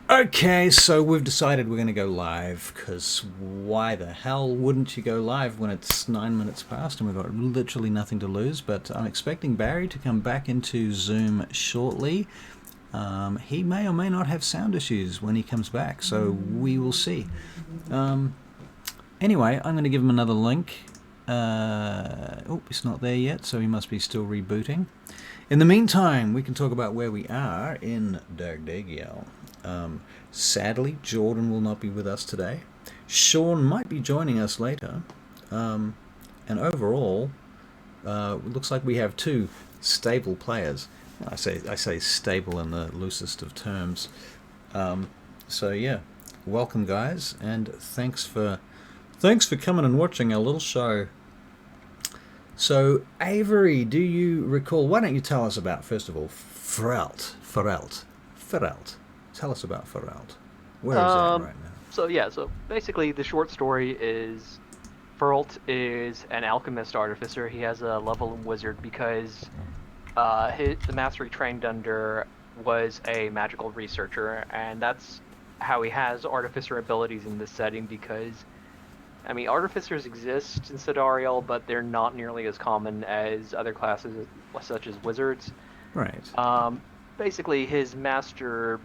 Okay, so we've decided we're going to go live, because why the hell wouldn't you go live when it's 9 minutes past and we've got literally nothing to lose? But I'm expecting Barry to come back into Zoom shortly. He may or may not have sound issues when he comes back, so we will see. Anyway, I'm going to give him another link. Oh, it's not there yet, so he must be still rebooting. In the meantime, we can talk about where we are in DAGDAGIEL. Sadly, Jordan will not be with us today. Sean might be joining us later. And overall, it looks like we have two stable players. I say stable in the loosest of terms. So yeah, welcome guys, and thanks for coming and watching our little show. So Avery, do you recall? Why don't you tell us about, first of all, Feralt? Tell us about Feralt. Where is that Um, right now? so basically the short story is Ferlt is an alchemist artificer. He has a level of wizard because the master he trained under was a magical researcher, and that's how he has artificer abilities in this setting because I mean artificers exist in Sidariel, but they're not nearly as common as other classes such as wizards. Right. Um, Basically, his master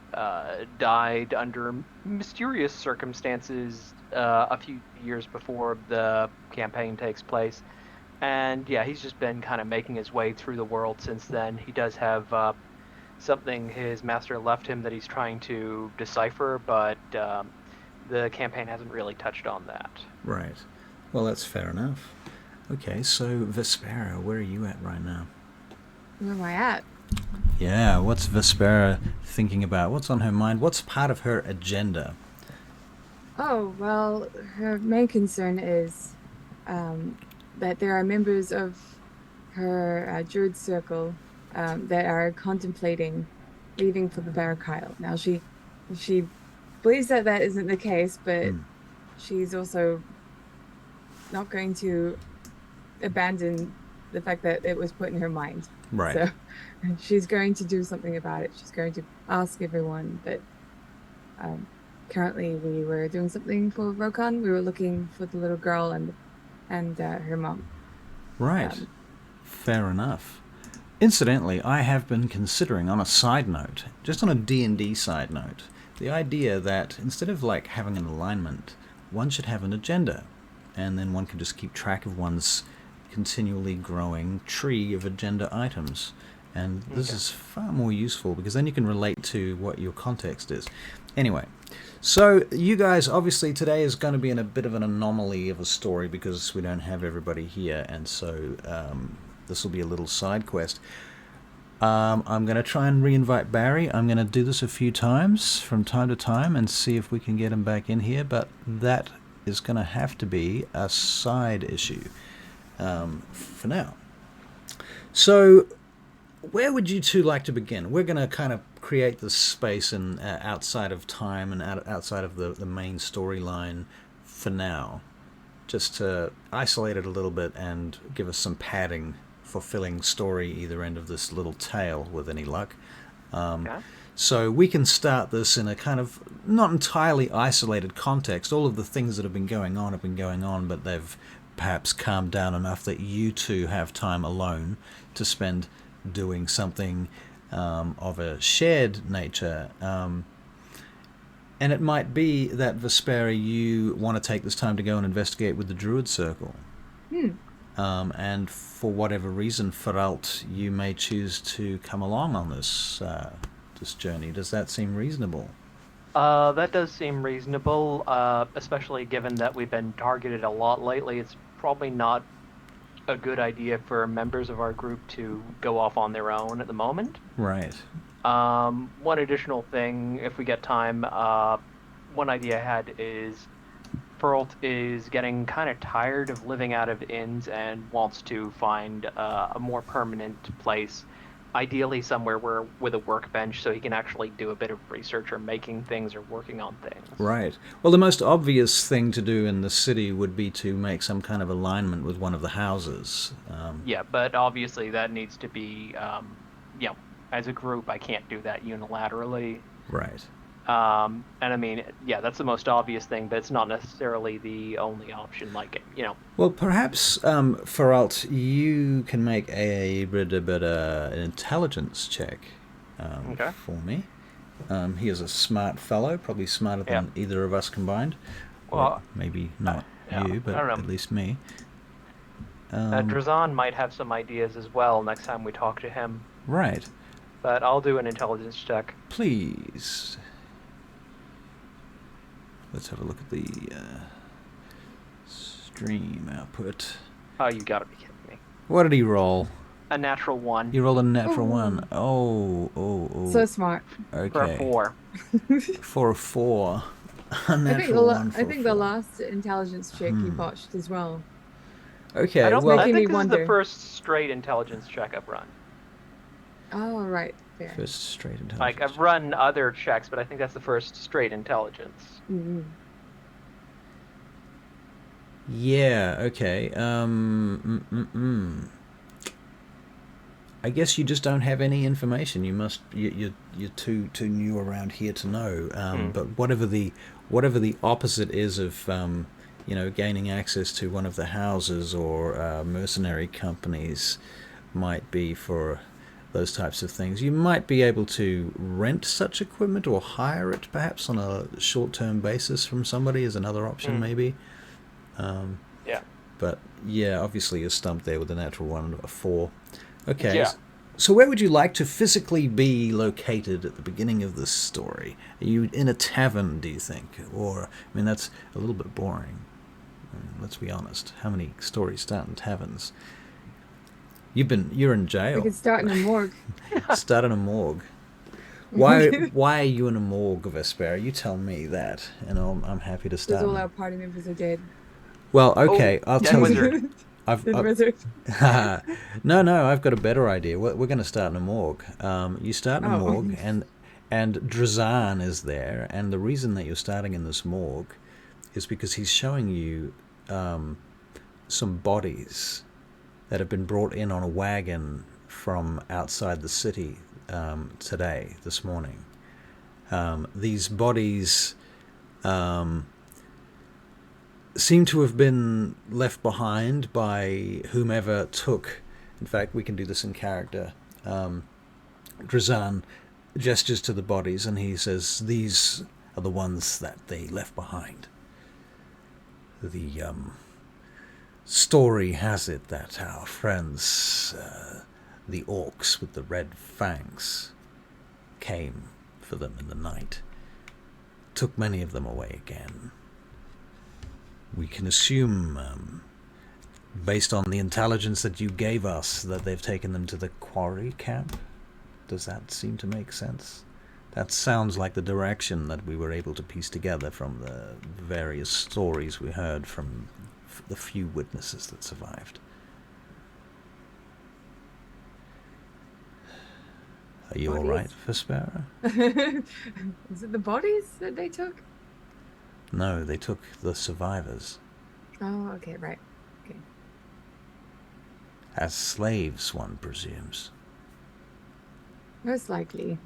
died under mysterious circumstances a few years before the campaign takes place. And yeah, he's just been kind of making his way through the world since then. He does have something his master left him that he's trying to decipher, but the campaign hasn't really touched on that. Right. Well, that's fair enough. Okay, so Vespera, where are you at right now? Where am I at? Yeah, what's Vespera thinking about? What's on her mind? What's part of her agenda? Oh, well, her main concern is that there are members of her Druid circle that are contemplating leaving for the Barrackyle. Now, she believes that that isn't the case, but she's also not going to abandon the fact that it was put in her mind. Right. So she's going to do something about it. She's going to ask everyone. But currently, we were doing something for Rokan. We were looking for the little girl and her mom. Right. Fair enough. Incidentally, I have been considering, on a side note, just on a D&D side note, the idea that instead of like having an alignment, one should have an agenda, and then one can just keep track of one's continually growing tree of agenda items. And this is far more useful because then you can relate to what your context is. Anyway, so you guys, obviously today is going to be in a bit of an anomaly of a story because we don't have everybody here, and so this will be a little side quest. I'm going to try and re-invite Barry. I'm going to do this a few times from time to time and see if we can get him back in here, but that is going to have to be a side issue for now. So where would you two like to begin? We're going to kind of create this space in outside of time and outside of the main storyline for now, just to isolate it a little bit and give us some padding for filling story either end of this little tale with any luck. Okay. So we can start this in a kind of not entirely isolated context. All of the things that have been going on, but they've perhaps calmed down enough that you two have time alone to spend doing something of a shared nature. And it might be that, Vespera, you want to take this time to go and investigate with the Druid Circle. And for whatever reason, Feralt, you may choose to come along on this journey. Does that seem reasonable? That does seem reasonable, especially given that we've been targeted a lot lately. It's probably not a good idea for members of our group to go off on their own at the moment. Right. One additional thing, if we get time, one idea I had is Ferlt is getting kind of tired of living out of inns and wants to find a more permanent place, ideally somewhere where with a workbench so he can actually do a bit of research or making things or working on things. Right. Well, the most obvious thing to do in the city would be to make some kind of alignment with one of the houses. Yeah, but obviously that needs to be, you know, as a group, I can't do that unilaterally. Right. And I mean, yeah, that's the most obvious thing, but it's not necessarily the only option. Like, Well, perhaps, Feralt, you can make an intelligence check Okay. for me. He is a smart fellow, probably smarter Yeah. than either of us combined. Or Well, maybe not yeah, you, but I don't know. at least me. Drazan might have some ideas as well next time we talk to him, Right. but I'll do an intelligence check. Please. Let's have a look at the stream output. Oh, you gotta be kidding me. What did he roll? A natural 1. You rolled a natural Ooh. 1. Oh. So smart. Okay. For a 4. For a 4. A I natural 1 for I think a the 4. last intelligence check you botched as well. Okay, I don't. well... I making think me this is the wonder. first straight intelligence check I've run. Oh, right. Fair. First straight intelligence. Like, I've run other checks, but I think that's the first straight intelligence. Mm-hmm. Yeah, okay. I guess you just don't have any information. You're too new around here to know. But whatever the opposite is of gaining access to one of the houses or mercenary companies might be for those types of things. You might be able to rent such equipment or hire it perhaps on a short-term basis from somebody as another option maybe. Yeah. But yeah, obviously you're stumped there with a natural 1 and a 4. Okay. Yeah. So where would you like to physically be located at the beginning of this story? Are you in a tavern, do you think? Or, I mean, that's a little bit boring. Let's be honest. How many stories start in taverns? You're in jail. We could start in a morgue. Start in a morgue. Why are you in a morgue, Vespera? You tell me that, and I'm happy to start. Because all our party members are dead. Well, okay, I'll tell wizard. you. Wizard. No, I've got a better idea. We're going to start in a morgue. You start in a morgue, and Drazan is there, and the reason that you're starting in this morgue is because he's showing you some bodies that have been brought in on a wagon from outside the city this morning. These bodies seem to have been left behind by whomever took... In fact, we can do this in character. Drazan gestures to the bodies and he says, "These are the ones that they left behind. The story has it that our friends, the orcs with the red fangs, came for them in the night, took many of them away again. We can assume, based on the intelligence that you gave us, that they've taken them to the quarry camp. Does that seem to make sense? That sounds like the direction that we were able to piece together from the various stories we heard from the few witnesses that survived." Are you all right, Vespera? Is it the bodies that they took? No, they took the survivors. Oh, okay, right. Okay. As slaves, one presumes. Most likely.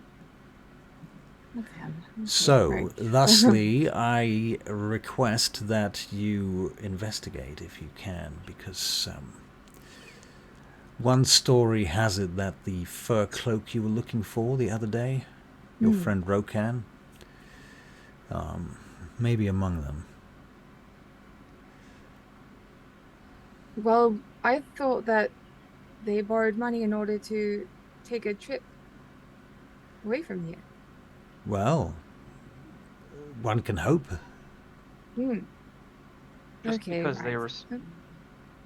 Okay. So, right. thusly, I request that you investigate if you can, because one story has it that the fur cloak you were looking for the other day, your friend Rokan, may be among them. Well, I thought that they borrowed money in order to take a trip away from here. Well, one can hope. Just Okay, because right. they were...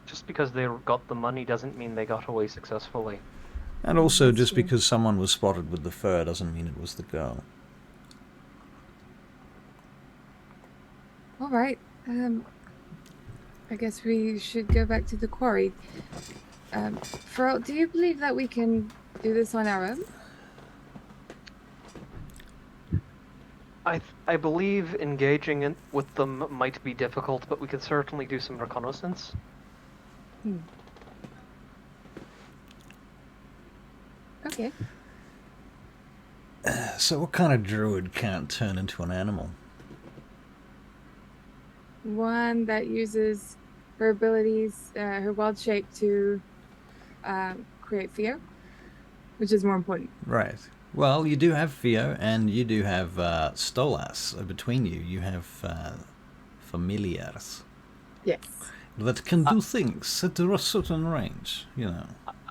Just because they got the money doesn't mean they got away successfully. And also, That's just true. because someone was spotted with the fur doesn't mean it was the girl. All right. I guess we should go back to the quarry. Feralt, do you believe that we can do this on our own? I believe engaging with them might be difficult, but we could certainly do some reconnaissance. Okay. So what kind of druid can't turn into an animal? One that uses her abilities, her wild shape to create fear, which is more important. Right. Well, you do have Theo, and you do have Stolas. Between you, you have familiars. Yes. That can do things at a certain range, you know.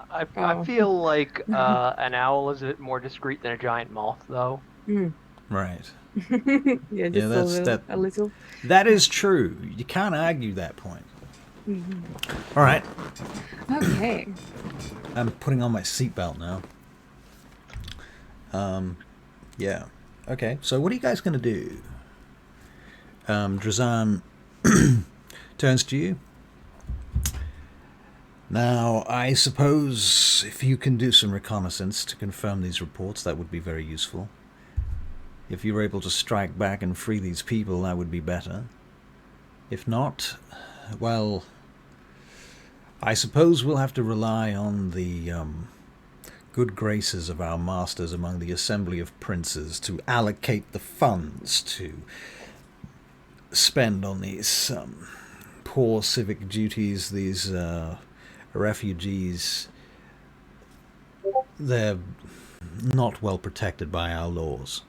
I feel like an owl is a bit more discreet than a giant moth, though. Right. Yeah, just a little. That is true. You can't argue that point. Mm-hmm. All right. Okay. I'm putting on my seatbelt now. Yeah. Okay, so what are you guys going to do? Drazan turns to you. Now, I suppose if you can do some reconnaissance to confirm these reports, that would be very useful. If you're able to strike back and free these people, that would be better. If not, well, I suppose we'll have to rely on the good graces of our masters among the assembly of princes to allocate the funds to spend on these poor civic duties, these refugees. They're not well protected by our laws.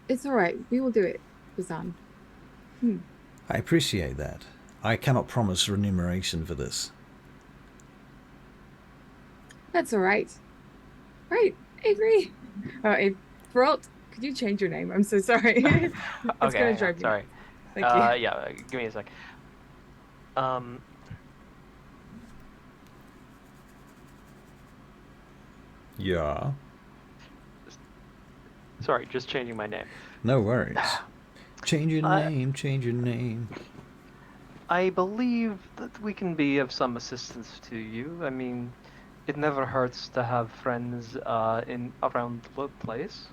It's all right. We will do it, Bazan. I appreciate that. I cannot promise remuneration for this. That's all right. Right, Avery. Peralt, could you change your name? I'm so sorry. It's Okay, gonna drive me. sorry. Thank you. Yeah, give me a sec. Yeah. Sorry, just changing my name. No worries. Change your name, change your name. I believe that we can be of some assistance to you. I mean, it never hurts to have friends around the place.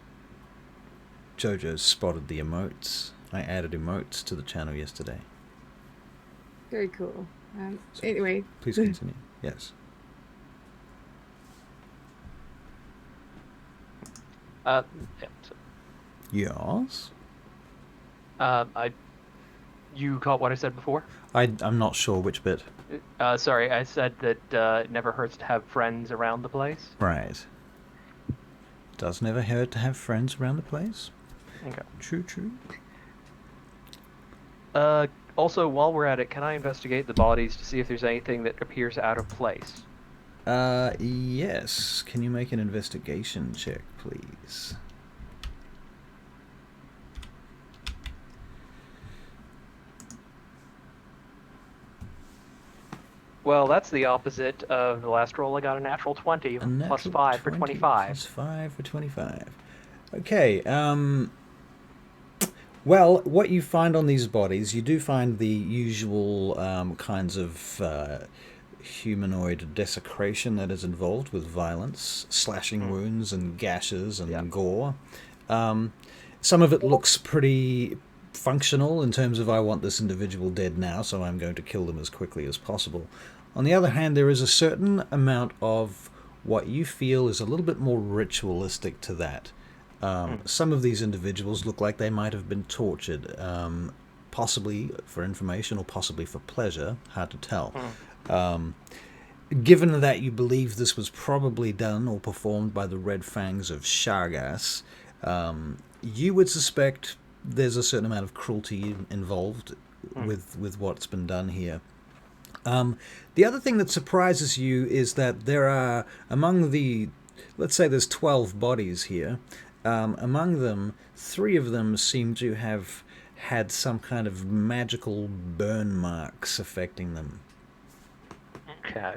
Jojo spotted the emotes. I added emotes to the channel yesterday. Very cool. Anyway. Please continue. Yes. Yeah, Yes? you caught what I said before? I'm not sure which bit. Sorry, I said that it never hurts to have friends around the place. Right. Does never hurt to have friends around the place. Okay. True, true. Also, while we're at it, can I investigate the bodies to see if there's anything that appears out of place? Yes. Can you make an investigation check, please? Well, that's the opposite of the last roll. I got a natural 20, plus 5 for 25. Plus 5 for 25. Okay, well, what you find on these bodies, you do find the usual kinds of humanoid desecration that is involved with violence, slashing wounds and gashes and gore. Some of it looks pretty functional in terms of I want this individual dead now, so I'm going to kill them as quickly as possible. On the other hand, there is a certain amount of what you feel is a little bit more ritualistic to that. Some of these individuals look like they might have been tortured, possibly for information or possibly for pleasure, hard to tell. Given that you believe this was probably done or performed by the Red Fangs of Shargas, you would suspect there's a certain amount of cruelty involved with what's been done here. The other thing that surprises you is that there are, among the, let's say there's 12 bodies here, among them, 3 of them seem to have had some kind of magical burn marks affecting them. Okay.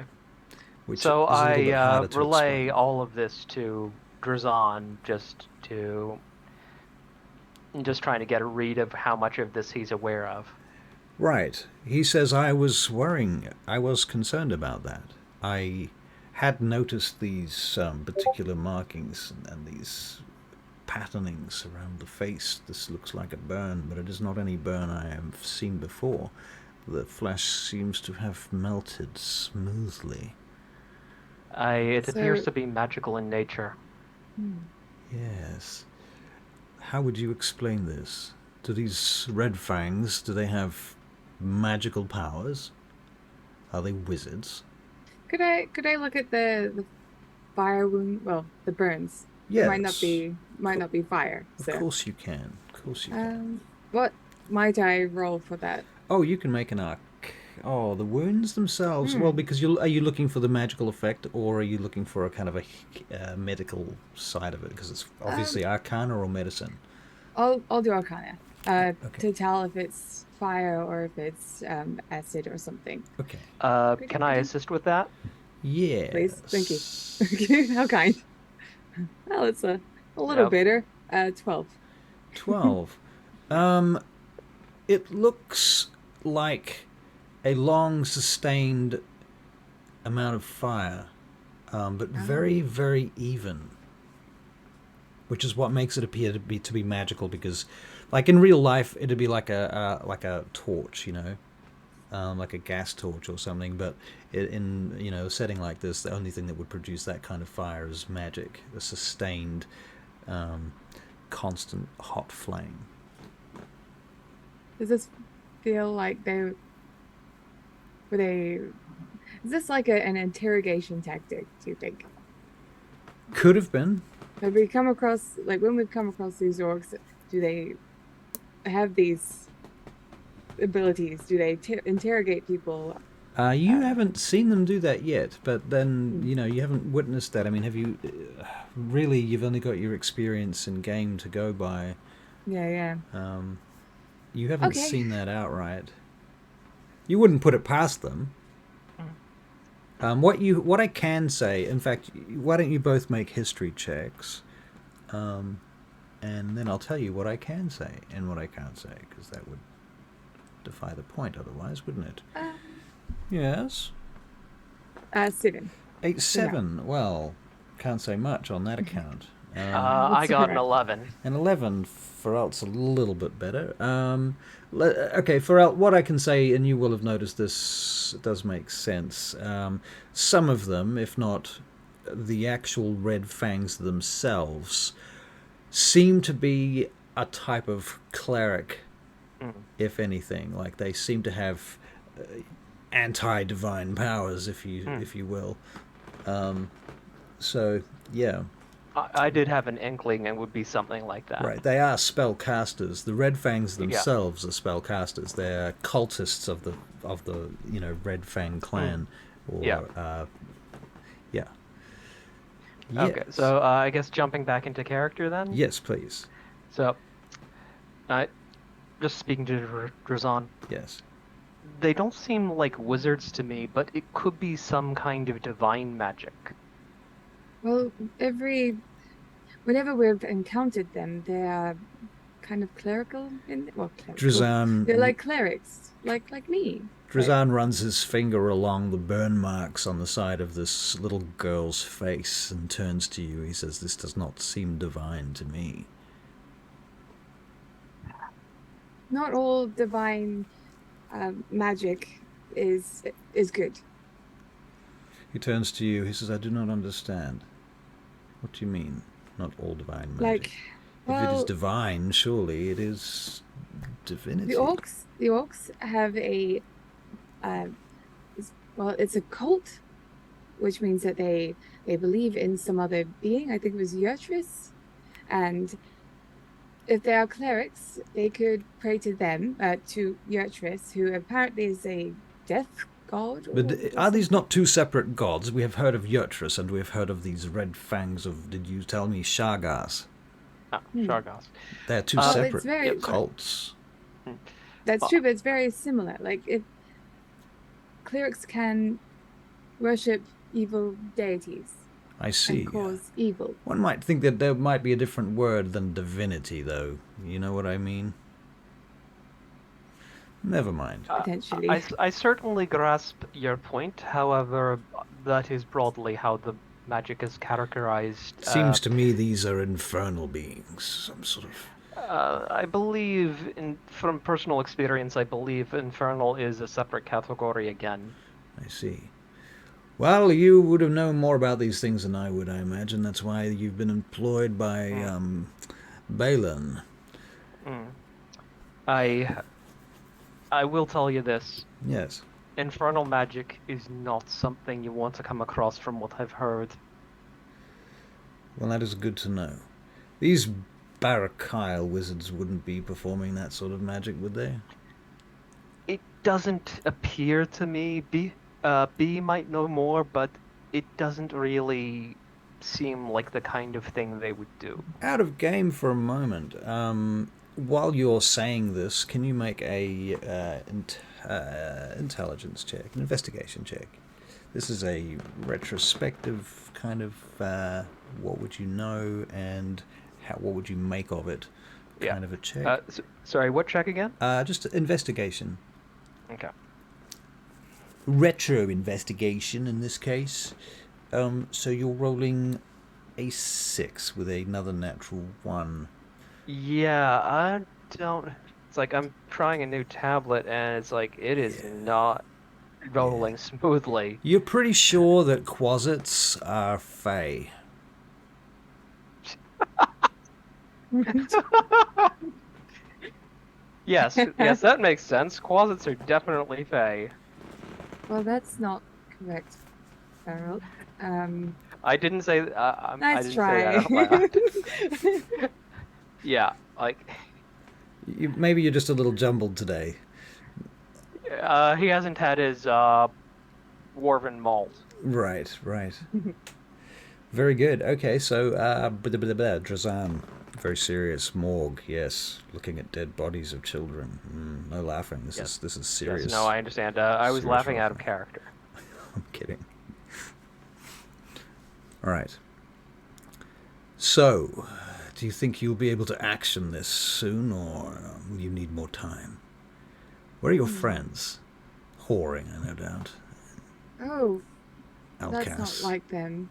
Which so is a little bit harder to relay explain. all of this to Drazan just trying to get a read of how much of this he's aware of. Right. He says, I was concerned about that. I had noticed these particular markings and these patternings around the face. This looks like a burn, but it is not any burn I have seen before. The flesh seems to have melted smoothly. It appears to be magical in nature. Yes. How would you explain this? Do these red fangs, do they have magical powers? Are they wizards? Could I look at the fire wound? Well, the burns. It Yes. might not be fire. Of So, course you can. Of course you can. what might I roll for that? Oh, you can make an arc. Oh, the wounds themselves. Well, Hmm. because are you looking for the magical effect, or are you looking for a kind of a medical side of it? Because it's obviously arcana or medicine. I'll do Arcana. Okay. To tell if it's fire or if it's acid or something. Okay. Can I assist with that? Yes. Please, thank you. How kind. Well, it's a little Yep. better. 12. 12. It looks like a long sustained amount of fire, but very, very even. Which is what makes it appear to be magical, because, like in real life, it'd be like a torch, like a gas torch or something. But in a setting like this, the only thing that would produce that kind of fire is magic, a sustained, constant hot flame. Does this feel like they were they? Is this like an interrogation tactic? Do you think? Could have been. Have we come across when we've come across these orcs? Do they have these abilities? Do they interrogate people? You haven't seen them do that yet, but then you haven't witnessed that. I mean, have you? Really, you've only got your experience in game to go by. Yeah. You haven't Okay. seen that outright. You wouldn't put it past them. What I can say, in fact, why don't you both make history checks, and then I'll tell you what I can say and what I can't say, because that would defy the point otherwise, wouldn't it? Yes. 7. 8-7. Well, can't say much on that account. I got an 11. An 11 for Alt's a little bit better. Okay, for Alt, what I can say, and you will have noticed this, does make sense. Some of them, if not the actual red fangs themselves, seem to be a type of cleric, if anything. Like they seem to have anti-divine powers, if you will. So yeah. I did have an inkling it would be something like that. Right, they are spellcasters. The Red Fangs themselves are spellcasters. They're cultists of the Red Fang clan. Yeah. Yeah. Okay, Yes. so I guess jumping back into character then. Yes, please. So, just speaking to Drazan, Yes. they don't seem like wizards to me, but it could be some kind of divine magic. Well, whenever we've encountered them, they are kind of clerical. Clerical. Drazan. They're like clerics, like me. Drazan runs his finger along the burn marks on the side of this little girl's face and turns to you. He says, "This does not seem divine to me." Not all divine magic is good. He turns to you. He says, "I do not understand. What do you mean, not all divine magic? If it is divine, surely it is divinity." The orcs have a it's a cult, which means that they believe in some other being. I think it was Yurtris, and if they are clerics, they could pray to them, to Yurtris, who apparently is a death god. But are these not two separate gods? We have heard of Yurtris, and we have heard of these red fangs of, did you tell me, Shargas? Shargas. They're two separate cults. That's true, but it's very similar. Like, if clerics can worship evil deities. I see. And cause evil. One might think that there might be a different word than divinity, though. You know what I mean? Never mind. Potentially. I certainly grasp your point. However, that is broadly how the magic is categorized. Seems to me these are infernal beings, some sort of... I believe, from personal experience, I believe infernal is a separate category again. I see. Well, you would have known more about these things than I would, I imagine. That's why you've been employed by Balin. Mm. I will tell you this. Yes. Infernal magic is not something you want to come across from what I've heard. Well, that is good to know. These Barakyle wizards wouldn't be performing that sort of magic, would they? It doesn't appear to me. B might know more, but it doesn't really seem like the kind of thing they would do. Out of game for a moment. While you're saying this, can you make a intelligence check, an investigation check? This is a retrospective kind of what would you know and what would you make of it kind of a check. Sorry, what check again? Just investigation. Okay. Retro investigation in this case. So you're rolling a 6 with another natural 1. Yeah, I don't. It's like I'm trying a new tablet, and it's like it is not rolling smoothly. You're pretty sure that quasits are fae. Yes, that makes sense. Quasits are definitely fae. Well, that's not correct, Farrell. I didn't say. I Nice didn't try. say that out loud. Yeah, like Maybe you're just a little jumbled today. he hasn't had his dwarven malt. Right. Very good. Okay, so Drazan, very serious. Morgue, yes, looking at dead bodies of children. No laughing. This is serious. Yes, no, I understand. I was laughing out of character. I'm kidding. All right. So, do you think you'll be able to action this soon, or will you need more time? Where are your friends? Whoring, I no doubt. Oh, Alcas. that's not like them.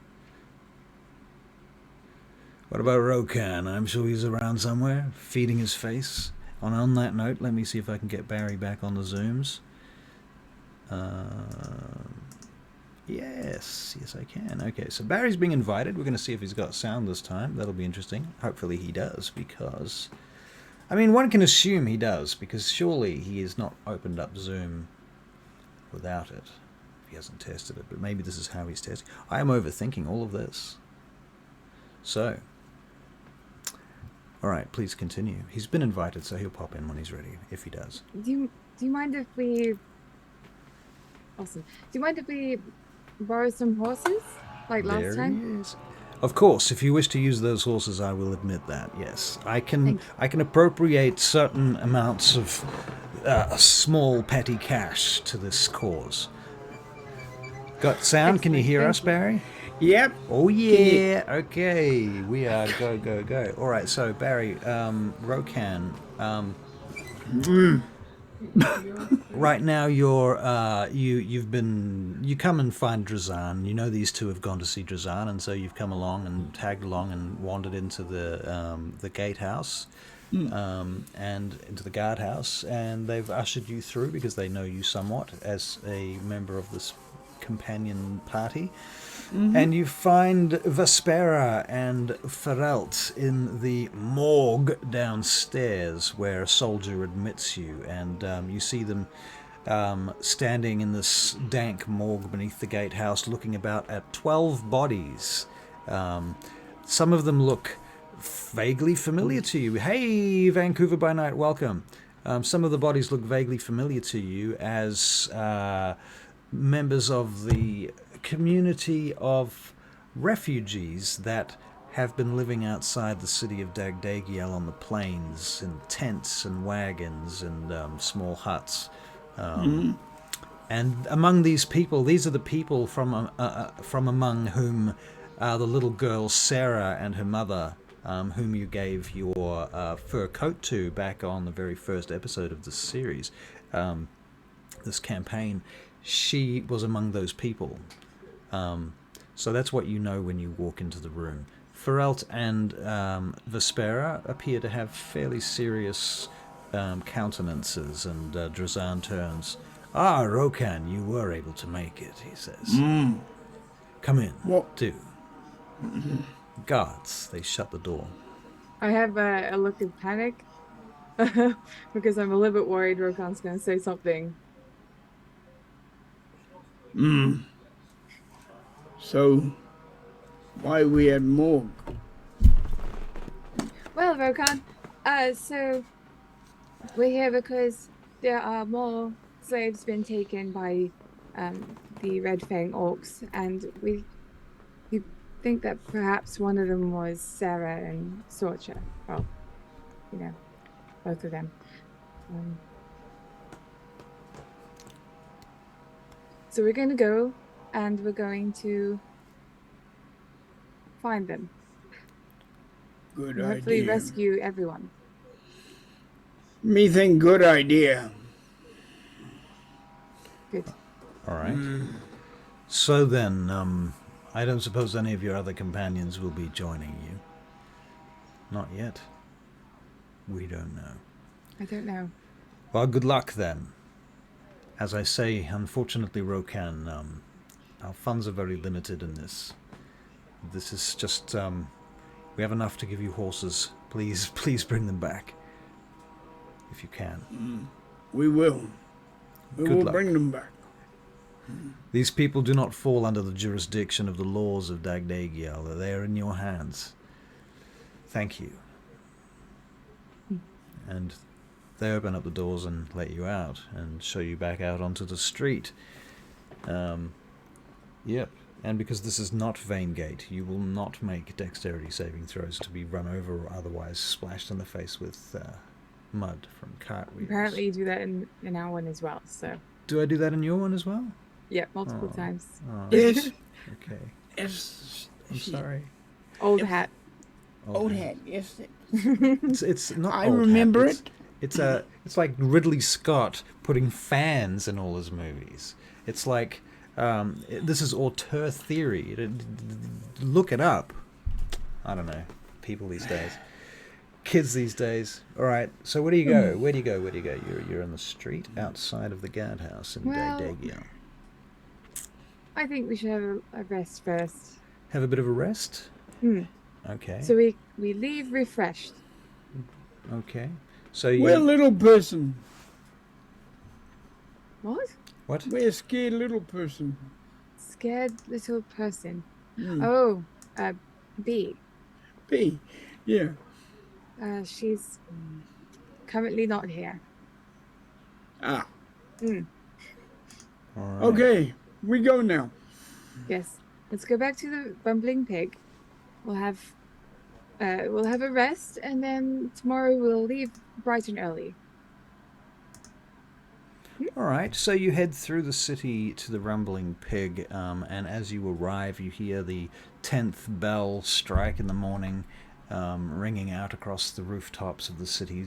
What about Rokan? I'm sure he's around somewhere, feeding his face. On that note, let me see if I can get Barry back on the Zooms. Yes, I can. Okay, so Barry's being invited. We're going to see if he's got sound this time. That'll be interesting. Hopefully he does, because... I mean, one can assume he does, because surely he has not opened up Zoom without it. He hasn't tested it, but maybe this is how he's testing. I am overthinking all of this. So... Alright, please continue. He's been invited, so he'll pop in when he's ready, if he does. Do you mind if we... Awesome. Do you mind if we borrow some horses? Like last time? Of course, if you wish to use those horses, I will admit that, yes. I can appropriate certain amounts of small petty cash to this cause. Got sound? Excellent. Can you hear us, Barry? Yep. Oh yeah. Okay. We are go. All right. So Barry, Rokan, right now you come and find Drazan. You know these two have gone to see Drazan, and so you've come along and tagged along and wandered into the gatehouse, and into the guardhouse, and they've ushered you through because they know you somewhat as a member of this companion party. And you find Vespera and Ferelt in the morgue downstairs where a soldier admits you, and you see them standing in this dank morgue beneath the gatehouse looking about at 12 bodies. Some of them look vaguely familiar to you. Hey, Vancouver by Night, welcome. Some of the bodies look vaguely familiar to you as members of the community of refugees that have been living outside the city of DAGDAGIEL on the plains in tents and wagons and small huts. And among these people, these are the people from among whom the little girl Sarah and her mother, whom you gave your fur coat to back on the very first episode of this series, this campaign, she was among those people. So that's what you know when you walk into the room. Ferelt and Vespera appear to have fairly serious countenances, and Drazan turns. Ah, Rokan, you were able to make it, he says. Come in. What? Do. Guards, they shut the door. I have a look of panic because I'm a little bit worried Rokan's going to say something. So, why we at morgue? Well, Rokan, so we're here because there are more slaves been taken by the Red Fang Orcs, and we think that perhaps one of them was Sarah and Sorcha. Well, you know, both of them. So we're going to go, and we're going to find them. Good And hopefully idea. rescue everyone. Me think good idea. Good. All right. So then, I don't suppose any of your other companions will be joining you. Not yet. We don't know. I don't know. Well, good luck then. As I say, unfortunately, Rokan, our funds are very limited in this. This is just, we have enough to give you horses. Please bring them back. If you can. We will. We Good will luck. bring them back. These people do not fall under the jurisdiction of the laws of DAGDAGIEL. They are in your hands. Thank you. And they open up the doors and let you out and show you back out onto the street. Yep. And because this is not Veingate, you will not make dexterity saving throws to be run over or otherwise splashed in the face with mud from cartwheels. Apparently you do that in our one as well, so. Do I do that in your one as well? Yeah, multiple Oh. times. Oh, Yes. okay. Yes. I'm sorry. Old hat. Old hat. Yes. It's not. I old remember hat. it. It's like Ridley Scott putting fans in all his movies. It's like this is auteur theory. Look it up. I don't know. People these days, kids these days. All right. So where do you go? Where do you go? Where do you go? You're on the street outside of the guardhouse in Well, DAGDAGIEL. I think we should have a rest first. Have a bit of a rest. Okay. So we leave refreshed. Okay. So you. We're little person. What? What? We're a scared little person. Scared little person. Mm. Oh, B. B. Yeah. She's currently not here. Ah. Mm. All right. Okay. We go now. Yes. Let's go back to the Bumbling Pig. We'll have a rest, and then tomorrow we'll leave bright and early. All right, so you head through the city to the Rumbling Pig, and as you arrive, you hear the 10th bell strike in the morning, ringing out across the rooftops of the city.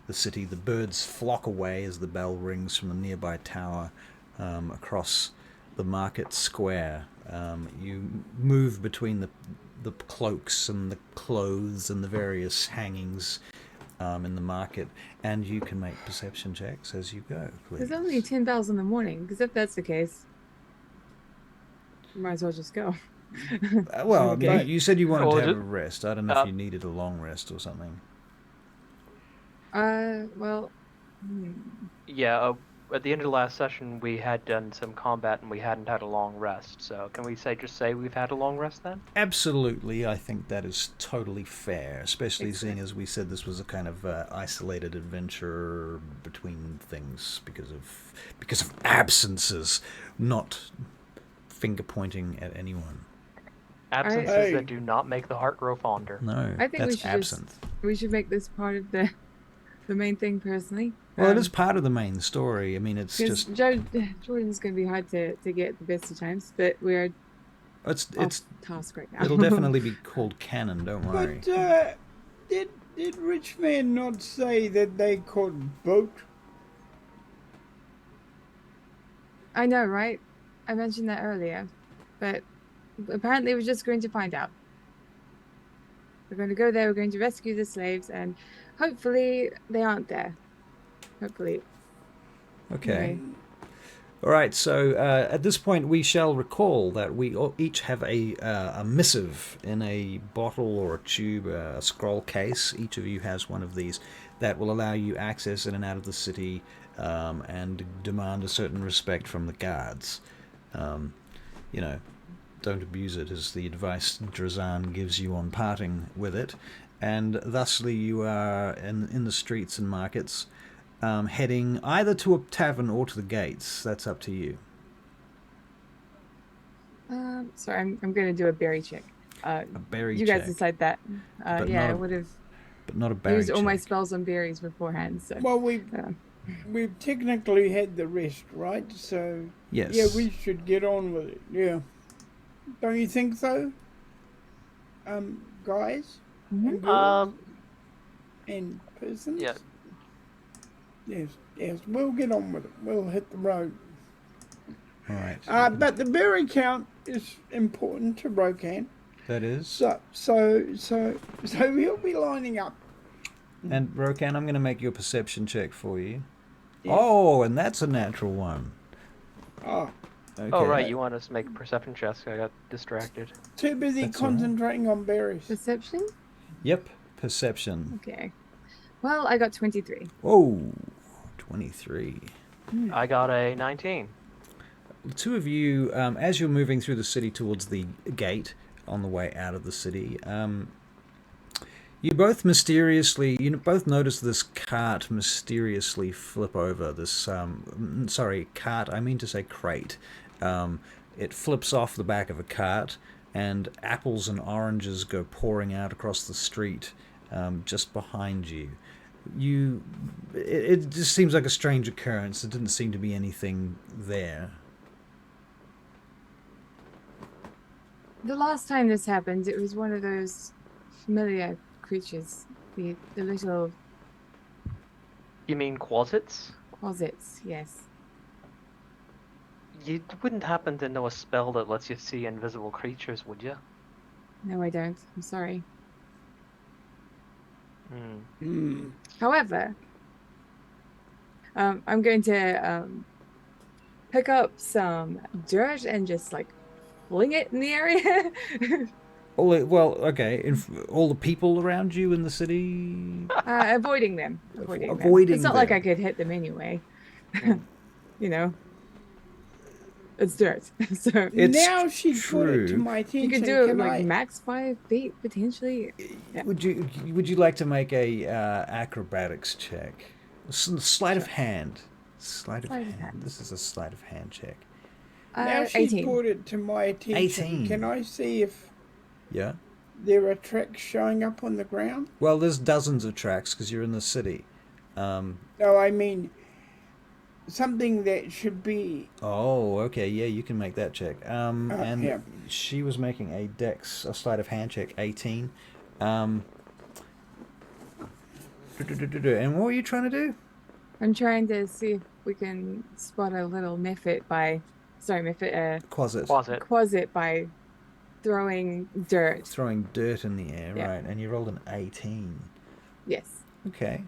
The birds flock away as the bell rings from the nearby tower across the market square. You move between the cloaks and the clothes and the various hangings in the market, and you can make perception checks as you go, please. There's only 10 bells in the morning, because if that's the case, we might as well just go. Well, Okay. you said you wanted Well, to have ju- a rest. I don't know if you needed a long rest or something. Well, Yeah, at the end of the last session, we had done some combat and we hadn't had a long rest. So can we just say we've had a long rest then? Absolutely, I think that is totally fair, especially Excellent. seeing as we said this was a kind of isolated adventure between things because of absences, not finger pointing at anyone. Absences Hey. that do not make the heart grow fonder. No, I think we that's should absinthe. we should make this part of the main thing personally. Well, it is part of the main story. I mean, it's Because just Jordan's going to be hard to get the best of times, but we're it's off task right now. it'll definitely be called canon. Don't worry. But did Rich Man not say that they caught boat? I know, right? I mentioned that earlier, but apparently we're just going to find out. We're going to go there, we're going to rescue the slaves, and hopefully they aren't there. Hopefully. Okay. Anyway. All right, so at this point, we shall recall that we each have a missive in a bottle or a tube, a scroll case. Each of you has one of these that will allow you access in and out of the city and demand a certain respect from the guards. You know, don't abuse it, is the advice Drazan gives you on parting with it. And thusly, you are in the streets and markets. Heading either to a tavern or to the gates. That's up to you. Sorry, I'm going to do a berry check. A berry you check. guys decide that. Yeah, I would have but not a berry used all my check. spells on berries beforehand. So. Well, we've technically had the rest, right? So Yes. yeah, we should get on with it. Yeah, don't you think so? Guys and girls and persons. Yeah. Yes, we'll get on with it. We'll hit the road. All right. But the berry count is important to Rokan. That is. So he'll be lining up. And Rokan, I'm going to make your perception check for you. Yeah. Oh, and that's a natural one. Oh, Okay. Oh, right, you want us to make a perception check, so I got distracted. too busy That's all right. concentrating on berries. Perception? Yep, perception. Okay. Well, I got 23. Oh, 23. I got a 19. The two of you, as you're moving through the city towards the gate on the way out of the city, you both notice this cart mysteriously flip over. This, cart, I mean to say crate. It flips off the back of a cart, and apples and oranges go pouring out across the street just behind you. It just seems like a strange occurrence. There didn't seem to be anything there. The last time this happened, it was one of those familiar creatures. The little You mean closets? closets, yes. You wouldn't happen to know a spell that lets you see invisible creatures, would you? No, I don't. I'm sorry. However, I'm going to pick up some dirt and just like fling it in the area. Okay. All the people around you in the city? Avoiding them. Avoiding It's not like them. I could hit them anyway. You know, it's dirt. So It's now she's brought it to true. my attention. you could do it Can like I- max 5 feet potentially. Yeah. Would you like to make a acrobatics check? Sleight of hand. Sleight of hand. This is a sleight of hand check. Now she's 18. brought it to my attention. 18. Can I see if Yeah. there are tracks showing up on the ground? Well, there's dozens of tracks because you're in the city. No, I mean something that should be. Oh, okay. Yeah, you can make that check. And yeah. she was making a sleight of hand check, 18. And what were you trying to do? I'm trying to see if we can spot a little Closet. closet by throwing dirt. Throwing dirt in the air, Yeah. right? And you rolled an 18. Yes. Okay.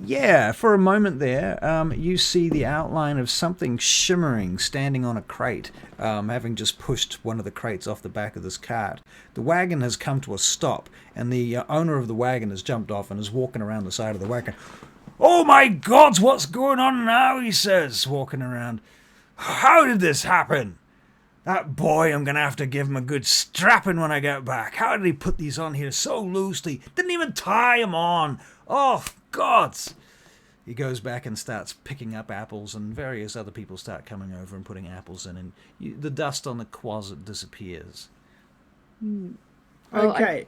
Yeah, for a moment there, you see the outline of something shimmering standing on a crate, having just pushed one of the crates off the back of this cart. The wagon has come to a stop, and the owner of the wagon has jumped off and is walking around the side of the wagon. "Oh my God, what's going on now?" he says, walking around. "How did this happen? That boy, I'm going to have to give him a good strapping when I get back. How did he put these on here so loosely? Didn't even tie them on. Oh, gods." He goes back and starts picking up apples, and various other people start coming over and putting apples in, and the dust on the closet disappears. Well, Okay.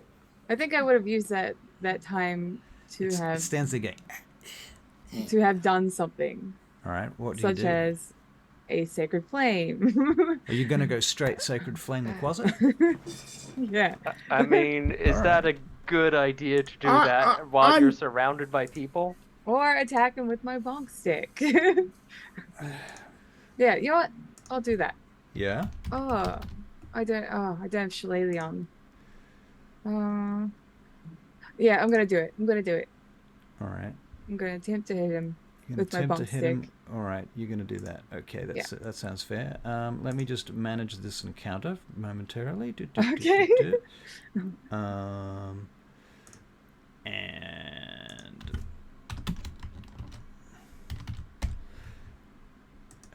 I think I would have used that time to It have stands there going, done something, all right, what do such you do? as a sacred flame. Are you going to go straight sacred flame the closet? Yeah. I mean, is that a good idea to do that while I'm- you're surrounded by people? Or attack him with my bonk stick. Yeah, you know what? I'll do that. Yeah? I don't have Shillelagh on. Yeah, I'm gonna do it. All right. I'm gonna attempt to hit him You're with my attempt bonk to hit stick. him All right, you're going to do that. Okay, that sounds fair. Let me just manage this encounter momentarily. Okay. And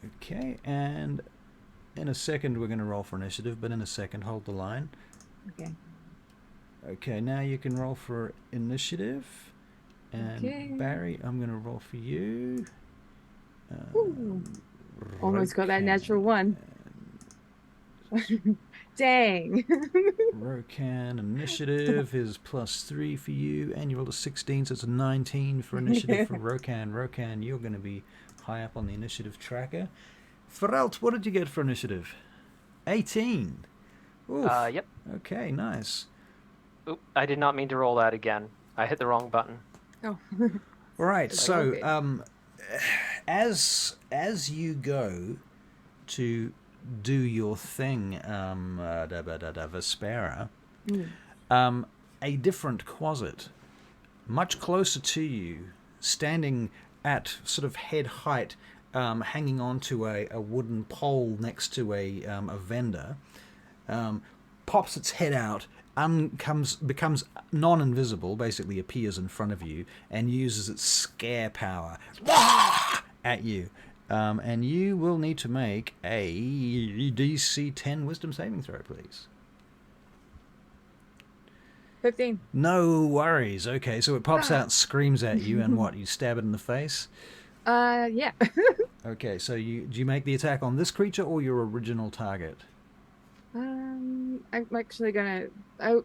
okay, and in a second we're going to roll for initiative, but in a second, hold the line. Okay. Okay, now you can roll for initiative. And Barry, I'm going to roll for you. Almost got that natural one. Dang. Rokan initiative is +3 for you, and you rolled a 16, so it's a 19 for initiative for Rokan. Rokan, you're going to be high up on the initiative tracker. Ferelt, what did you get for initiative? 18. Oof. Yep. Okay, nice. Oop, I did not mean to roll that again. I hit the wrong button. Oh. All right, so as you go to do your thing, Vespera, a different Quasit, much closer to you, standing at sort of head height, hanging onto a wooden pole next to a vendor, pops its head out, becomes non-invisible, basically appears in front of you, and uses its scare power at you. And you will need to make a DC 10 Wisdom saving throw, please. 15. No worries. Okay, so it pops out, screams at you, and what? You stab it in the face? Yeah. Okay, so do you make the attack on this creature or your original target? I'm actually gonna.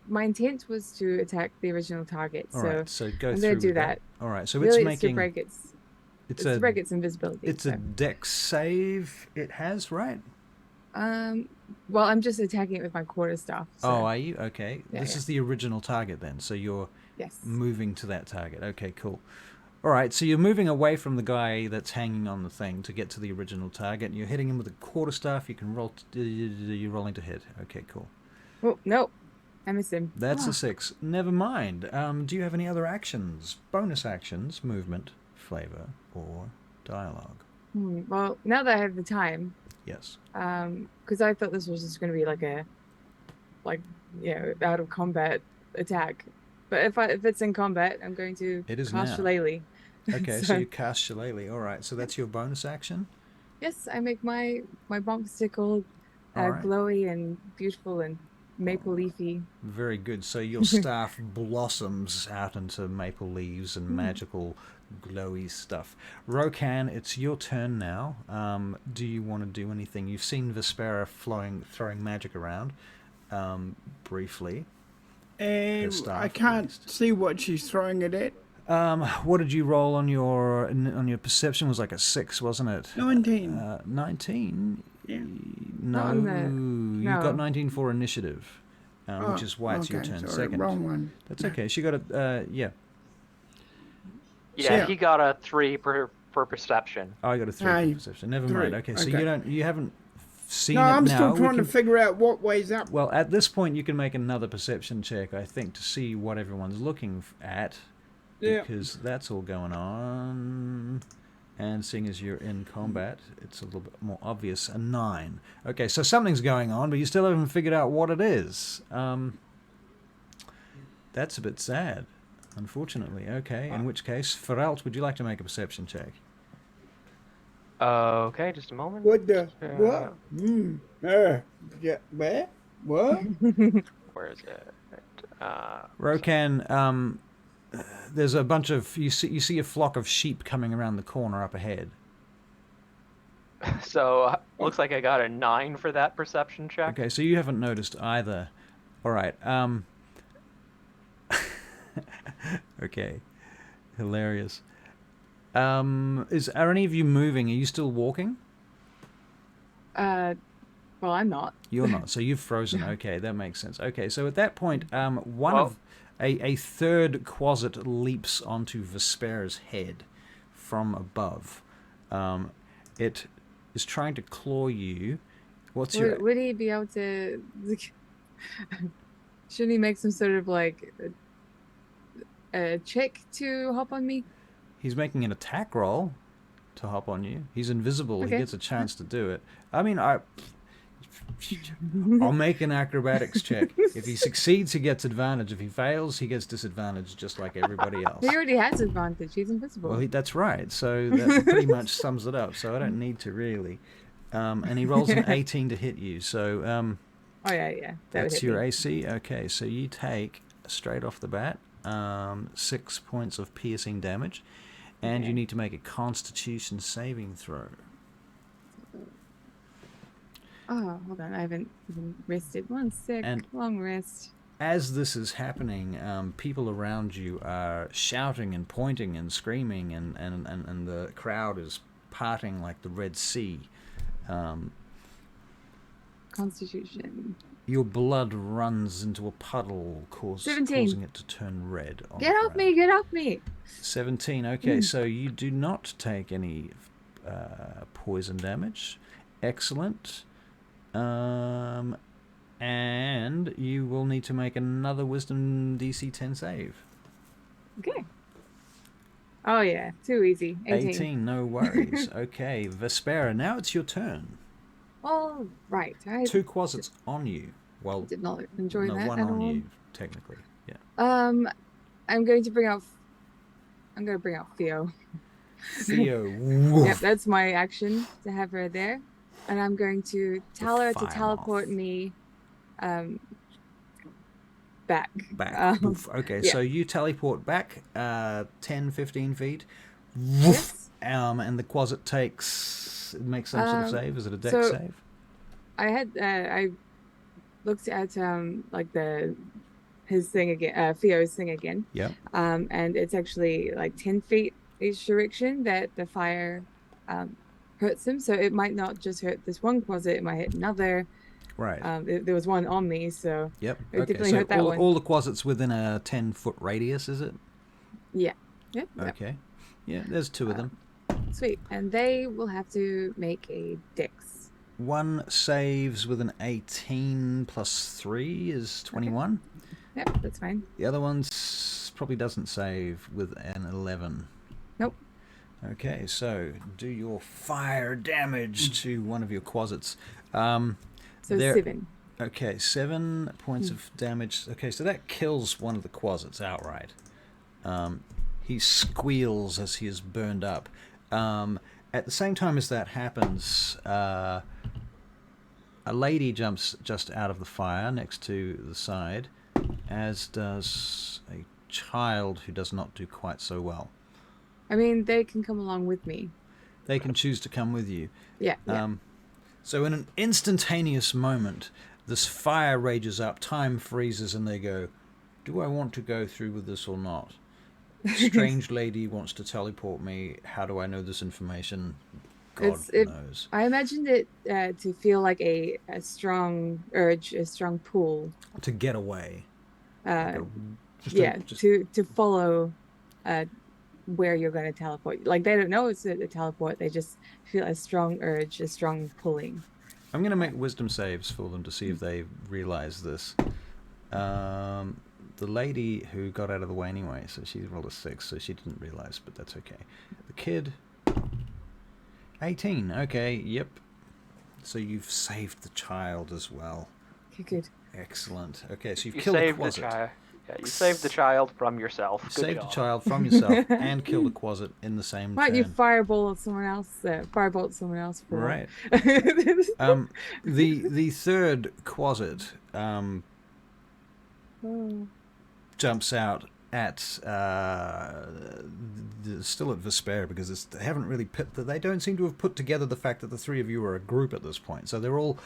My intent was to attack the original target, All right, so go I'm through gonna do with that. All right, so Really, it's making. It's to break its invisibility. It's a dex save. It has, right? Well, I'm just attacking it with my quarterstaff. So. Oh, are you? Okay. Yeah, this is the original target then. So you're yes. moving to that target. Okay, cool. All right, so you're moving away from the guy that's hanging on the thing to get to the original target. You're hitting him with a quarterstaff. You can roll. You're rolling to hit. Okay, cool. Oh, no. I missed him. That's a 6. Never mind. Do you have any other actions? Bonus actions, movement, flavor, or dialogue? Well, now that I have the time. Yes. Because I thought this was just going to be out of combat attack. But if it's in combat, I'm going to cast Shillelagh. Okay, so you cast Shillelagh. All right, so that's your bonus action? Yes, I make my bombstickle glowy and beautiful and maple leafy. Very good. So your staff blossoms out into maple leaves and magical glowy stuff. Rokan, it's your turn now. Do you want to do anything? You've seen Vespera throwing magic around briefly. I can't see what she's throwing it at. What did you roll on your perception? Was like a 6, wasn't it? 19. 19? Yeah. No, you got 19 for initiative, which is why it's your turn. Sorry, Second. Wrong one. That's okay. She got a Yeah, he got a 3 for perception. Oh, I got a 3 for perception. Never mind. Okay, so you haven't seen it now. I'm still trying to figure out what way's up. Well, at this point, you can make another perception check, I think, to see what everyone's looking at. Yeah. Because that's all going on. And seeing as you're in combat, it's a little bit more obvious. A 9. Okay, so something's going on, but you still haven't figured out what it is. That's a bit sad, unfortunately. Okay, in which case, Ferelt, would you like to make a perception check? Okay, just a moment. What the? What? Yeah, where? What? Where is it? Rokan, there's a bunch of... You see a flock of sheep coming around the corner up ahead. So, looks like I got a 9 for that perception check. Okay, so you haven't noticed either. All right. Okay. Hilarious. Are any of you moving? Are you still walking? Well, I'm not. You're not. So you've frozen. Okay, that makes sense. Okay, so at that point, a third Quasit leaps onto Vespera's head from above. It is trying to claw you. Would he be able to? Shouldn't he make some sort of a check to hop on me? He's making an attack roll. to hop on you. He's invisible. Okay. He gets a chance to do it. I mean, I'll make an acrobatics check. If he succeeds, he gets advantage. If he fails, he gets disadvantage, just like everybody else. He already has advantage. He's invisible. Well, that's right. So that pretty much sums it up. So I don't need to really. And he rolls an 18 to hit you. So oh yeah. that's your AC. Okay, so you take straight off the bat 6 points of piercing damage, and you need to make a Constitution saving throw. Oh, hold on. I haven't even rested. 1 sec. And long rest. as this is happening, people around you are shouting and pointing and screaming, and the crowd is parting like the Red Sea. Constitution. Your blood runs into a puddle, 17. causing it to turn red. On Get the off me! ground. Get off me! 17. Okay, so you do not take any poison damage. Excellent. And you will need to make another Wisdom DC 10 save. Okay. Oh yeah, too easy. 18. No worries. Okay, Vespera, now it's your turn. All right. I 2 quasits on you. Well, did not enjoy no, that 1 at on all. you, technically. Yeah. I'm going to bring out Theo. Theo. Yep, that's my action to have her there, and I'm going to tell her to fire teleport moth. me, back. Back. Woof. Okay, yeah. so you teleport back 10, 15 feet. Yes. And the quasit makes some sort of save. Is it a dex so- save? I looked at like his thing again, Theo's thing again. Yep. And it's actually like 10 feet each direction that the fire hurts him. So it might not just hurt this one closet, it might hit another. Right. There was one on me, so Yep. it Okay, definitely so hurt that one. all the quasits within a 10-foot radius, is it? Yeah. Yep. Okay. Yeah, there's 2 of them. Sweet. And they will have to make a dex. One saves with an 18 plus 3 is 21. Yep, that's fine. The other one probably doesn't save with an 11. Nope. Okay, so do your fire damage to one of your quasits. So There- 7. Okay, 7 points of damage. Okay, so that kills one of the quasits outright. He squeals as he is burned up. At the same time as that happens, a lady jumps just out of the fire next to the side, as does a child who does not do quite so well. I mean, they can come along with me. They can choose to come with you. Yeah. So in an instantaneous moment, this fire rages up, time freezes, and they go, do I want to go through with this or not? Strange lady wants to teleport me. How do I know this information? God knows. I imagined it to feel like a strong urge, a strong pull. To get away. Just to follow where you're going to teleport. Like, they don't know it's a teleport. They just feel a strong urge, a strong pulling. I'm going to make wisdom saves for them to see if they realize this. The lady who got out of the way anyway, so she rolled a 6, so she didn't realize, but that's okay. The kid, 18. Okay, yep. So you've saved the child as well. Okay, good. Excellent. Okay, so you've You killed the saved the quasit. child. Yeah, you saved the child from yourself. You Good saved job. the child from yourself and killed a quasit in the same Why don't you turn. firebolt someone else? Firebolt someone else for Right. The third quasit jumps out at still at Vespera, because they haven't really they don't seem to have put together the fact that the 3 of you are a group at this point. So they're all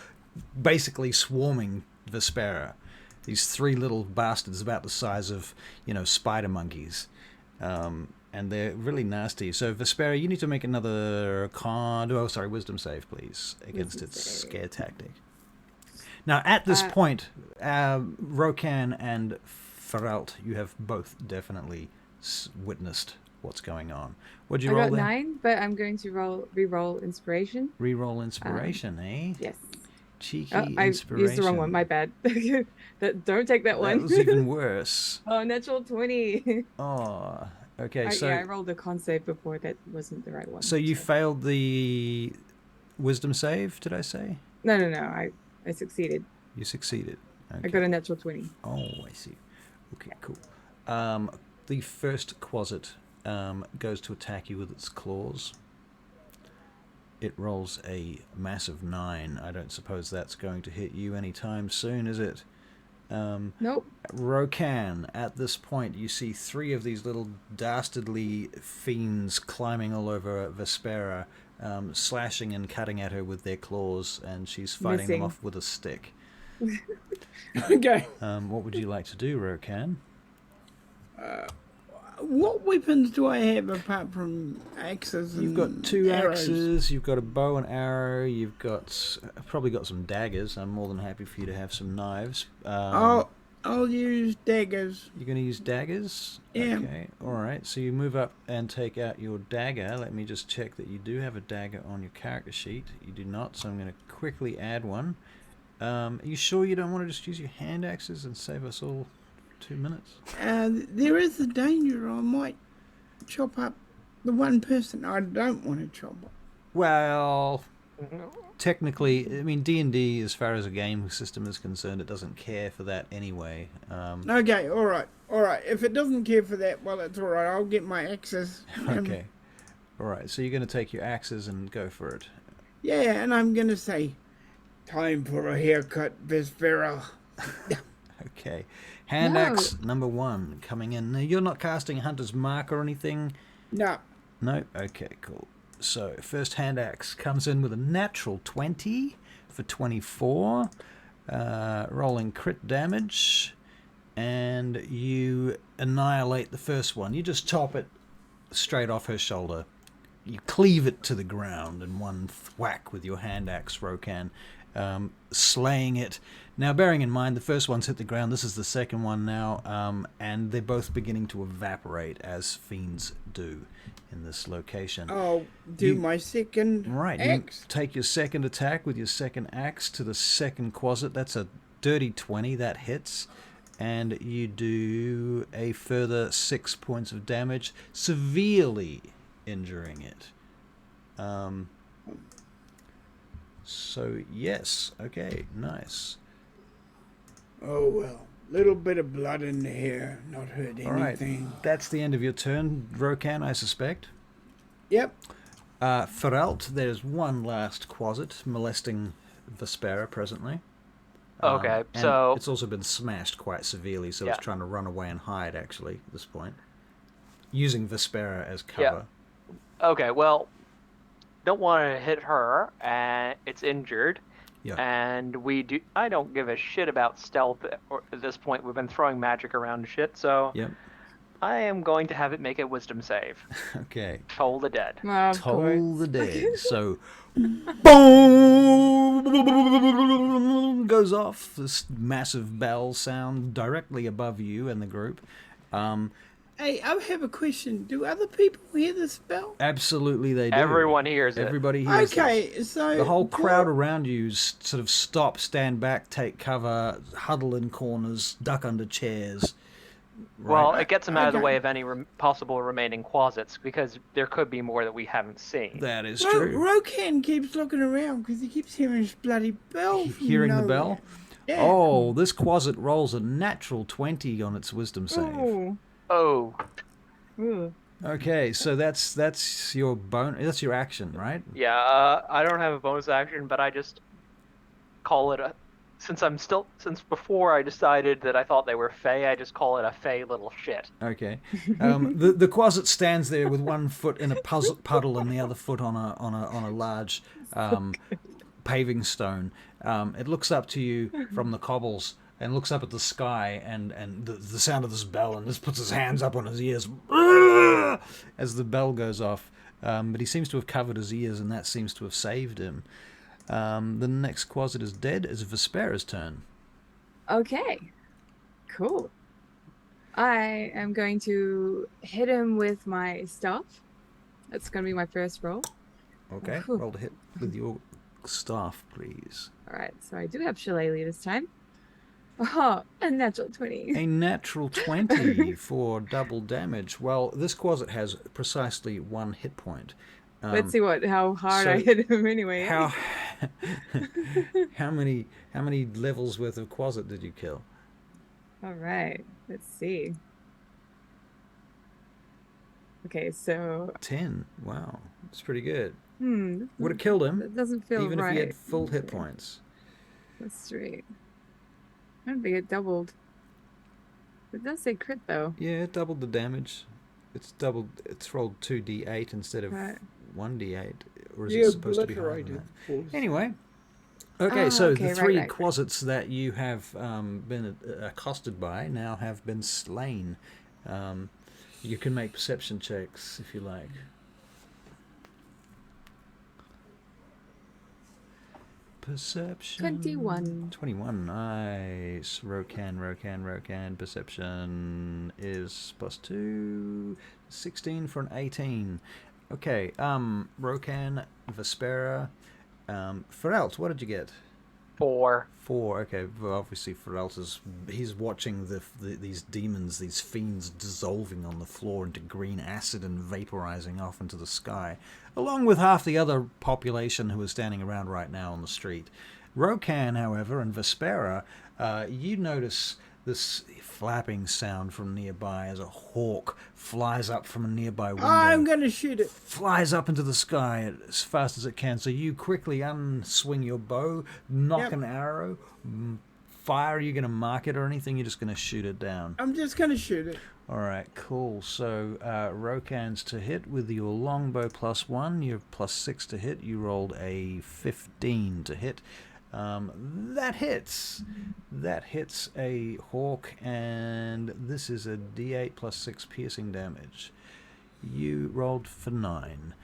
basically swarming Vespera. These 3 little bastards about the size of, spider monkeys. And they're really nasty. So Vespera, you need to make another wisdom save, please, against its scare tactic. Now, at this point, Rokan and Feralt, you have both definitely witnessed what's going on. What'd you I roll got there? 9, but I'm going to re-roll inspiration. Reroll inspiration, eh? Yes. Cheeky I inspiration. used the wrong one. My bad. Don't take that one. That was even worse. Oh, natural 20. Oh, Okay, I rolled a con save before. That wasn't the right one. So you failed the wisdom save, did I say? No. I succeeded. You succeeded. Okay. I got a natural 20. Oh, I see. Okay, cool. The first quasit goes to attack you with its claws. It rolls a massive 9. I don't suppose that's going to hit you anytime soon, is it? Nope. Rokan, at this point, you see 3 of these little dastardly fiends climbing all over Vespera, slashing and cutting at her with their claws, and she's fighting them off with a stick. Okay. What would you like to do, Rokan? What weapons do I have apart from axes and You've got 2 arrows? axes, you've got a bow and arrow, you've got probably got some daggers. I'm more than happy for you to have some knives. I'll use daggers. You're going to use daggers? Yeah. Okay, alright. So you move up and take out your dagger. Let me just check that you do have a dagger on your character sheet. You do not, so I'm going to quickly add one. Are you sure you don't want to just use your hand axes and save us all 2 minutes? There is a danger I might chop up the one person I don't want to chop up. Well, technically, I mean, D&D, as far as a game system is concerned, it doesn't care for that anyway. Okay, all right. If it doesn't care for that, well, it's all right. I'll get my axes. Okay. All right, so you're going to take your axes and go for it. Yeah, and I'm going to say, time for a haircut, Vespera. Okay. Hand axe number 1 coming in. Now, you're not casting Hunter's Mark or anything? No. No? Okay, cool. So, first hand axe comes in with a natural 20 for 24. Rolling crit damage. And you annihilate the first one. You just chop it straight off her shoulder. You cleave it to the ground in one thwack with your hand axe, Rokan, slaying it. Now, bearing in mind, the first one's hit the ground. This is the second one now, and they're both beginning to evaporate, as fiends do in this location. I'll do my second axe. You take your second attack with your second axe to the second quasit. That's a dirty 20. That hits. And you do a further 6 points of damage, severely injuring it. So, yes. Okay, nice. Oh, well. Little bit of blood in the hair. Not hurt anything. All right. That's the end of your turn, Rokan, I suspect. Yep. Feralt, there's one last quasit molesting Vespera presently. Okay, and so it's also been smashed quite severely, so it's trying to run away and hide, actually, at this point. Using Vespera as cover. Yeah. Okay, well, don't want to hit her, and it's injured. Yeah. And I don't give a shit about stealth at this point. We've been throwing magic around and shit, so Yep. I am going to have it make a wisdom save. Okay. Toll the dead. Toll the dead. So, boom goes off. This massive bell sound directly above you and the group. Hey, I have a question. Do other people hear this bell? Absolutely, they do. Everyone hears it. Everybody hears it. So the whole crowd around you sort of stop, stand back, take cover, huddle in corners, duck under chairs. Right? Well, it gets them out of the way of any possible remaining quasits, because there could be more that we haven't seen. That is true. Rokan keeps looking around because he keeps hearing this bloody bell. Hearing the bell? Yeah. Oh, this quasit rolls a natural 20 on its wisdom save. Ooh. Oh. Ooh. Okay, so that's your that's your action, right? Yeah, I don't have a bonus action, but I just call it since before I decided that I thought they were fey, I just call it a fey little shit. Okay. The quasit stands there with one foot in a puddle and the other foot on a large paving stone. It looks up to you from the cobbles and looks up at the sky and the sound of this bell, and just puts his hands up on his ears as the bell goes off. But he seems to have covered his ears, and that seems to have saved him. The next quasit is dead. It's Vespera's turn. Okay. Cool. I am going to hit him with my staff. That's going to be my first roll. Okay. Ooh. Roll to hit with your staff, please. All right. So I do have Shillelagh this time. Oh, a natural 20. A natural 20 for double damage. Well, this closet has precisely 1 hit point. Let's see how hard I so hit him anyway. How how many levels worth of closet did you kill? All right, let's see. Okay, so 10. Wow, that's pretty good. would have killed him. That doesn't feel even right. if he had full hit points. That's straight. I don't think it doubled. It does say crit though. Yeah, it doubled the damage. It's doubled. It's rolled 2d8 instead of Right. 1d8, or is it supposed to be higher than that? Anyway. Okay, so okay, the 3 right. closets that you have been accosted by now have been slain. You can make perception checks if you like. Perception. 21. 21. Nice. Rokan. Perception is +2. 16 for an 18. Okay. Rokan, Vespera, Ferelt, what did you get? 4. 4. Okay. Well, obviously Ferelt he's watching these demons, these fiends dissolving on the floor into green acid and vaporizing off into the sky, along with half the other population who is standing around right now on the street. Rokan, however, and Vespera, you notice this flapping sound from nearby as a hawk flies up from a nearby window. I'm going to shoot it. Flies up into the sky as fast as it can. So you quickly unswing your bow, knock an arrow, fire. Are you going to mark it or anything? You're just going to shoot it down. I'm just going to shoot it. All right, cool. So Rokan's to hit with your longbow +1. You're +6 to hit. You rolled a 15 to hit. That hits. That hits a hawk, and this is a D8 +6 piercing damage. You rolled for 9.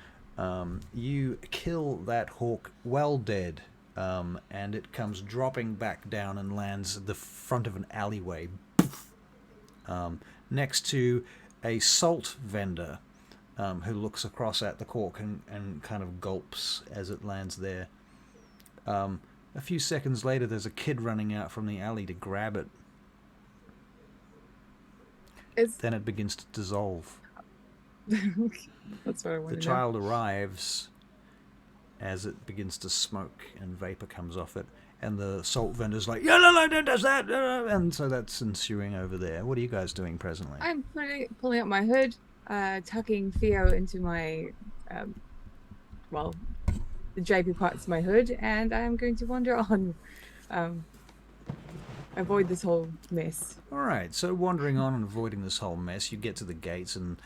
You kill that hawk well dead, and it comes dropping back down and lands at the front of an alleyway. Next to a salt vendor who looks across at the hawk and kind of gulps as it lands there. A few seconds later, there's a kid running out from the alley to grab it. Then it begins to dissolve. That's what I wanted. The child arrives as it begins to smoke and vapor comes off it. And the salt vendor's like, yeah, no, don't do that. And so that's ensuing over there. What are you guys doing presently? I'm pulling up my hood, tucking Theo into my, the drapey parts of my hood, and I'm going to wander on, avoid this whole mess. All right, so wandering on and avoiding this whole mess, you get to the gates and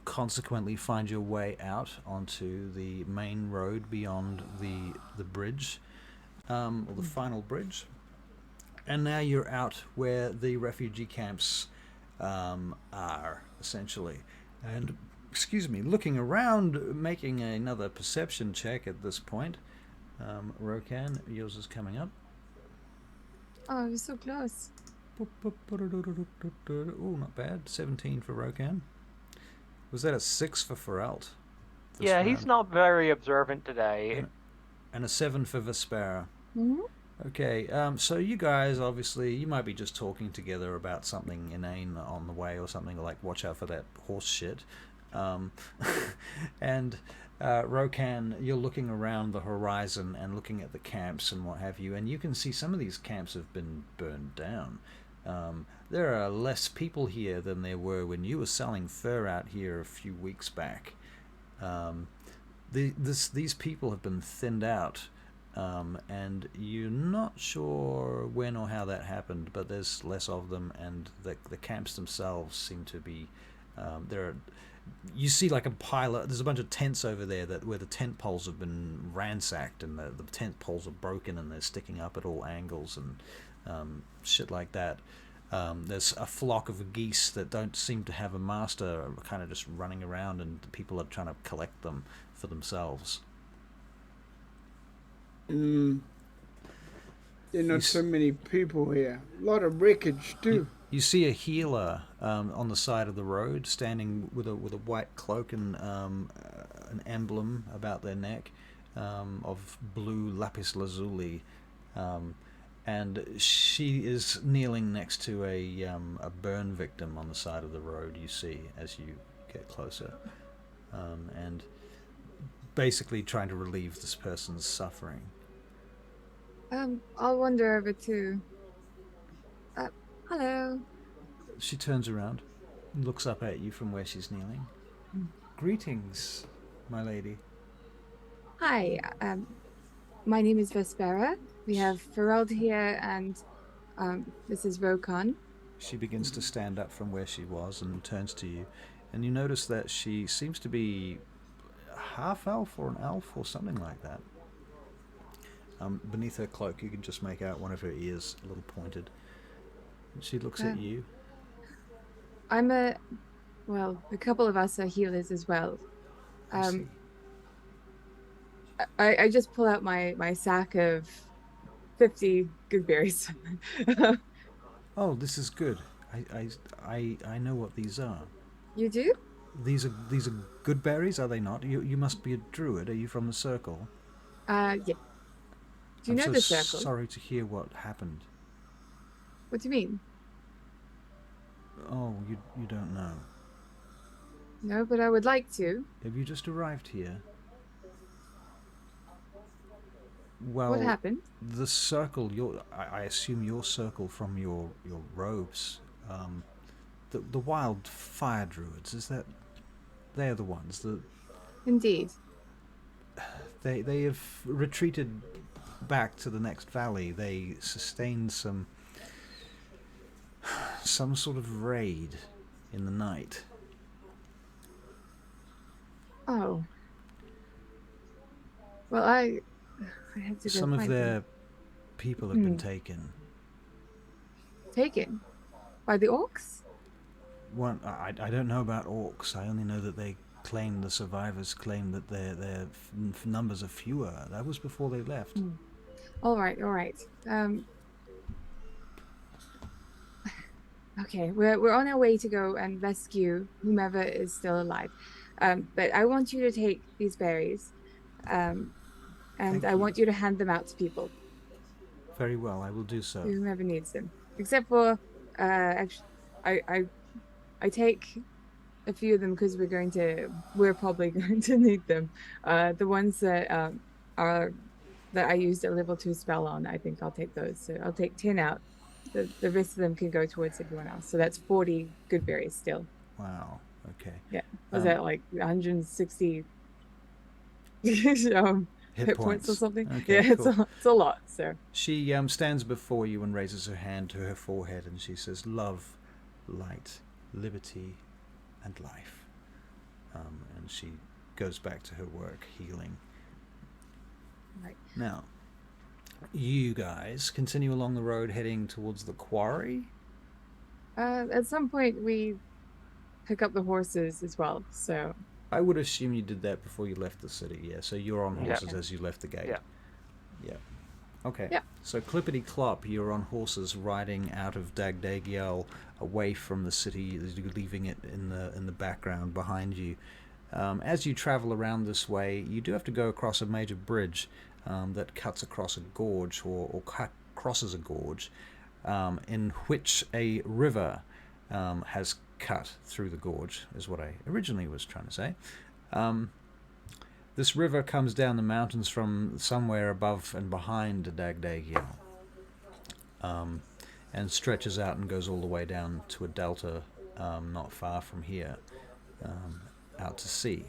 consequently find your way out onto the main road beyond the bridge, or the final bridge. And now you're out where the refugee camps are, essentially. And looking around, making another perception check at this point. Rokan, yours is coming up. Oh, I was so close. Oh, not bad. 17 for Rokan. Was that a 6 for Ferelt? Yeah, he's not very observant today. And a 7 for Vespera. Mm-hmm. Okay, so you guys, obviously, you might be just talking together about something inane on the way or something, like watch out for that horse shit. And Rokan, you're looking around the horizon and looking at the camps and what have you, and you can see some of these camps have been burned down. There are less people here than there were when you were selling fur out here a few weeks back. These people have been thinned out, and you're not sure when or how that happened, but there's less of them, and the camps themselves seem to be you see like a pile of, there's a bunch of tents over there where the tent poles have been ransacked, and the tent poles are broken and they're sticking up at all angles and shit like that. There's a flock of geese that don't seem to have a master, kind of just running around, and people are trying to collect them for themselves. There are not so many people here. A lot of wreckage too. You see a healer on the side of the road, standing with a white cloak and an emblem about their neck of blue lapis lazuli, and she is kneeling next to a burn victim on the side of the road. You see as you get closer, and basically trying to relieve this person's suffering. I'll wander over too. Hello. She turns around and looks up at you from where she's kneeling. Greetings, my lady. Hi. My name is Vespera. We have Ferald here, and this is Rokon. She begins to stand up from where she was and turns to you, and you notice that she seems to be half elf or an elf or something like that. Beneath her cloak, you can just make out one of her ears a little pointed. She looks at you. Well, a couple of us are healers as well. I see. I just pull out my sack of 50 good berries. Oh, this is good. I know what these are. You do? These are good berries, are they not? You must be a druid. Are you from the circle? Yeah. Do you know I'm the so circle? sorry to hear what happened. What do you mean? Oh, you don't know. No, but I would like to. Have you just arrived here? Well, What happened? the circle. I assume your circle from your robes. The wild fire druids. Is that? They're the ones. Indeed. They have retreated back to the next valley. They sustained some sort of raid in the night. Oh. Well, I have to go Some of find their them. people have been taken. Taken? By the orcs? One, I don't know about orcs. I only know that the survivors claim that their numbers are fewer. That was before they left. All right. Okay, we're on our way to go and rescue whomever is still alive. But I want you to take these berries, and Thank I you. want you to hand them out to people, Very well, I will do so. to whomever needs them. Except for, actually, I take a few of them because we're probably going to need them. The ones that I used a level 2 spell on, I think I'll take those. So I'll take 10 out. The rest of them can go towards everyone else. So that's 40 good berries still. Wow. Okay. Yeah. Was that like 160 hit points or something? Okay, Yeah, cool. it's a lot. So She stands before you and raises her hand to her forehead, and she says, "Love, light, liberty, and life." And she goes back to her work, healing. right. Now, you guys continue along the road heading towards the quarry. At some point we pick up the horses as well. So I would assume you did that before you left the city, yeah. So you're on Yeah. horses as you left the gate. Yeah. Yeah. Okay. Yeah. So clippity clop, you're on horses riding out of DAGDAGIEL away from the city, leaving it in the background behind you. As you travel around this way, you do have to go across a major bridge that cuts across a gorge or crosses a gorge, in which a river has cut through the gorge, is what I originally was trying to say. This river comes down the mountains from somewhere above and behind DAGDAGIEL, and stretches out and goes all the way down to a delta not far from here, out to sea.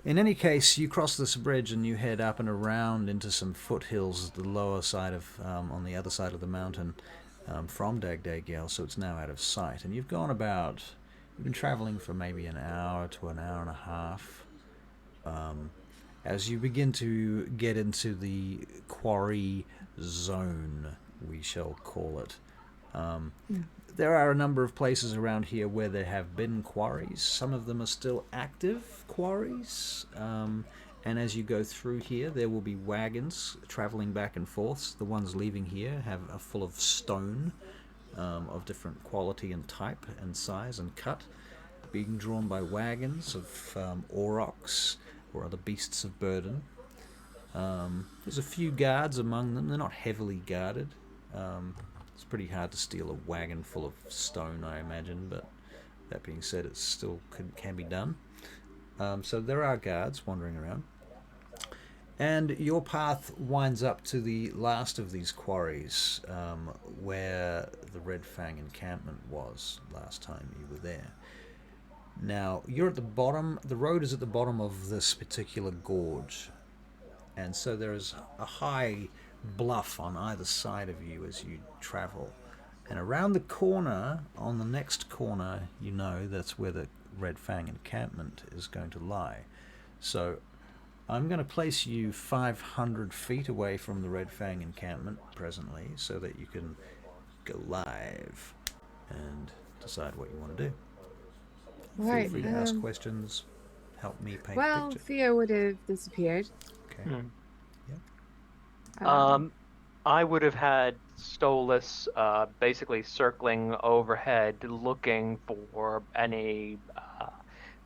In any case, you cross this bridge and you head up and around into some foothills, the lower side of, on the other side of the mountain, from DAGDAGIEL, so it's now out of sight. And you've been traveling for maybe an hour to an hour and a half. As you begin to get into the quarry zone, we shall call it. There are a number of places around here where there have been quarries. Some of them are still active quarries. And as you go through here, there will be wagons traveling back and forth. The ones leaving here are full of stone of different quality and type and size and cut, being drawn by wagons of aurochs or other beasts of burden. There's a few guards among them. They're not heavily guarded. It's pretty hard to steal a wagon full of stone, I imagine, but that being said, it still can be done. So there are guards wandering around. And your path winds up to the last of these quarries, where the Red Fang encampment was last time you were there. Now, you're at the bottom. The road is at the bottom of this particular gorge. And so there is a high bluff on either side of you as you travel. And around the corner, on the next corner, you know that's where the Red Fang encampment is going to lie. So I'm going to place you 500 feet away from the Red Fang encampment presently so that you can go live and decide what you want to do. Right. Feel free to ask questions, help me paint a Well, picture. Theo would have disappeared. Okay. I would have had Stolas basically circling overhead, looking for anything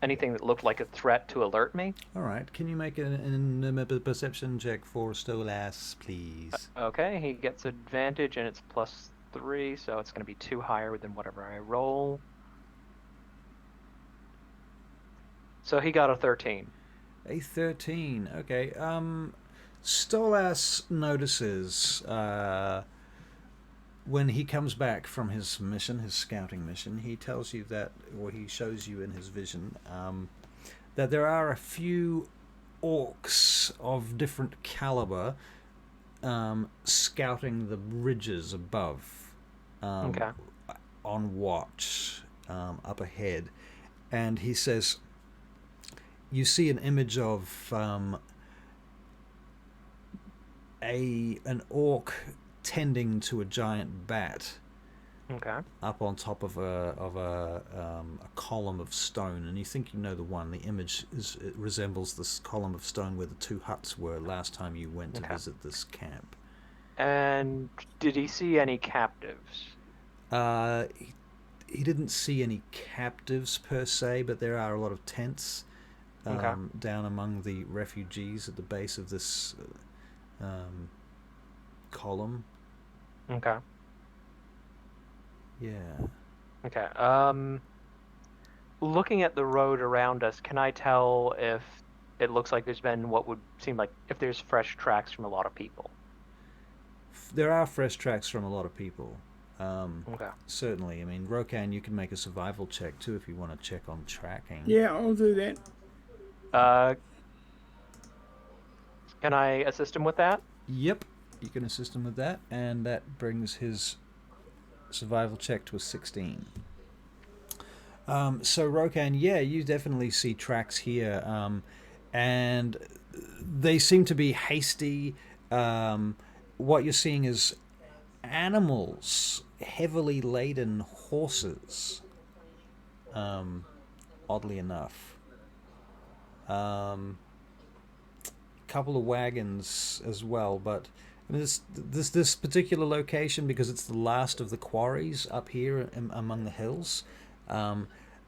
that looked like a threat to alert me. All right. Can you make a perception check for Stolas, please? Okay, he gets advantage, and it's +3, so it's going to be 2 higher than whatever I roll. So he got a 13. A 13. Okay. Stolas notices when he comes back from his mission, his scouting mission, he tells you that, or he shows you in his vision, that there are a few orcs of different caliber scouting the ridges above, Okay. on watch, up ahead. And he says, you see an image of an orc tending to a giant bat, Okay. up on top of a column of stone, and you think you know the one. The image it resembles this column of stone where the 2 huts were last time you went to visit this camp. And did he see any captives? He didn't see any captives per se, but there are a lot of tents down among the refugees at the base of this column. Okay. Yeah. Okay. Looking at the road around us, can I tell if it looks like there's been what would seem like if there's fresh tracks from a lot of people? There are fresh tracks from a lot of people. Okay. Certainly. I mean, Rokan, you can make a survival check too if you want to check on tracking. Yeah, I'll do that. Can I assist him with that? Yep, you can assist him with that, and that brings his survival check to a 16. So Rokan, yeah, you definitely see tracks here, and they seem to be hasty. What you're seeing is animals, heavily laden horses, oddly enough. Couple of wagons as well, but I mean, this particular location, because it's the last of the quarries up here among the hills,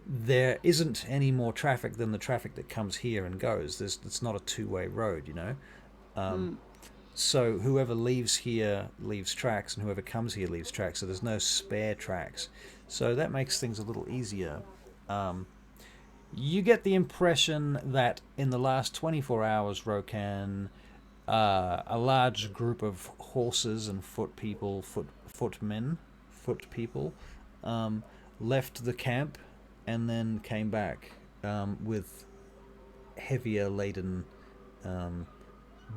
there isn't any more traffic than the traffic that comes here and goes. It's not a two-way road, you know. So whoever leaves here leaves tracks, and whoever comes here leaves tracks. So there's no spare tracks. So that makes things a little easier. You get the impression that in the last 24 hours, Rokan, a large group of horses and foot people left the camp and then came back with heavier laden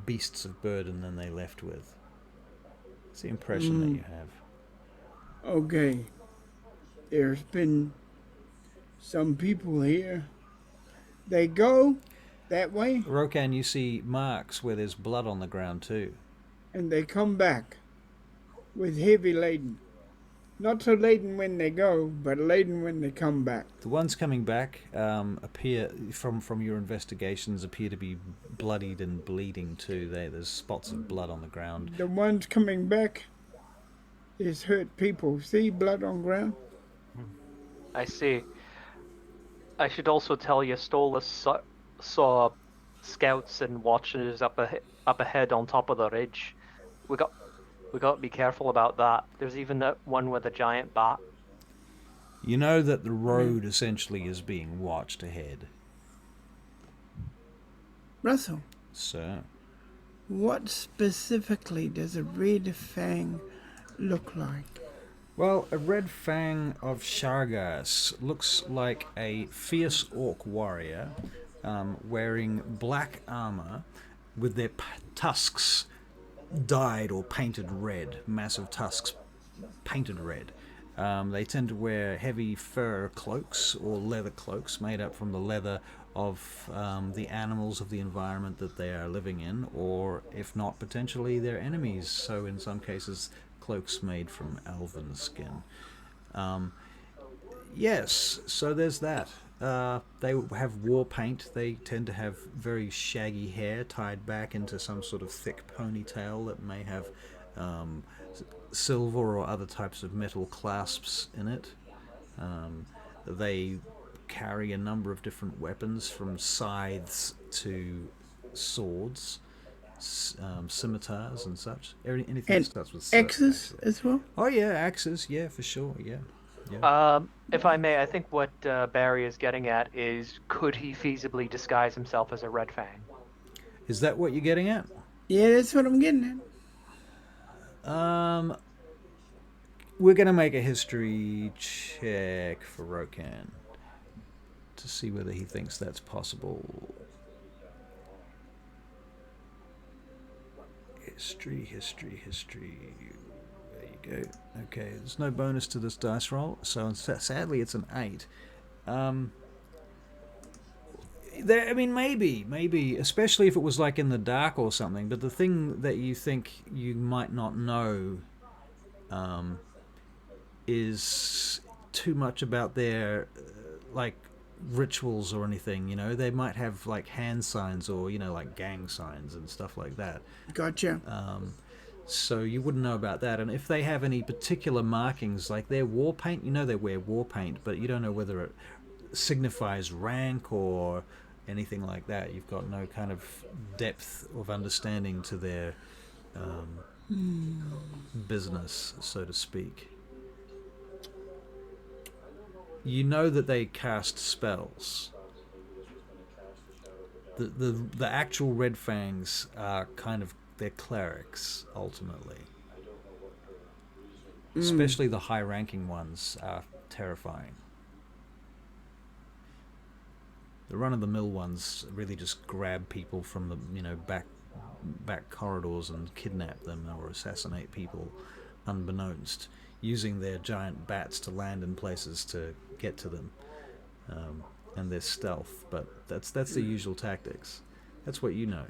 beasts of burden than they left with. It's the impression that you have. Okay. There's been some people here. They go that way Rokan, you see marks where there's blood on the ground too. and they come back with heavy laden. Not so laden when they go, but laden when they come back. The ones coming back appear, from your investigations, appear to be bloodied and bleeding too. There's spots of blood on the ground. The ones coming back is hurt people. See blood on ground? I see. I should also tell you, Stolas saw scouts and watchers up ahead on top of the ridge. We got to be careful about that. There's even that one with a giant bat. You know that the road essentially is being watched ahead. Russell, So, what specifically does a red fang look like? well, a red fang of Shargas looks like a fierce orc warrior wearing black armor with their tusks dyed or painted red, massive tusks painted red. They tend to wear heavy fur cloaks or leather cloaks made up from the leather of the animals of the environment that they are living in, or if not, potentially their enemies. So in some cases, cloaks made from elven skin. Yes, so there's that. They have war paint. They tend to have very shaggy hair tied back into some sort of thick ponytail that may have silver or other types of metal clasps in it. They carry a number of different weapons, from scythes to swords, scimitars and such. Anything And that starts with axes actually. as well? Oh yeah, axes. Yeah, for sure. Yeah. If I may, I think what Barry is getting at is, could he feasibly disguise himself as a Red Fang? Is that what you're getting at? Yeah, that's what I'm getting at. We're going to make a history check for Rokan to see whether he thinks that's possible. History. There you go. Okay, there's no bonus to this dice roll, so sadly it's an 8. Maybe, especially if it was like in the dark or something, but the thing that you think you might not know is too much about their like rituals or anything. They might have like hand signs or like gang signs and stuff like that. Gotcha. So you wouldn't know about that. And if they have any particular markings, like their war paint, they wear war paint, but you don't know whether it signifies rank or anything like that. You've got no kind of depth of understanding to their business, so to speak. You know that they cast spells. The actual Red Fangs are kind of, they're clerics, ultimately. Especially the high-ranking ones are terrifying. The run-of-the-mill ones really just grab people from the back corridors and kidnap them or assassinate people unbeknownst, using their giant bats to land in places to get to them, and their stealth. But that's the usual tactics. That's what you know.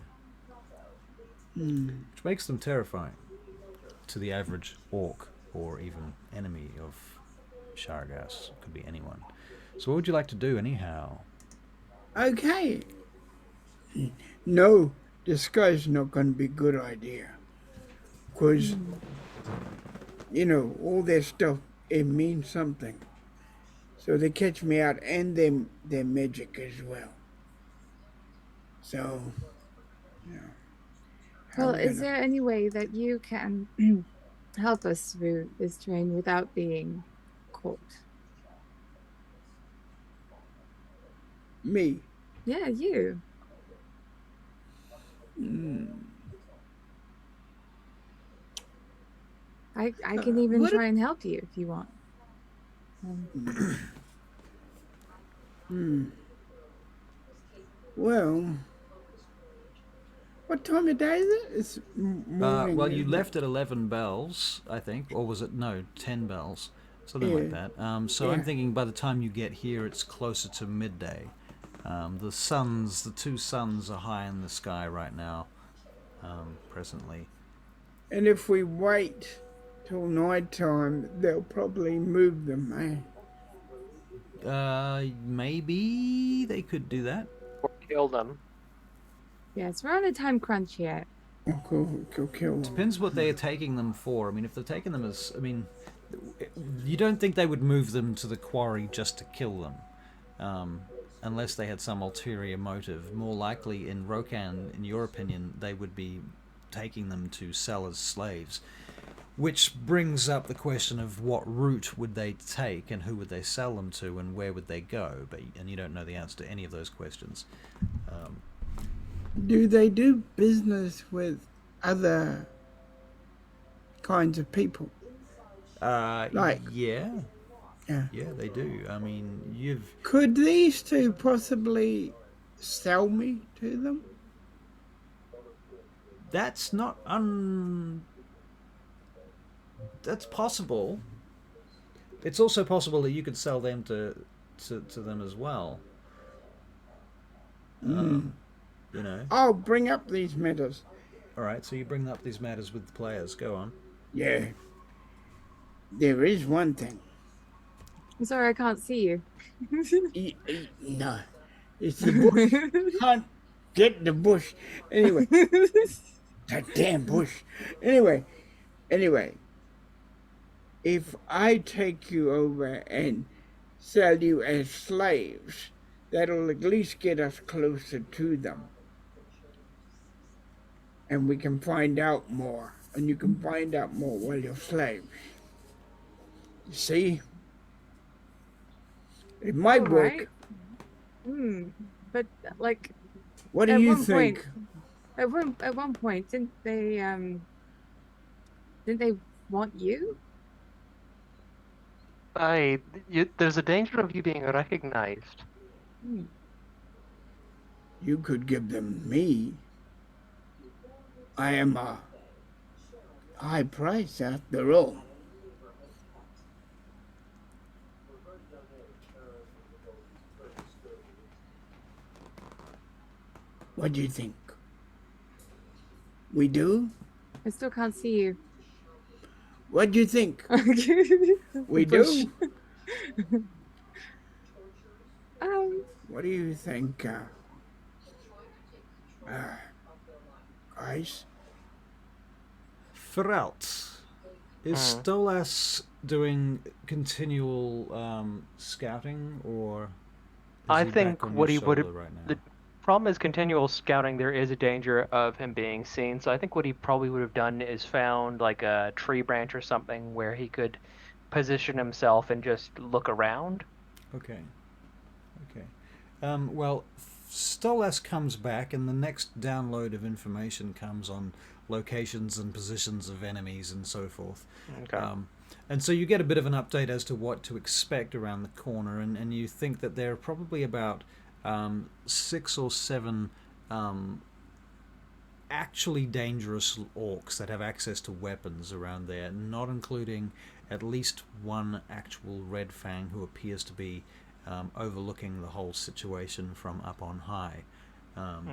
Which makes them terrifying to the average orc or even enemy of Shargas. Could be anyone. So what would you like to do anyhow? Okay. No, disguise is not going to be a good idea. Because, all their stuff, it means something. So they catch me out, and their magic as well. So, Well, is there any way that you can help us through this terrain without being caught? Me? Yeah, you. I can even try and help you if you want. Well, what time of day is it? It's morning. Well, you left at 11 bells, I think, or was it 10 bells, something like that. So I'm thinking by the time you get here, it's closer to midday. The two suns are high in the sky right now, presently. And if we wait till night time, they'll probably move them, Maybe they could do that. Or kill them. Yes, we're on a time crunch here. Kill them. Depends what they are taking them for. I mean, if they're taking them as... you don't think they would move them to the quarry just to kill them. unless they had some ulterior motive. More likely, in Rokan, in your opinion, they would be taking them to sell as slaves. Which brings up the question of what route would they take, and who would they sell them to, and where would they go? And you don't know the answer to any of those questions. Do they do business with other kinds of people? Like, yeah, yeah. they do. I mean, Could these two possibly sell me to them? that's not that's possible. It's also possible that you could sell them to them as well. You know. I'll bring up these matters. All right, so you bring up these matters with the players. Go on. Yeah. There is one thing. I'm sorry, I can't see you. No. It's the bush. Can't get the bush. Anyway. That damn bush. Anyway. If I take you over and sell you as slaves, that'll at least get us closer to them. And we can find out more. And you can find out more while you're slaves. You see? It might work. But, like... What do you think? At one point, didn't they want you? There's a danger of you being recognized. You could give them me. I am a high price after all. What do you think? We do? I still can't see you. What do you think? We Bush. do? What do you think, guys? Feralt, is Stolas doing continual scouting, or is I he think back on what your he would shoulder right now? the problem is continual scouting. There is a danger of him being seen. So I think what he probably would have done is found like a tree branch or something where he could position himself and just look around. Okay. Well, Stolas comes back, and the next download of information comes on locations and positions of enemies and so forth. Okay. And so you get a bit of an update as to what to expect around the corner, and you think that there are probably about 6 or 7 actually dangerous orcs that have access to weapons around there, not including at least one actual Red Fang who appears to be overlooking the whole situation from up on high.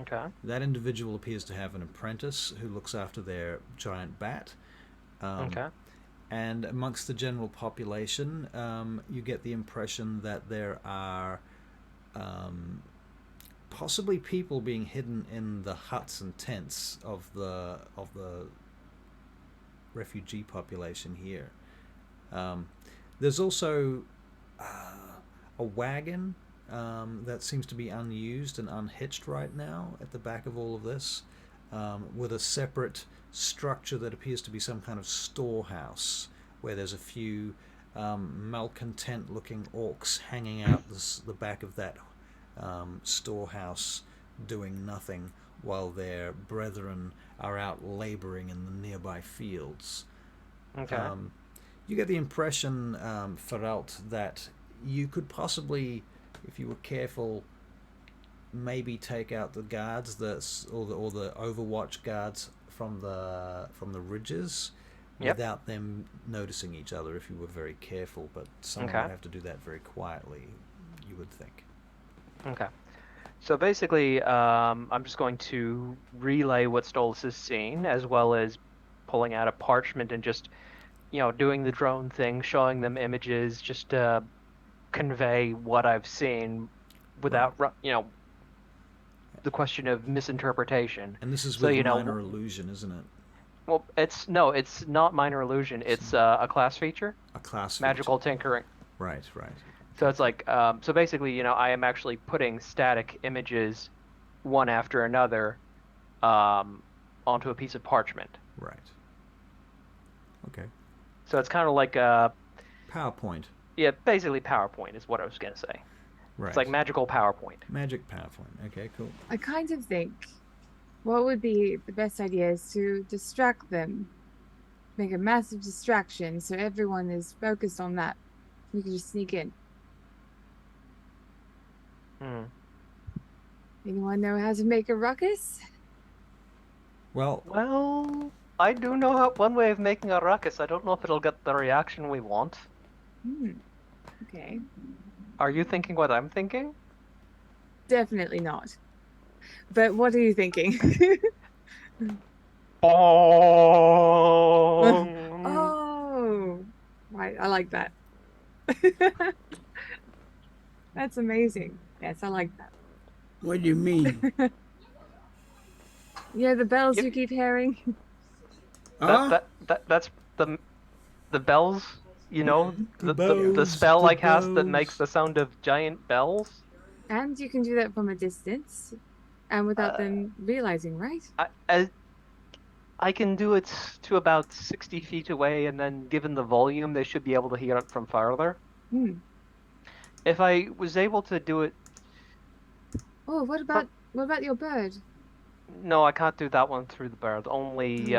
Okay. That individual appears to have an apprentice who looks after their giant bat. Okay. And amongst the general population, you get the impression that there are possibly people being hidden in the huts and tents of the refugee population here. There's also a wagon that seems to be unused and unhitched right now at the back of all of this, with a separate structure that appears to be some kind of storehouse where there's a few malcontent looking orcs hanging out the back of that storehouse doing nothing while their brethren are out laboring in the nearby fields. Okay. You get the impression, Feralt, that you could possibly, if you were careful, maybe take out the guards or the Overwatch guards from the ridges without them noticing each other if you were very careful, but someone would have to do that very quietly, you would think. Okay. So basically, I'm just going to relay what Stolas has seen, as well as pulling out a parchment and just, doing the drone thing, showing them images, just to convey what I've seen without, the question of misinterpretation. And this is with minor illusion, isn't it? Well, it's not minor illusion. It's a class feature. A class magical feature. tinkering. Right. So it's like, so basically, you know, I am actually putting static images one after another onto a piece of parchment. Right. Okay. So it's kind of like, PowerPoint. yeah, basically PowerPoint is what I was going to say. Right. It's like magical PowerPoint. Magic PowerPoint. Okay, cool. I kind of think what would be the best idea is to distract them, make a massive distraction so everyone is focused on that. You can just sneak in. Hmm. Anyone know how to make a ruckus? Well, Well, I do know one way of making a ruckus. I don't know if it'll get the reaction we want. Okay. Are you thinking what I'm thinking? Definitely not. But what are you thinking? Bong! Oh, right. I like that. That's amazing. Yes, I like that. What do you mean? Yeah, the bells Yep. you keep hearing. Huh? That's the bells, you know, The the bells, spell the I cast that makes bells. the sound of giant bells. And you can do that from a distance and without Uh, them realizing, right? I can do it to about 60 feet away, and then given the volume, they should be able to hear it from farther. Hmm. If I was able to do it, Oh, what about your bird? no, I can't do that one through the bird. Only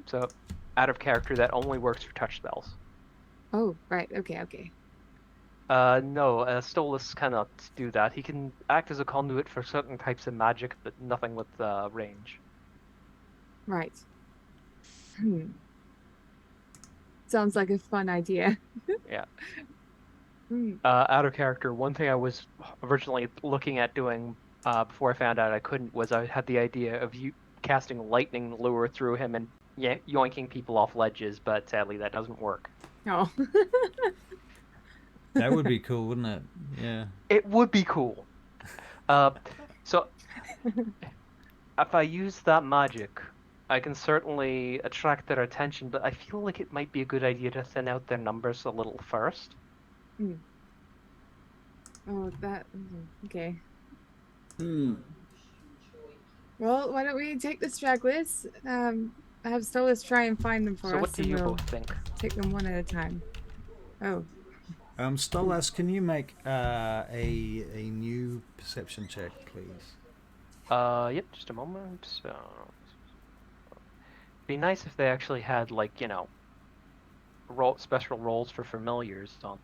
so out of character that only works for touch spells. Oh, right. Okay. No, Stolas cannot do that. He can act as a conduit for certain types of magic, but nothing with range. Right. Sounds like a fun idea. Yeah. Hmm. Out of character, one thing I was originally looking at doing before I found out I couldn't was I had the idea of you casting lightning lure through him and yoinking people off ledges, but sadly that doesn't work. Oh. That would be cool, wouldn't it? Yeah. It would be cool. So if I use that magic, I can certainly attract their attention, but I feel like it might be a good idea to thin out their numbers a little first. Oh, that. Okay. Hmm. Well, why don't we take the stragglers? Have Stolas try and find them for So us, what do and you we'll both think? take them one at a time. Oh, Stolas, can you make a new perception check, please? Yep, just a moment. So, be nice if they actually had, like, you know, special roles for familiars on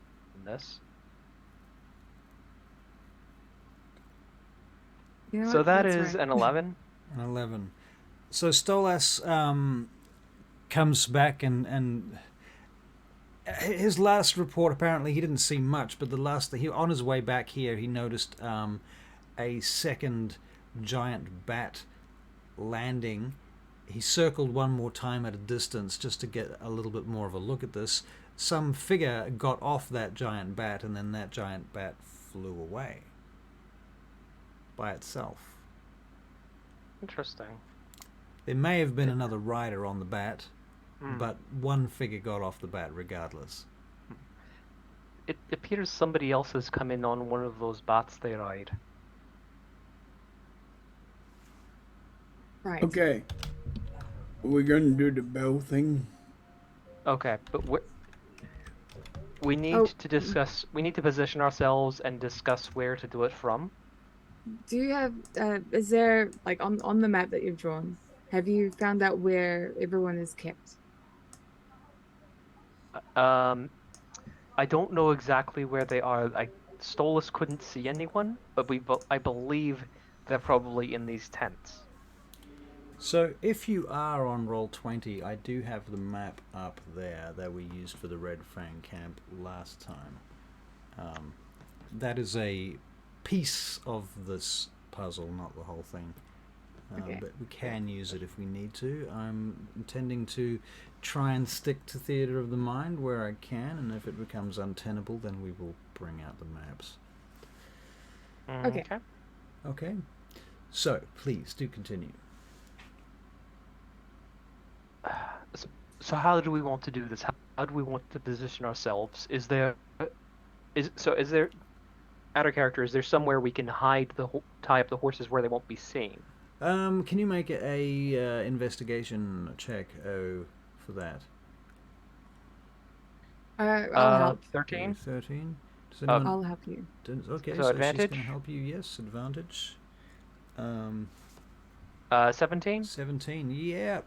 this. you know So what? that That's is right. an 11. An 11. So Stolas comes back and his last report, apparently he didn't see much, but on his way back here he noticed a second giant bat landing. He circled one more time at a distance just to get a little bit more of a look at this. Some figure got off that giant bat, and then that giant bat flew away by itself. Interesting. There may have been another rider on the bat, but one figure got off the bat regardless. It appears somebody else has come in on one of those bats they ride. Right. Okay. Are we gonna do the bell thing? Okay, but we need to discuss. We need to position ourselves and discuss where to do it from. Do you have? Is there like on the map that you've drawn? Have you found out where everyone is kept? I don't know exactly where they are. Stolas couldn't see anyone, but I believe they're probably in these tents. So if you are on Roll20, I do have the map up there that we used for the Red Fang camp last time. That is a piece of this puzzle, not the whole thing. Okay. But we can use it if we need to. I'm intending to try and stick to Theatre of the Mind where I can, and if it becomes untenable, then we will bring out the maps. Okay. Okay. So, please, do continue. So how do we want to do this? How do we want to position ourselves? Is there Is there out of character? Is there somewhere we can tie up the horses where they won't be seen? Can you make a investigation check? Oh, for that. I'll help. 13. 13. Does Uh, anyone? I'll help you. Okay, so so she's advantage? going to help you. Yes, advantage. 17. 17. Yeah.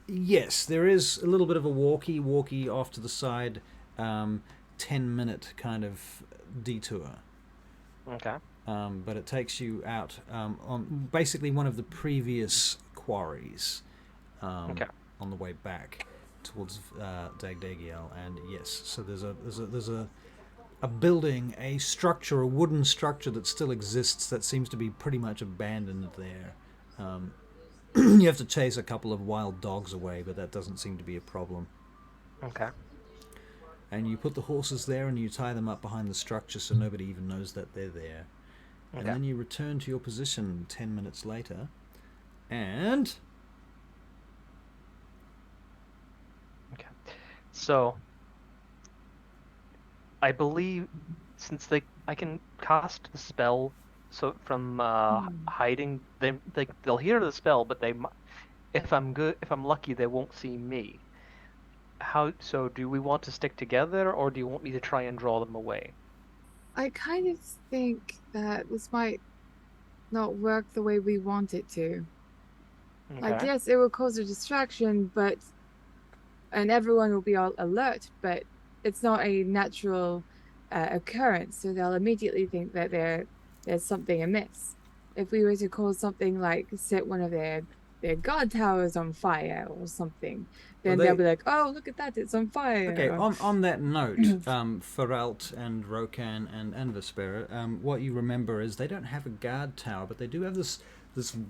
Yes, there is a little bit of a walkie off to the side. 10-minute kind of detour. Okay. But it takes you out on basically one of the previous quarries Okay. on the way back towards DAGDAGIEL. And yes, so there's a building, a structure, a wooden structure that still exists that seems to be pretty much abandoned there. You have to chase a couple of wild dogs away, but that doesn't seem to be a problem. Okay. And you put the horses there and you tie them up behind the structure so nobody even knows that they're there. Okay. And then you return to your position 10 minutes later, and... Okay. So, I believe since I can cast the spell, so from hiding, they'll hear the spell, but if I'm lucky, they won't see me. So do we want to stick together, or do you want me to try and draw them away? I kind of think that this might not work the way we want it to. Like, Okay. yes, it will cause a distraction, and everyone will be all alert, but it's not a natural occurrence, so they'll immediately think that there's something amiss. If we were to cause something like set one of their guard towers on fire or something, then they'll be like, oh, look at that, it's on fire. Okay, on that note, Feralt and Rokan and Vespera, what you remember is they don't have a guard tower, but they do have this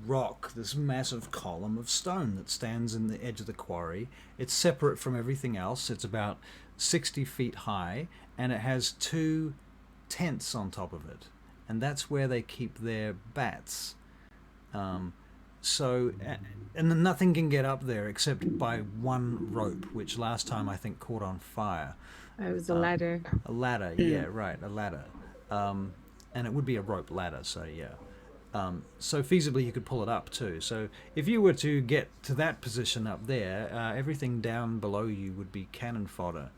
rock, this massive column of stone that stands in the edge of the quarry. It's separate from everything else. It's about 60 feet high, and it has 2 tents on top of it. And that's where they keep their bats. So, and then nothing can get up there except by one rope, which last time I think caught on fire. It was a ladder. A ladder, yeah, right, a ladder. And it would be a rope ladder, so yeah. So feasibly you could pull it up too. So if you were to get to that position up there, everything down below you would be cannon fodder.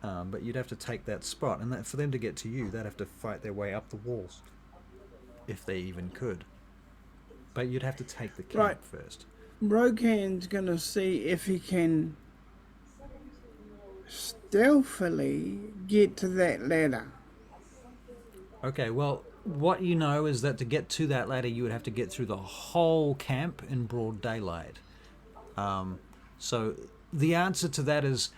But you'd have to take that spot, and for them to get to you, they'd have to fight their way up the walls, if they even could. But you'd have to take the camp first. Rokan's gonna see if he can stealthily get to that ladder. Okay, well, what you know is that to get to that ladder, you would have to get through the whole camp in broad daylight. So the answer to that is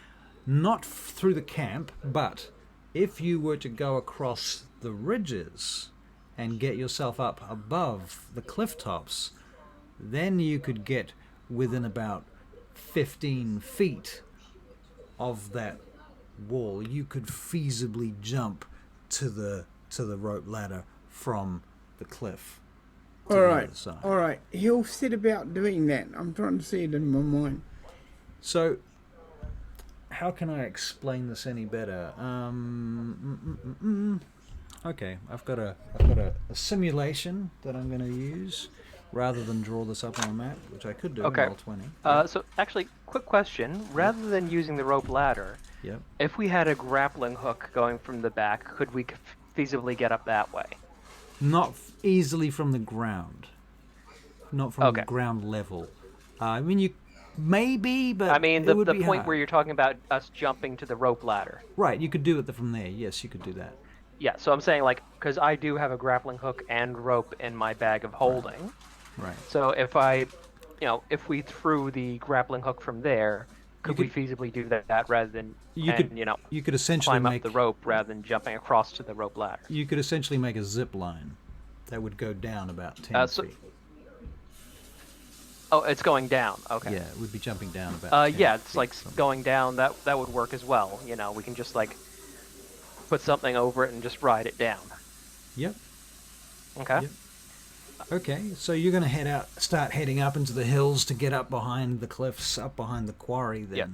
not through the camp, but if you were to go across the ridges and get yourself up above the cliff tops, then you could get within about 15 feet of that wall. You could feasibly jump to the rope ladder from the cliff. All right. He'll set about doing that. I'm trying to see it in my mind. So, how can I explain this any better? Okay, I've got a simulation that I'm going to use rather than draw this up on a map, which I could do in Roll20. So actually, quick question. Rather than using the rope ladder, Yep. if we had a grappling hook going from the back, could we feasibly get up that way? Not easily from the ground. Not from the ground level. I mean, you maybe, but I mean, it would the be point hard. where you're talking about us jumping to the rope ladder. Right, you could do it from there. Yes, you could do that. Yeah, so I'm saying, like, because I do have a grappling hook and rope in my bag of holding. Right. So if we threw the grappling hook from there, could we feasibly do that rather than you could essentially climb make up the rope rather than jumping across to the rope ladder? You could essentially make a zip line that would go down about 10 feet. Oh, it's going down. Okay. Yeah, it would be jumping down about 10 yeah, it's feet like going down. That would work as well. You know, we can just like put something over it and just ride it down. Yep. Okay. Yep. Okay, so you're going to start heading up into the hills to get up behind the cliffs, up behind the quarry then. Yep.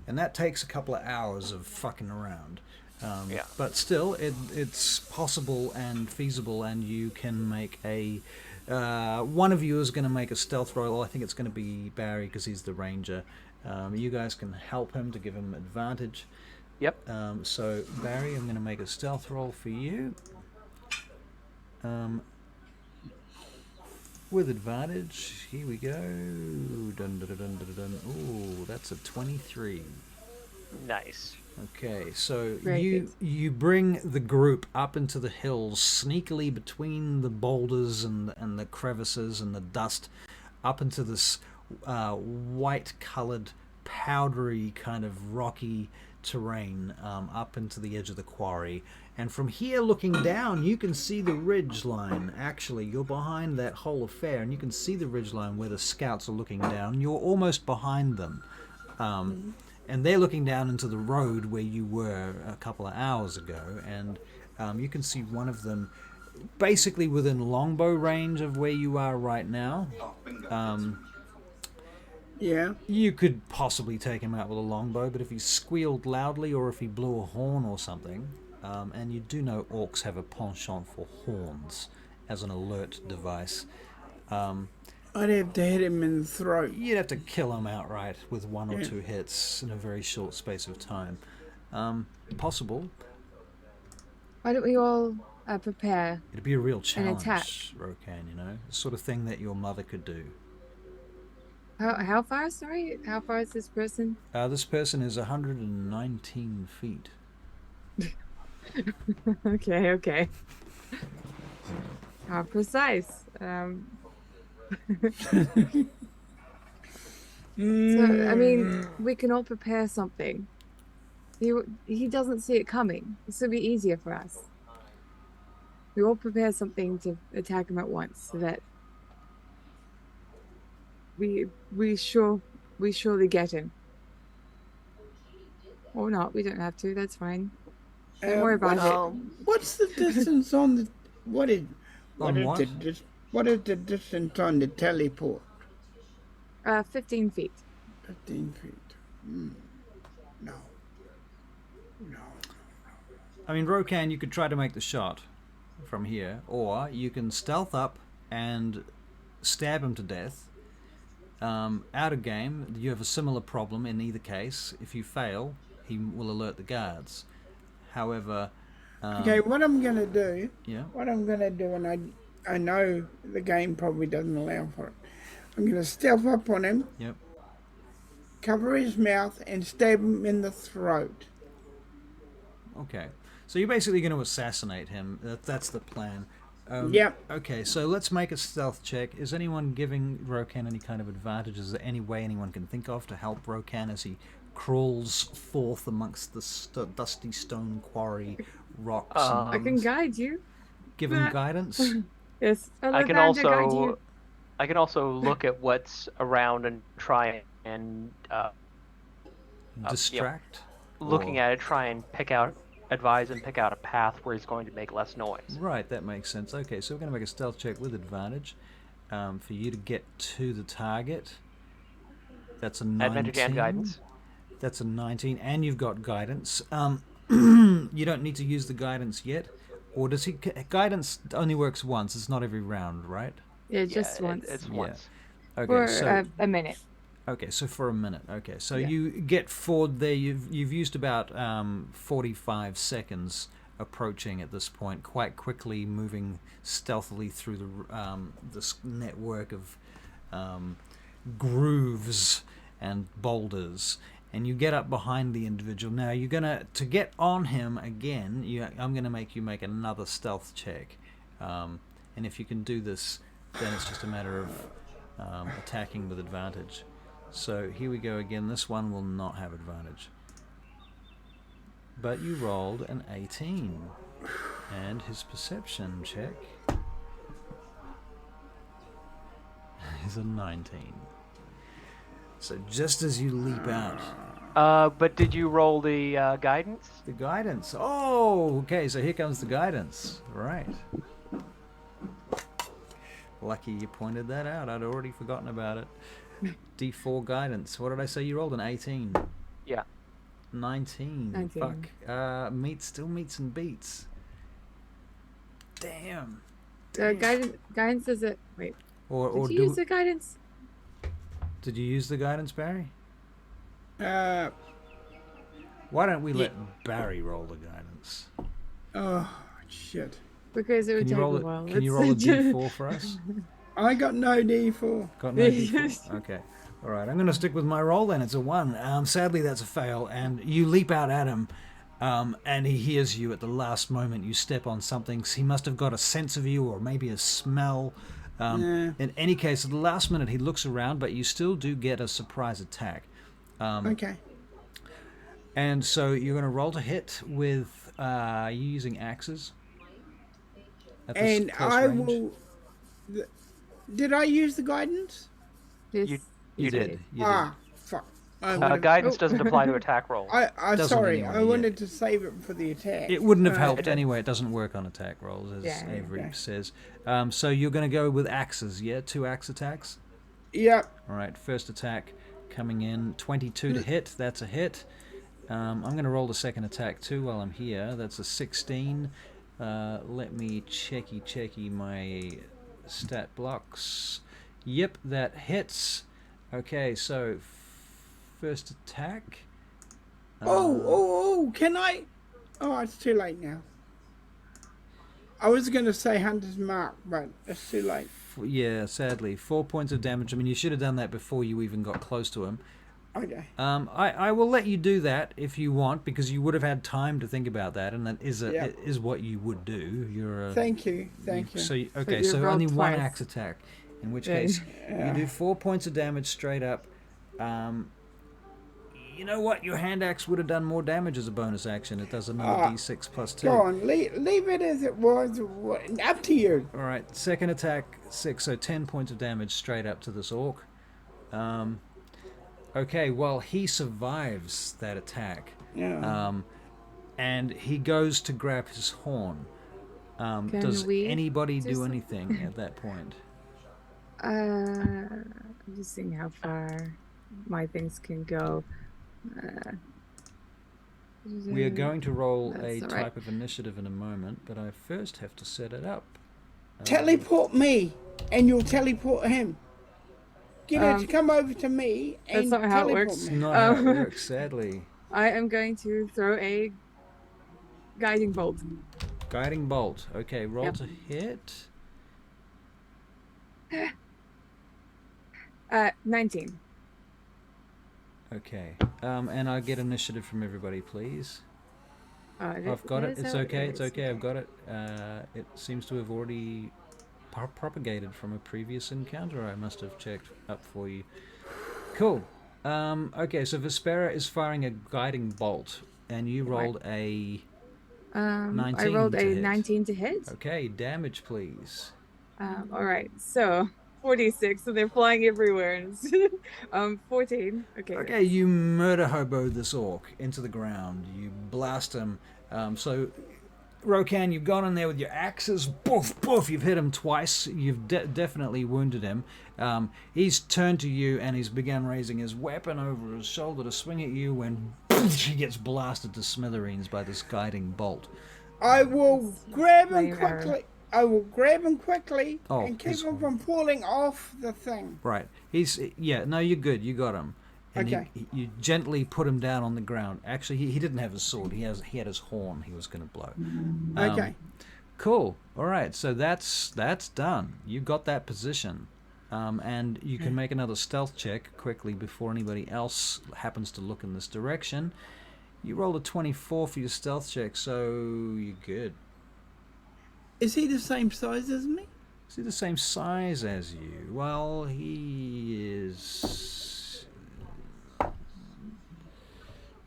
And that takes a couple of hours of fucking around. Yeah. But still, it's possible and feasible, and you can make a... one of you is going to make a stealth roll. I think it's going to be Barry because he's the ranger. You guys can help him to give him advantage. Yep. So, Barry, I'm going to make a stealth roll for you. With advantage. Here we go. Dun, dun, dun, dun, dun, dun. Ooh, that's a 23. Nice. Okay, so Very good. you bring the group up into the hills, sneakily between the boulders and the crevices and the dust, up into this white-coloured, powdery kind of rocky terrain, up into the edge of the quarry. And from here, looking down, you can see the ridge line. Actually, you're behind that whole affair, and you can see the ridge line where the scouts are looking down. You're almost behind them. And they're looking down into the road where you were a couple of hours ago, and you can see one of them basically within longbow range of where you are right now. Yeah. You could possibly take him out with a longbow, but if he squealed loudly or if he blew a horn or something, and you do know orcs have a penchant for horns as an alert device, I'd have to hit him in the throat. you'd have to kill him outright with one or two hits in a very short space of time. Possible. Why don't we all prepare? It'd be a real attack. challenge, Rokan, you know? The sort of thing that your mother could do. How far? Sorry, how far is this person? This person is 119 feet. Okay. How precise? So, I mean, we can all prepare something. He doesn't see it coming. This will be easier for us. We all prepare something to attack him at once, so that we surely get him. Or not. We don't have to. That's fine. Don't worry about it. What's the distance on the... What is the distance on the teleport? 15 feet. 15 feet. No. I mean, Rokan, you could try to make the shot from here, or you can stealth up and stab him to death. Out of game, you have a similar problem in either case. If you fail, he will alert the guards. However... Okay, what I'm going to do... Yeah? And I know the game probably doesn't allow for it. I'm going to stealth up on him, Yep. cover his mouth, and stab him in the throat. Okay. So you're basically going to assassinate him. That's the plan. Yep. Okay, so let's make a stealth check. Is anyone giving Rokan any kind of advantage? Is there any way anyone can think of to help Rokan as he crawls forth amongst the dusty stone quarry rocks? I can guide you. Give him guidance? Yes. I can guide also you. look at what's around and try and Distract? looking Or- at it, try and advise and pick out a path where he's going to make less noise. Right, that makes sense. Okay, so we're going to make a stealth check with advantage for you to get to the target. That's a 19. Advantage and guidance. That's a 19, and you've got guidance. You don't need to use the guidance yet, or does he? Guidance only works once. It's not every round, right? Yeah, just Yeah, once. It's Yeah. once. Okay, For so a minute. okay, so for a minute. Okay, so Yeah. you get forward there. You've used about 45 seconds approaching at this point, quite quickly, moving stealthily through this network of grooves and boulders, and you get up behind the individual. Now you're to get on him again. I'm gonna make you make another stealth check, and if you can do this, then it's just a matter of attacking with advantage. So here we go again. This one will not have advantage, but you rolled an 18, and his perception check is a 19. So just as you leap out, But did you roll the guidance? the guidance. Oh, okay. So here comes the guidance. Right. Lucky you pointed that out. I'd already forgotten about it. D4 guidance. What did I say? You rolled an 18. Yeah. 19. 19. Fuck. Still meets and beats. Damn. The guidance is it. Wait. Did you use the guidance? Did you use the guidance, Barry? Uh, Why don't we let Barry roll the guidance? oh, shit. Because it would Can you take roll a it? while. Can you roll a d4 for us? I got no D4. Got no d4. Okay. All right. I'm going to stick with my roll then. It's a 1. Sadly, that's a fail. And you leap out at him, and he hears you at the last moment. You step on something. He must have got a sense of you, or maybe a smell. In any case, at the last minute, he looks around, but you still do get a surprise attack. Okay. And so you're going to roll to hit with you using axes. At this And close I range. will. Did I use the guidance? You did. You Ah, fuck. I would've- Guidance doesn't apply to attack rolls. I Doesn't sorry. anyway, I yeah. wanted to save it for the attack. It wouldn't have helped anyway. It doesn't work on attack rolls, as Yeah, Avery okay. says. So you're going to go with axes, yeah? 2 axe attacks? Yep. All right, first attack coming in. 22 to hit. That's a hit. I'm going to roll the second attack too while I'm here. That's a 16. Let me checky my stat blocks. Yep, that hits. Okay, so first attack. Can I? Oh, it's too late now. I was going to say Hunter's Mark, but it's too late. Yeah, sadly. 4 points of damage. I mean, you should have done that before you even got close to him. Okay. I will let you do that if you want, because you would have had time to think about that, and that is Yep. is what you would do. You're a, Thank you. Thank you. So you've so rolled only one twice. axe attack, in which Yeah. case you do 4 points of damage straight up. You know what? Your hand axe would have done more damage as a bonus action. It does another d6 plus 2. Go on. Leave it as it was. Up to you. All right, second attack 6, so 10 points of damage straight up to this orc. Okay, well, he survives that attack. Yeah. And he goes to grab his horn. Does we anybody do do some- anything at that point? I'm just seeing how far my things can go. We are going to roll That's a all type right. of initiative in a moment, but I first have to set it up. Teleport me, and you'll teleport him. Get her to Um, come over to me and that's not how it teleport works. me. Not how it Um, works, sadly. I am going to throw a guiding bolt. Guiding bolt. Okay, roll Yep. to hit. 19. Okay. And I get initiative from everybody, please. I've got it. That is It's how okay. it It's is. okay. I've got it. It seems to have already propagated from a previous encounter. I must have checked up for you. Cool. Okay, so Vespera is firing a guiding bolt, and you rolled a... I 19 rolled to a hit. 19 to hit. Okay, damage, please. All right, so 46. So they're flying everywhere. And it's 14. Okay. Okay, you murder hobo this orc into the ground. You blast him. So, Rokan, you've gone in there with your axes. Boof, boof. You've hit him twice. You've definitely wounded him. He's turned to you and he's begun raising his weapon over his shoulder to swing at you when he gets blasted to smithereens by this guiding bolt. I will grab him Flavor. quickly. I will grab him quickly Oh, and keep his him horn. from falling off the thing. Right. No, you're good. You got him. And Okay. you gently put him down on the ground. Actually, he didn't have his sword. He had his horn he was going to blow. Okay. Cool. All right. So that's done. You got that position. And you can make another stealth check quickly before anybody else happens to look in this direction. You rolled a 24 for your stealth check, so you're good. Is he the same size as me? Is he the same size as you? Well, he is...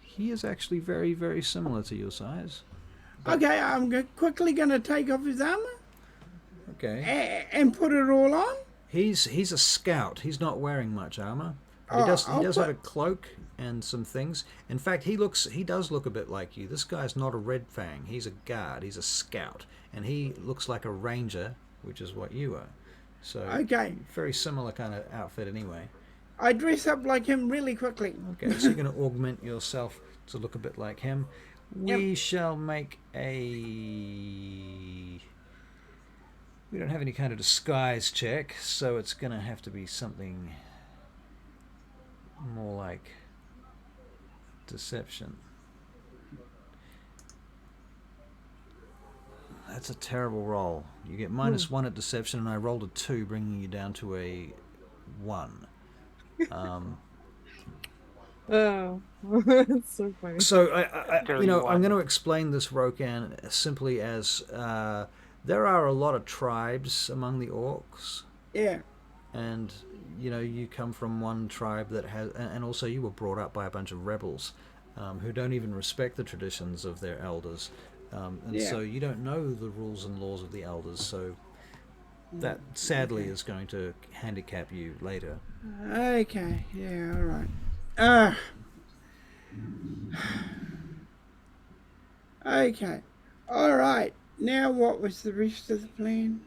He is actually very, very similar to your size. Okay, I'm quickly going to take off his armor Okay. and put it all on. He's a scout. He's not wearing much armor. But Oh, he I'll does have a put- cloak and some things. In fact, he does look a bit like you. This guy's not a red fang. He's a guard. He's a scout, and he looks like a ranger, which is what you are. So Okay. very similar kind of outfit anyway. I dress up like him really quickly. Okay, so you're going to augment yourself to look a bit like him. We shall make a... We don't have any kind of disguise check, so it's going to have to be something more like deception. That's a terrible roll. You get -1 at deception, and I rolled a 2, bringing you down to a 1. Oh, that's so funny. So I'm going 31. to explain this, Rokan, simply as there are a lot of tribes among the orcs. Yeah. And you come from one tribe that has, and also you were brought up by a bunch of rebels who don't even respect the traditions of their elders, and so you don't know the rules and laws of the elders. So that sadly is going to handicap you later. Okay. Yeah. All right. Okay. All right. Now, what was the rest of the plan?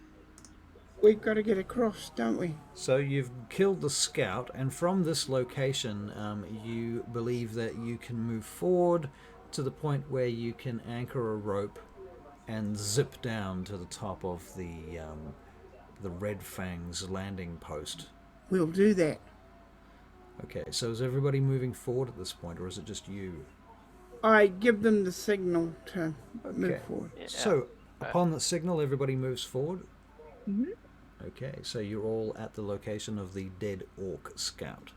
We've got to get across, don't we? So you've killed the scout, and from this location, you believe that you can move forward to the point where you can anchor a rope and zip down to the top of the Red Fang's landing post. We'll do that. Okay, so is everybody moving forward at this point, or is it just you? I give them the signal to move forward. Yeah. So, upon the signal, everybody moves forward? Mm-hmm. Okay, so you're all at the location of the dead orc scout.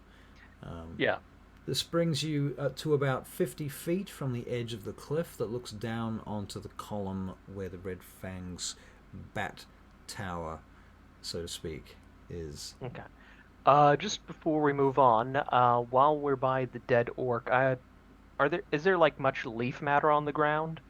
Yeah. This brings you to about 50 feet from the edge of the cliff that looks down onto the column where the Red Fang's bat tower, so to speak, is. Okay. Just before we move on, while we're by the dead orc, is there like much leaf matter on the ground?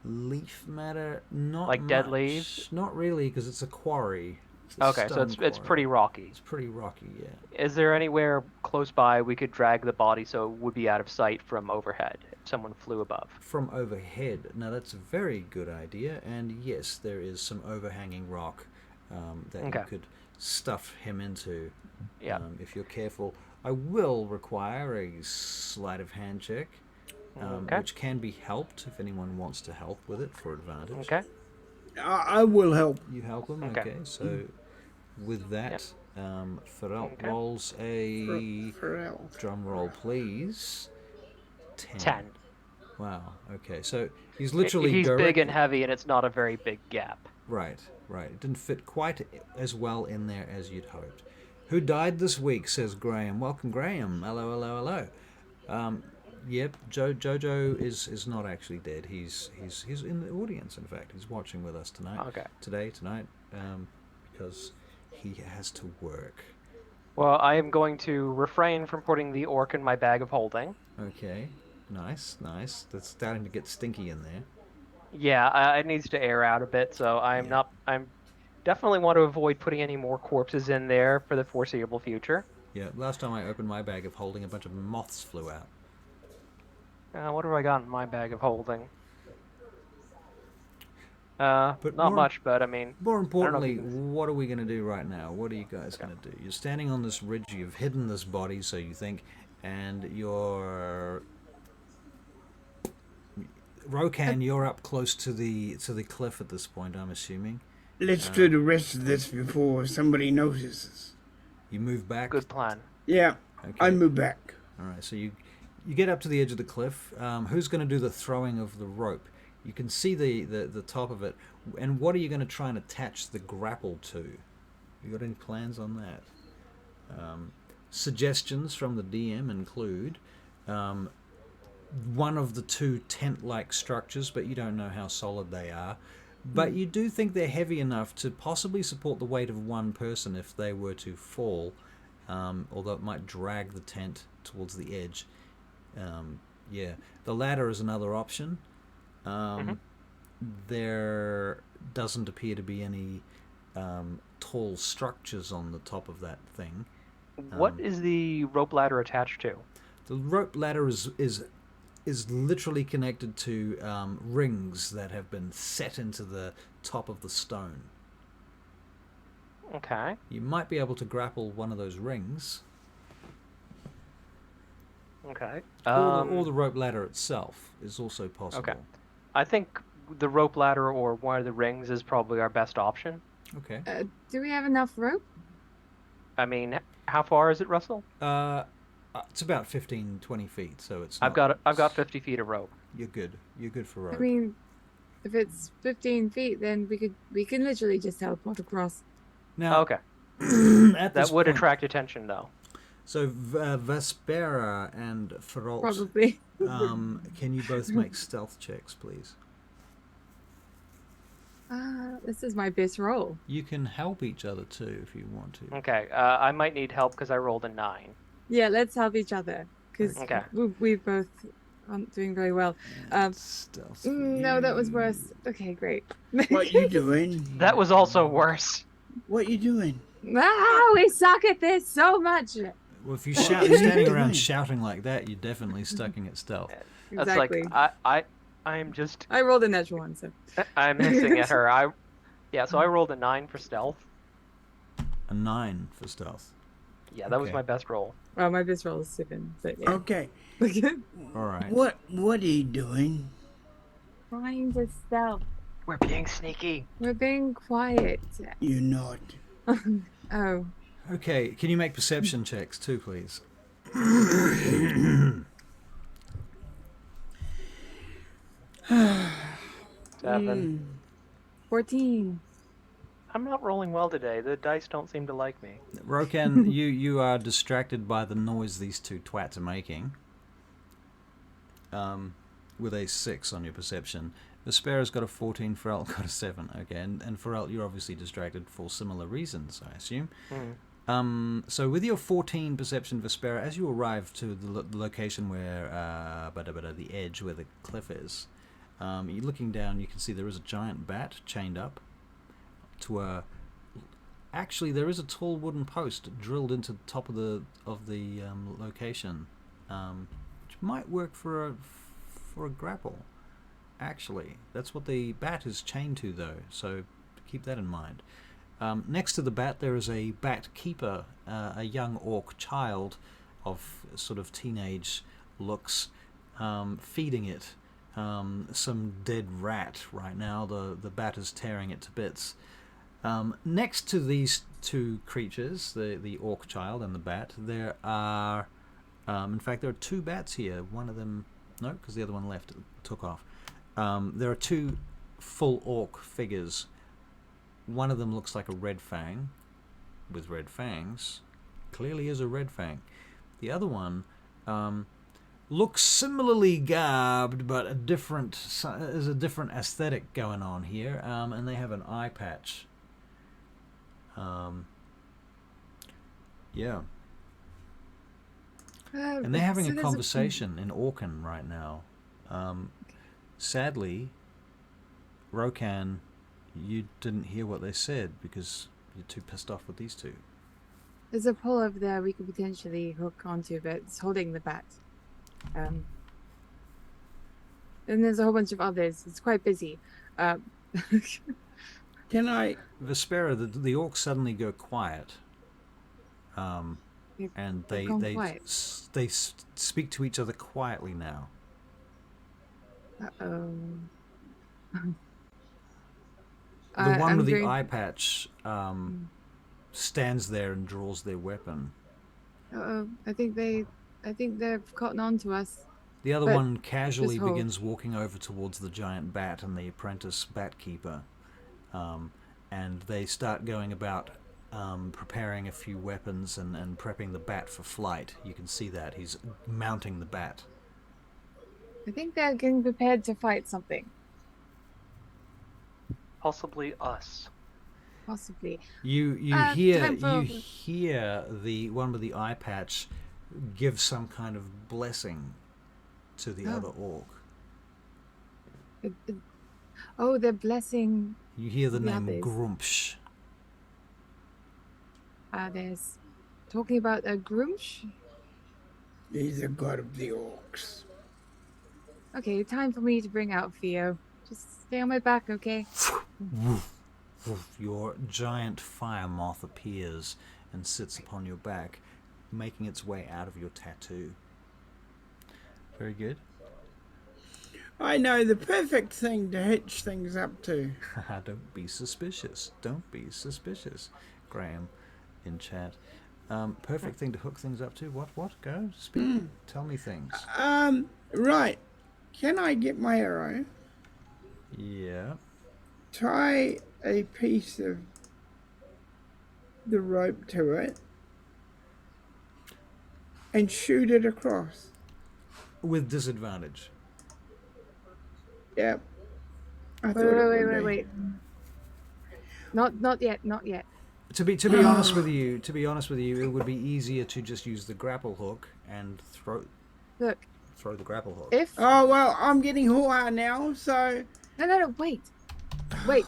Leaf matter? Not Like much. dead leaves? Not really, because it's a quarry. It's a Okay, so stone it's quarry. pretty rocky. It's pretty rocky, yeah. Is there anywhere close by we could drag the body so it would be out of sight from overhead if someone flew above? From overhead. Now that's a very good idea, and yes, there is some overhanging rock that you could stuff him into. Yeah. If you're careful. I will require a sleight of hand check, which can be helped if anyone wants to help with it for advantage. Okay. I will help. You help them? Okay. Okay, so with that, Pharrell rolls a Pharrell. drum roll, please. 10. Wow, okay, so he's literally He's big directly... and heavy, and it's not a very big gap. Right. It didn't fit quite as well in there as you'd hoped. Who died this week, says Graham. Welcome, Graham. Hello. Yep, Jojo is not actually dead. He's in the audience, in fact. He's watching with us tonight. Okay. Tonight, because he has to work. Well, I am going to refrain from putting the orc in my bag of holding. Okay, nice. That's starting to get stinky in there. Yeah, it needs to air out a bit, so I'm definitely want to avoid putting any more corpses in there for the foreseeable future. Yeah, last time I opened my bag of holding, a bunch of moths flew out. What have I got in my bag of holding? But not much, but I mean... More importantly, what are we going to do right now? What are you guys going to do? You're standing on this ridge, you've hidden this body, so you think, and you're... Rokan, you're up close to the cliff at this point, I'm assuming. Let's do the rest of this before somebody notices. You move back? Good plan. Yeah, Okay. I move back. Alright, so you get up to the edge of the cliff. Who's going to do the throwing of the rope? You can see the top of it. And what are you going to try and attach the grapple to? You got any plans on that? Suggestions from the DM include one of the two tent-like structures, but you don't know how solid they are. But you do think they're heavy enough to possibly support the weight of one person if they were to fall, although it might drag the tent towards the edge. The ladder is another option. There doesn't appear to be any tall structures on the top of that thing. What is the rope ladder attached to? The rope ladder is literally connected to rings that have been set into the top of the stone. Okay. You might be able to grapple one of those rings. Okay. Or the rope ladder itself is also possible. Okay. I think the rope ladder or one of the rings is probably our best option. Okay. Do we have enough rope? I mean, how far is it, Russell? It's about 15, 20 feet, so it's I've not... got 50 feet of rope. You're good. You're good for rope. I mean, if it's 15 feet, then we can literally just teleport across. Now, Okay. at That this would point, attract attention, though. So Vespera and Feralt, Probably. can you both make stealth checks, please? This is my best roll. You can help each other too if you want to. Okay. I might need help because I rolled a 9. Yeah, let's help each other because Okay. we both aren't doing very well. Stealth. For No, that was you. worse. Okay, great. What you doing? That was also worse. What you doing? We suck at this so much. Well, if you're standing around shouting like that, you're definitely stuck at stealth. That's Exactly. like I'm just I rolled a natural one, so. I'm hissing at her. So I rolled a 9 for stealth. A 9 for stealth. Yeah, that was Okay. my best roll. Well, my best roll is 7, but yeah. Okay. All right. What are you doing? Trying to stealth. We're being sneaky. We're being quiet. You're not. Oh. Okay, can you make perception checks too, please? 7. 14. I'm not rolling well today. The dice don't seem to like me. Rokan, you are distracted by the noise these two twats are making. With a 6 on your perception. Vespera's got a 14, Feralt got a 7. Okay, and Feralt, you're obviously distracted for similar reasons, I assume. So with your 14 perception, Vespera, as you arrive to the location where the edge where the cliff is, you're looking down. You can see there is a giant bat chained up to a. Actually, there is a tall wooden post drilled into the top of the location, which might work for a grapple. Actually, that's what the bat is chained to, though. So keep that in mind. Next to the bat, there is a bat keeper, a young orc child of sort of teenage looks, feeding it some dead rat right now. The bat is tearing it to bits. Next to these two creatures, the orc child and the bat, there are, in fact, there are 2 bats here. One of them, no, because the other one left, took off. There are 2 full orc figures. One of them looks like a red fang, with red fangs. Clearly is a red fang. The other one looks similarly garbed, but there's a different aesthetic going on here, and they have an eye patch. Yeah. And they're having a conversation in Orcan right now. Sadly, Rokan, you didn't hear what they said because you're too pissed off with these two. There's a pole over there we could potentially hook onto, but it's holding the bat. And there's a whole bunch of others. It's quite busy. Can I? Vespera, the orcs suddenly go quiet. And they speak to each other quietly now. Uh-oh. The one with the eye patch stands there and draws their weapon. Uh-oh. I think they've caught on to us. The other But one casually just hold. begins walking over towards the giant bat and the apprentice bat keeper. And they start going about preparing a few weapons and prepping the bat for flight. You can see that. He's mounting the bat. I think they're getting prepared to fight something. Possibly us. Possibly. You hear the one with the eye patch give some kind of blessing to the other orc. They're blessing. You hear the name others. Grumpsh. There's talking about a Grumsh. He's the god of the orcs. Okay, time for me to bring out Theo. Just stay on my back, okay? Your giant fire moth appears and sits upon your back, making its way out of your tattoo. Very good. I know the perfect thing to hitch things up to. Don't be suspicious. Don't be suspicious. Graham in chat. Perfect thing to hook things up to. What? Go. Speak. Tell me things. Right. Can I get my arrow? Yeah. Tie a piece of the rope to it and shoot it across. With disadvantage. Yep. I thought it would be. Wait. Not yet. To be honest with you, it would be easier to just use the grapple hook and throw Look, the grapple hook. if Oh, well, I'm getting hoo-ha now, so... no, wait,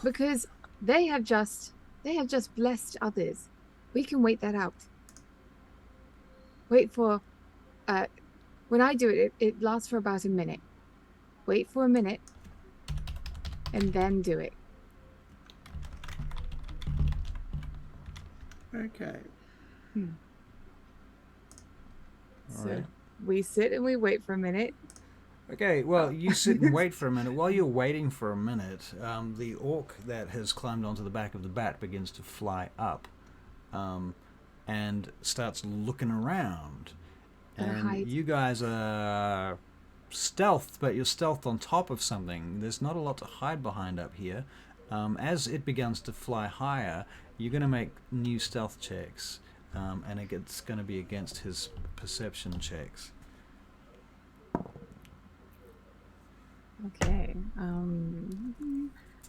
because they have just blessed others. We can wait that out. Wait for, when I do it, it lasts for about a minute. Wait for a minute, and then do it. Okay. So Alright. we sit and we wait for a minute. Okay, well, you sit and wait for a minute. While you're waiting for a minute, the orc that has climbed onto the back of the bat begins to fly up and starts looking around. And you guys are stealthed, but you're stealthed on top of something. There's not a lot to hide behind up here. As it begins to fly higher, you're going to make new stealth checks, and it's going to be against his perception checks. Okay.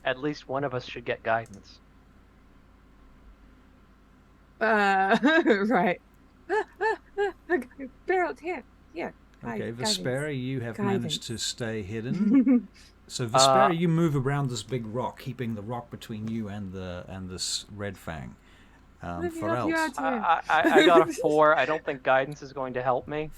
At least one of us should get guidance. Right. Barrel, here. Okay, Guidance. Vespera, you have Guidance. managed to stay hidden. So Vespera, you move around this big rock, keeping the rock between you and this red fang. Ferelt I got a 4. I don't think guidance is going to help me.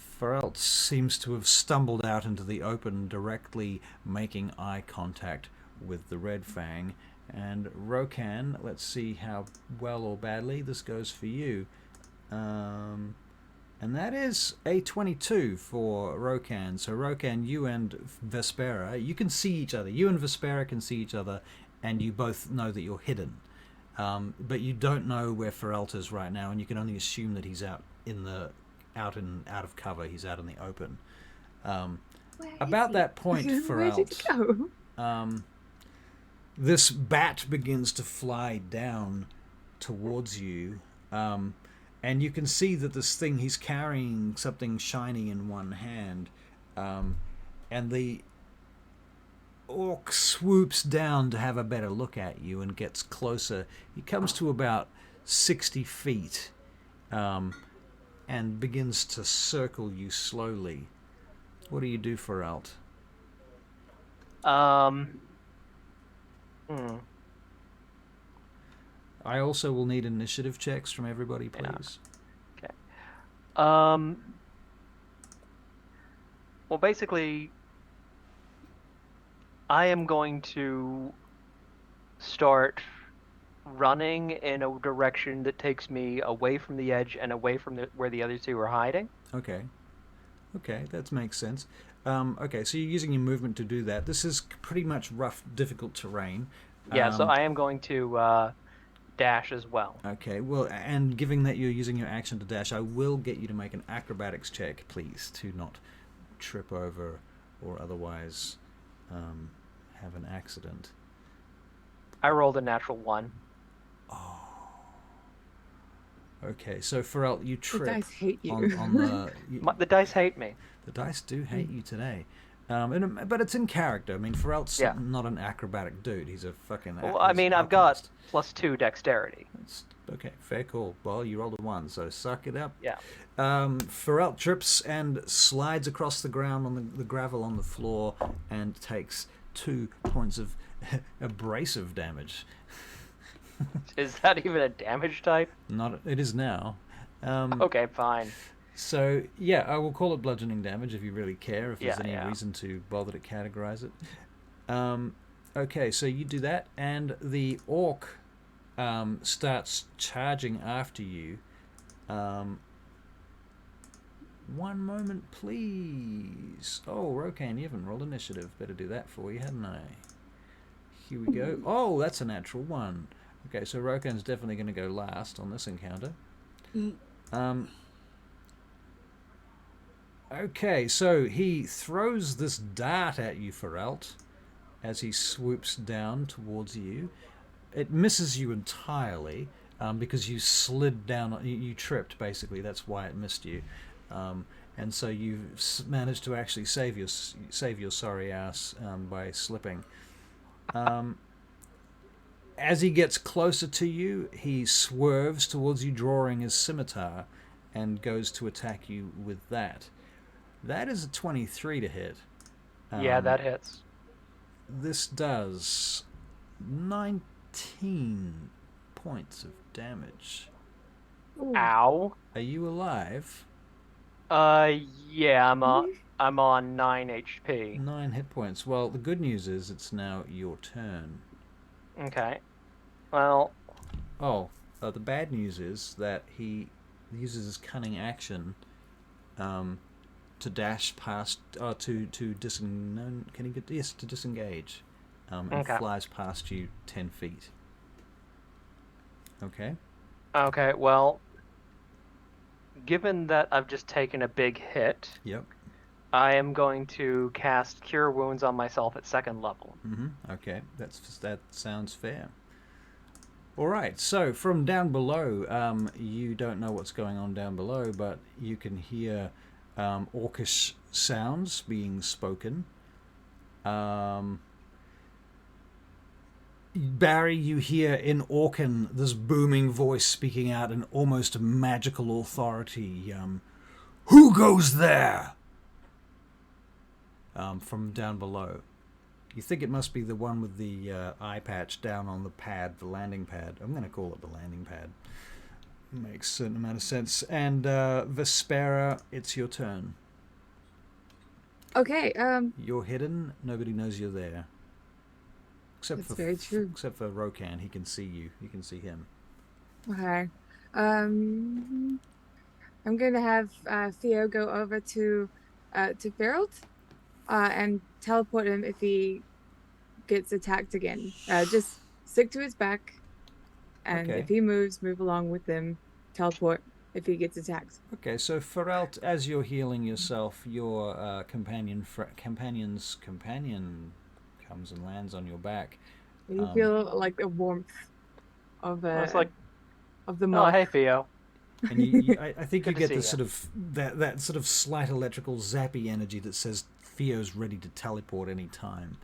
Seems to have stumbled out into the open, directly making eye contact with the red fang. And Rokan, let's see how well or badly this goes for you. And that is a 22 for Rokan. So Rokan, you and Vespera, you can see each other. You and Vespera can see each other, and you both know that you're hidden. But you don't know where Ferelt is right now, and you can only assume that he's out of cover. He's out in the open. About that point, Where did he go? This bat begins to fly down towards you, and you can see that this thing, he's carrying something shiny in one hand, and the orc swoops down to have a better look at you and gets closer. He comes to about 60 feet and begins to circle you slowly. What do you do, Ferelt? I also will need initiative checks from everybody, please. Yeah. Okay. Well, basically, I am going to start running in a direction that takes me away from the edge and away from where the other two are hiding. Okay, that makes sense. Okay, so you're using your movement to do that. This is pretty much rough, difficult terrain. Yeah, so I am going to dash as well. Okay, well, and given that you're using your action to dash, I will get you to make an acrobatics check, please, to not trip over or otherwise have an accident. I rolled a natural 1. Oh. Okay, so Ferelt, you trip. The dice hate you. On the... The dice hate me. The dice do hate you today. But it's in character. I mean, Ferelt's not an acrobatic dude. He's a fucking... Well, I mean, I've got +2 dexterity. That's, okay, fair call. Well, you rolled a 1, so suck it up. Yeah. Ferelt trips and slides across the ground on the gravel on the floor and takes 2 points of abrasive damage. Is that even a damage type? Not. It is now. Okay, fine. So, yeah, I will call it bludgeoning damage if you really care, if there's any Yeah. reason to bother to categorize it. Okay, so you do that, and the orc starts charging after you. One moment, please. Oh, Rokan, you haven't rolled initiative. Better do that for you, hadn't I? Here we go. Oh, that's a natural one. Okay, so Rokan's definitely going to go last on this encounter. Okay, so he throws this dart at you, Feralt, as he swoops down towards you. It misses you entirely because you slid down, you tripped basically. That's why it missed you, and so you've managed to actually save your sorry ass by slipping. As he gets closer to you, he swerves towards you, drawing his scimitar, and goes to attack you with that. That is a 23 to hit. Yeah, that hits. This does 19 points of damage. Ooh. Ow. Are you alive? Yeah, I'm on 9 HP. 9 hit points. Well, the good news is it's now your turn. Okay. Well. Oh, the bad news is that he uses his cunning action to dash past, to disengage. Can he get, yes, to disengage, and flies past you 10 feet. Okay. Okay. Well, given that I've just taken a big hit, Yep. I am going to cast Cure Wounds on myself at 2nd level. Okay, that sounds fair. All right, so from down below, you don't know what's going on down below, but you can hear orcish sounds being spoken. Barry, you hear in Orcan this booming voice speaking out in almost magical authority. Who goes there? From down below. You think it must be the one with the eye patch down on the pad, the landing pad. I'm going to call it the landing pad. Makes a certain amount of sense. And Vespera, it's your turn. Okay. You're hidden. Nobody knows you're there. Except That's for very true. Except for Rokan, he can see you. You can see him. Okay. I'm going to have Theo go over to Feralt and teleport him if he gets attacked again. Just stick to his back, and Okay. if he moves, move along with him. Teleport if he gets attacked. Okay, so Feralt, as you're healing yourself, your companion's companion comes and lands on your back. You feel like the warmth of It's like, of the oh, moth. hey, Theo. And I think you Good to get see this ya. sort of that sort of slight electrical zappy energy that says Theo's ready to teleport any time.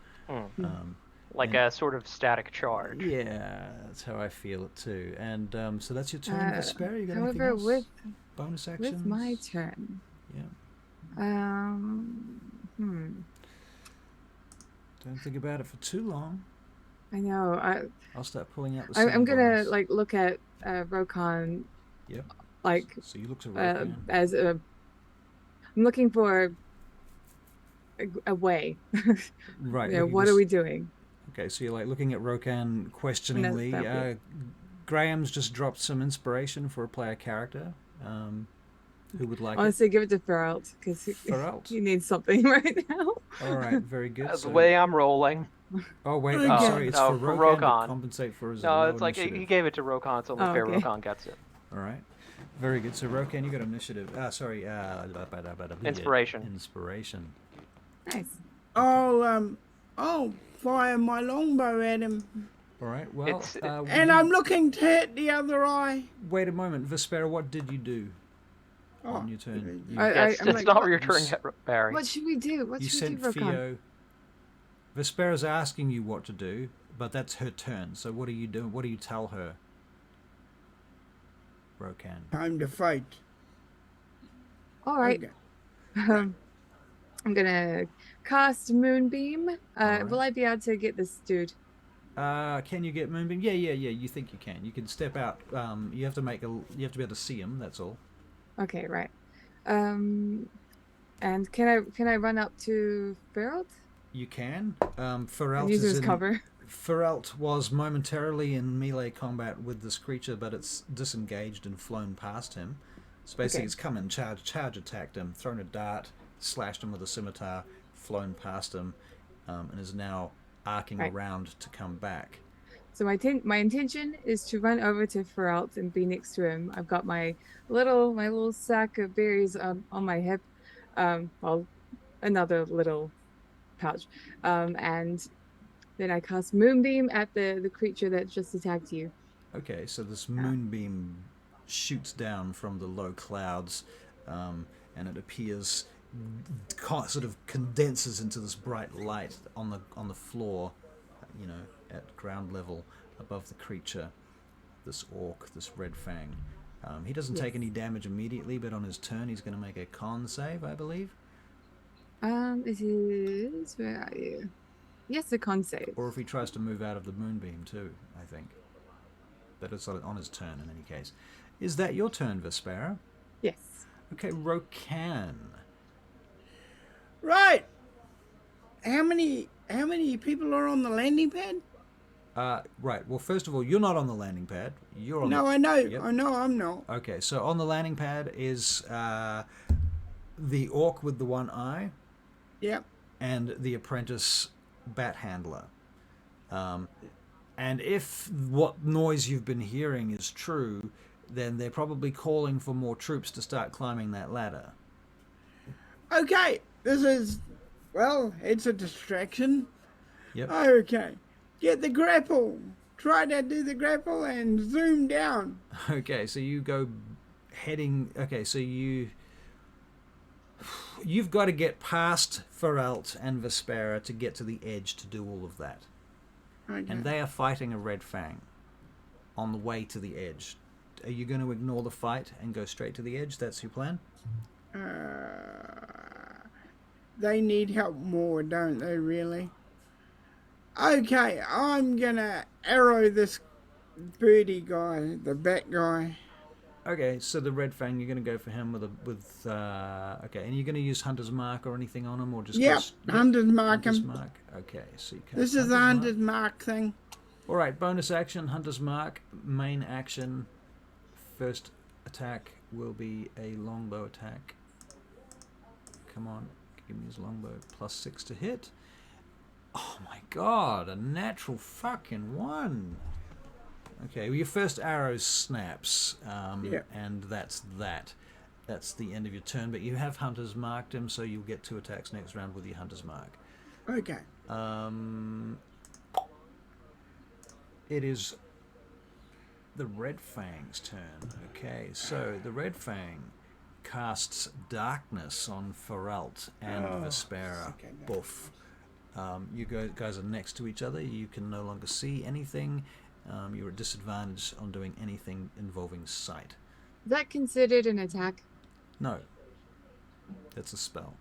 Like a sort of static charge. Yeah, that's how I feel it too. And so that's your turn, Vespera. You got anything However, else? Bonus actions? with my turn. Yeah. Don't think about it for too long. I know. I'll start pulling out the I'm gonna sandbars. like look at Rokan. Yep. Like So you look to Rokan. as a. I'm looking for a way. Right. You know, what are we doing? Okay, so you're like looking at Rokan questioningly. that Graham's just dropped some inspiration for a player character. Who would like Honestly, give it to Feralt because Feralt? he needs something right now. All right, very good. The way I'm rolling. Oh wait, Oh, I'm sorry. It's no, for for Rokan to Rokan. compensate for his No, low it's like initiative. he gave it to Rokan. It's only fair okay. Rokan gets it. All right, very good. So Rokan, you got initiative. Inspiration. Inspiration. Nice. I'll fire my longbow at him. All right. Well, And I'm looking to hit the other eye. wait a moment, Vespera. What did you do on your turn? You, That's I'm not like, where you're turning it, Barry. What should we do? What you should we sent do, Rokan? Theo. Vespera's asking you what to do, but that's her turn. So what do you do? What do you tell her, Rokan? Time to fight. All right. Okay. I'm gonna cast Moonbeam. right. Will I be able to get this dude? Can you get Moonbeam? Yeah. You think you can? You can step out. You have to You have to be able to see him. That's all. Okay, right. And can I run up to Feralt? You can. And Feralt use is his in. cover. Feralt was momentarily in melee combat with this creature, but it's disengaged and flown past him. So basically, Okay. it's come and charge attacked him, thrown a dart, slashed him with a scimitar, flown past him, and is now arcing Right. around to come back. So my intention is to run over to Feralt and be next to him. I've got my little sack of berries on my hip, well, another little pouch, and then I cast Moonbeam at the creature that just attacked you. Okay, so this moonbeam shoots down from the low clouds, and it appears, sort of condenses into this bright light on the floor, at ground level above the creature, this orc, this red fang. He doesn't take any damage immediately, but on his turn he's going to make a con save, I believe. It is, where are you? Yes, a con save. Or if he tries to move out of the moonbeam too, I think. But it's on his turn in any case. Is that your turn, Vespera? Yes. Okay, Rokan. Right. How many people are on the landing pad? Right. Well, first of all, you're not on the landing pad. You're on. No, the... I know. Yep. I know. I'm not. Okay, so on the landing pad is the orc with the one eye. Yep. And the apprentice bat handler. And if what noise you've been hearing is true, then they're probably calling for more troops to start climbing that ladder. Okay. This is, well, it's a distraction. Yep. Okay. Get the grapple. Try to do the grapple and zoom down. Okay, so you go heading... Okay, so you've got to get past Feralt and Vespera to get to the edge to do all of that. Okay. And they are fighting a red fang on the way to the edge. Are you going to ignore the fight and go straight to the edge? That's your plan? They need help more, don't they, really? Okay, I'm gonna arrow this birdie guy, the bat guy. Okay, so the red fang, you're going to go for him okay, and you're going to use Hunter's Mark or anything on him, or just Hunter's Mark him. Mark. Okay, so you cast This is the Hunter's Mark thing. All right, bonus action, Hunter's Mark. Main action, first attack will be a longbow attack. Come on, give me his longbow. +6 to hit. Oh my god, a natural fucking 1. Okay, well, your first arrow snaps, and that's that. That's the end of your turn, but you have Hunter's Marked him, so you'll get 2 attacks next round with your Hunter's Mark. Okay. It is the Red Fang's turn. Okay, so the Red Fang casts Darkness on Feralt and Vespera. okay, no. Boof. You guys are next to each other. You can no longer see anything. You're at disadvantage on doing anything involving sight. Is that considered an attack? No. That's a spell.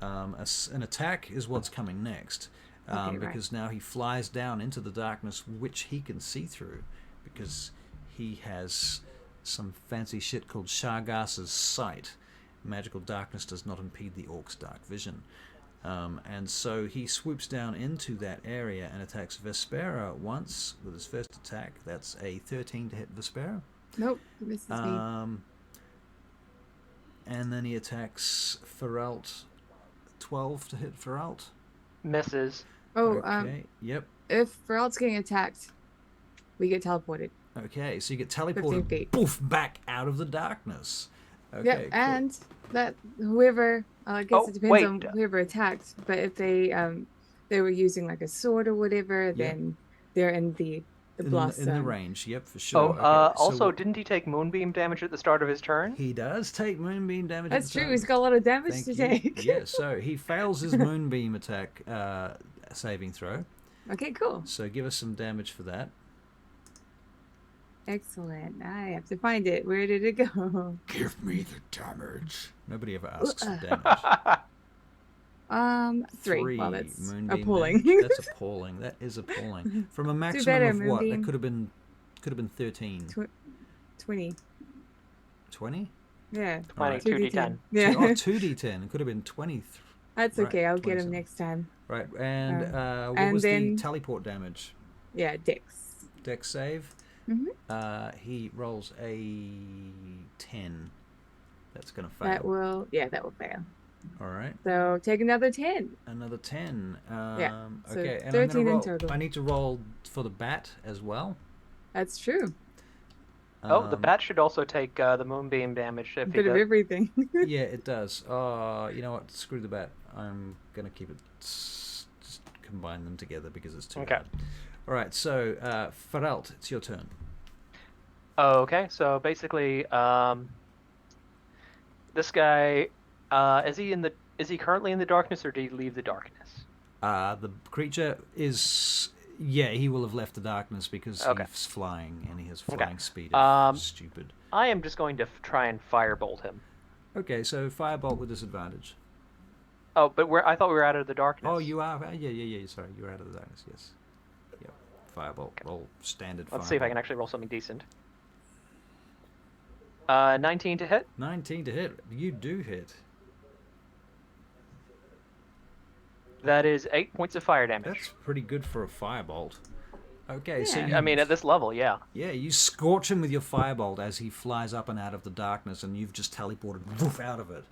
An attack is what's coming next. Because now he flies down into the darkness, which he can see through, because he has some fancy shit called Shargas's Sight. Magical darkness does not impede the orc's dark vision. And so he swoops down into that area and attacks Vespera once with his first attack. That's a 13 to hit Vespera. Nope, misses me. And then he attacks Feralt. 12 to hit Feralt. Misses. Oh, Okay, yep. if Feralt's getting attacked, we get teleported. Okay, so you get 15 teleported feet. poof, back out of the darkness. Okay, Yep, cool. and that whoever, I guess it depends on whoever attacked, but if they were using like a sword or whatever, then they're in the blast in the zone. range, yep, for sure. Okay, also, so didn't he take Moonbeam damage at the start of his turn? he does take Moonbeam damage. That's at the true, time. he's got a lot of damage Thank to you. take. Yeah, so he fails his Moonbeam attack saving throw. Okay, cool. So give us some damage for that. Excellent. I have to find it. Where did it go? Give me the damage. Nobody ever asks for damage. 3. Well, that's Moonbeam appalling. damage. That's appalling. That is appalling. From a maximum better, of what? That Moonbeam. could have been 13. 20. 20? Yeah. 20, 2d10. Yeah. 2d10. It could have been 20. That's Right, okay. I'll get 27. him next time. Right, and what and was then- the teleport damage? Yeah, Dex. Dex save. He rolls a 10. That's going to fail. That will fail. All right. So take another 10. Another 10. Yeah. So okay, and 13 I'm gonna roll, in total. I need to roll for the bat as well. That's true. The bat should also take the moonbeam damage if A he bit of does. everything. Yeah, it does. You know what? Screw the bat. I'm going to keep it... Just combine them together because it's too hard. All right, so Feralt, it's your turn. Okay, so basically, this guy, is he currently in the darkness, or did he leave the darkness? The creature is... Yeah, he will have left the darkness because he's flying and he has flying speed. Stupid. I am just going to try and firebolt him. Okay, so firebolt with disadvantage. Oh, but I thought we were out of the darkness. Oh, you are? Yeah. Sorry, you're out of the darkness, yes. Yep. Firebolt. Okay. Roll standard Let's firebolt. see if I can actually roll something decent. 19 to hit. 19 to hit. You do hit. That is 8 points of fire damage. That's pretty good for a firebolt. Okay, so I mean, at this level, yeah. Yeah, you scorch him with your firebolt as he flies up and out of the darkness, and you've just teleported woof out of it.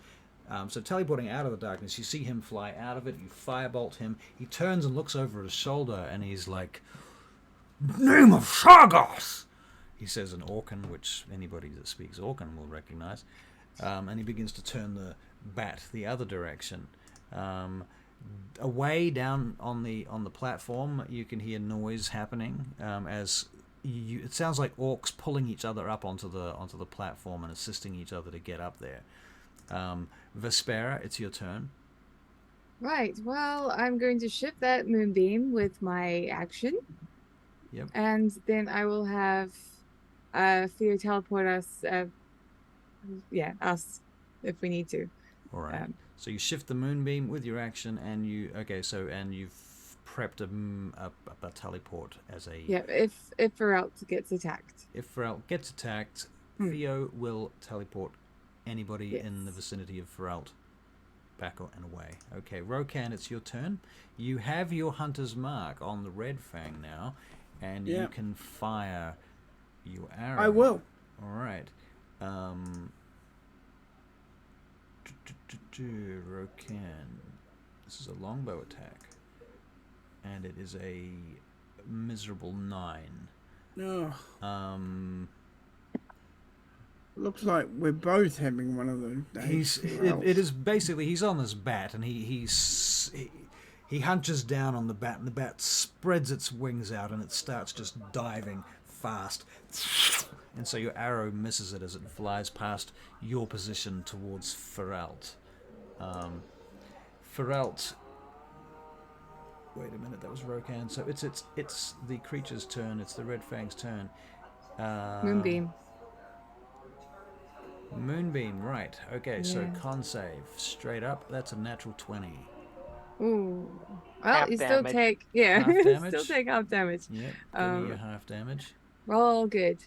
So teleporting out of the darkness, you see him fly out of it, you firebolt him, he turns and looks over his shoulder, and he's like, "Name of Sargos!" He says in Orcan, which anybody that speaks Orcan will recognize. And he begins to turn the bat the other direction. Away down on the platform, you can hear noise happening it sounds like orcs pulling each other up onto the platform and assisting each other to get up there. Vespera, it's your turn. Right. Well, I'm going to shift that moonbeam with my action. Yep. And then I will have Theo teleport us. Us, if we need to. All right. So you shift the moonbeam with your action, and you've prepped a teleport as a... Yeah, if Feralt gets attacked. If Feralt gets attacked, Theo will teleport anybody in the vicinity of Feralt back and away. Okay, Rokan, it's your turn. You have your hunter's mark on the red fang now, and you can fire your arrow. I will. All right. Rokan. This is a longbow attack. And it is a miserable 9. No. Looks like we're both having one of those days. It is basically, he's on this bat, and he hunches down on the bat, and the bat spreads its wings out, and it starts just diving fast. And so your arrow misses it as it flies past your position towards Feralt. Feralt. Wait a minute, that was Rokan. So it's the creature's turn. It's the Red Fang's turn. Moonbeam. Moonbeam, right. Okay, so con save. Straight up, that's a natural 20. Ooh. Well, Half you damage. still take... Yeah, Half damage? still take half damage. Yep, give me your half damage. Roll good.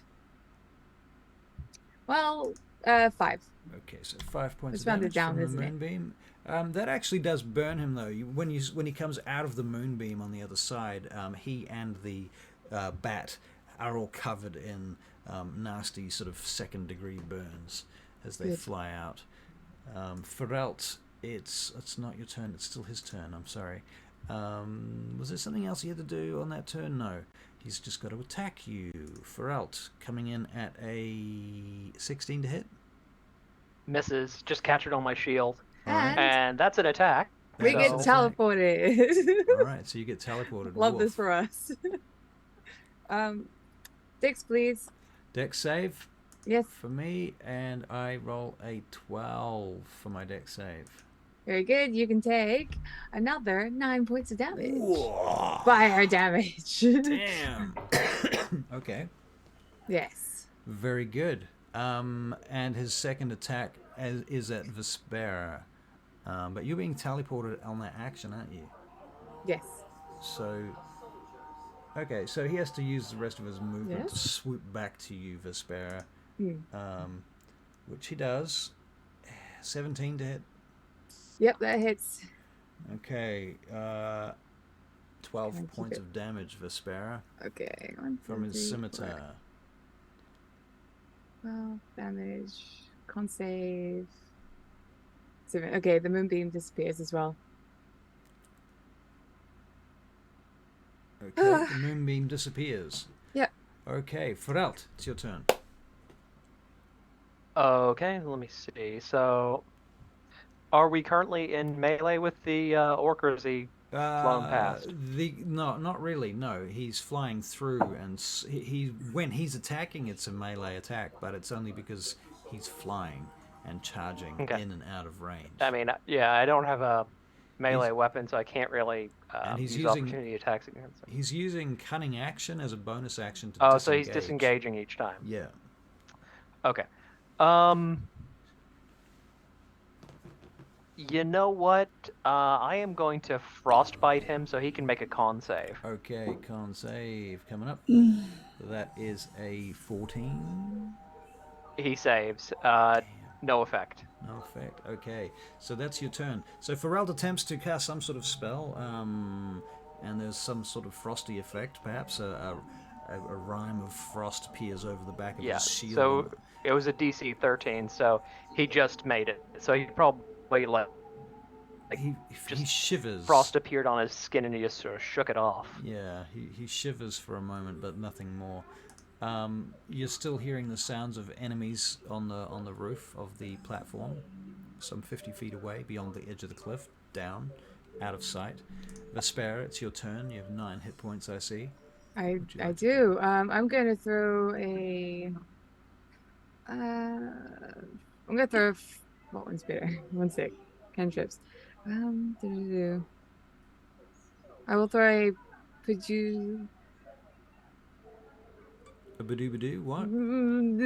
Well, 5. Okay, so 5 points It's of rounded damage down, from the isn't it? moonbeam. That actually does burn him, though. When he comes out of the moonbeam on the other side, he and the bat are all covered in nasty sort of second-degree burns as they fly out. Feralt, it's not your turn. It's still his turn. I'm sorry. Was there something else he had to do on that turn? No. He's just got to attack you. Feralt, coming in at a 16 to hit. Misses. Just catch it on my shield. And And that's an attack. we So- get teleported. All right, so you get teleported. Love Woof. this for us. Dex, please. Dex save Yes. for me, and I roll a 12 for my dex save. Very good. You can take another 9 points of damage. Whoa. Fire damage. Damn. Okay. Yes. Very good. And his second attack is at Vespera. But you're being teleported on that action, aren't you? Yes. So... Okay, so he has to use the rest of his movement Yes. to swoop back to you, Vespera. Hmm. Which he does. 17 to hit. Yep, that hits. Okay. 12 Can I keep points it? of damage, Vespera, Okay. from his scimitar. 12 damage. Con save. 7. Okay, the moonbeam disappears as well. Okay, the moonbeam disappears. Yeah. Okay, Feralt, it's your turn. Okay, let me see. So, are we currently in melee with the orc, or is he flown past? Not really. No, he's flying through, and when he's attacking, it's a melee attack, but it's only because he's flying and charging Okay. in and out of range. I mean, yeah, I don't have a melee He's- weapon, so I can't really and he's use using- opportunity attacks against him. He's using cunning action as a bonus action to Oh, disengage. so he's disengaging each time. Yeah. Okay. You know what? I am going to frostbite him so he can make a con save. Okay, con save coming up. That is a 14. He saves. No effect. No effect. Okay, so that's your turn. So Ferald attempts to cast some sort of spell, and there's some sort of frosty effect. Perhaps a rime of frost appears over the back of Yeah. his shield. So it was a DC 13, so he just made it. So he probably he shivers. Frost appeared on his skin and he just sort of shook it off. Yeah, he shivers for a moment, but nothing more. You're still hearing the sounds of enemies on the roof of the platform, some 50 feet away, beyond the edge of the cliff, down, out of sight. Vespera, it's your turn. You have 9 hit points, I see. I do. I'm going to throw a... I'm going to throw... What one's better? One sec. Cantrips. I will throw a... Paju... A badoo what? I'm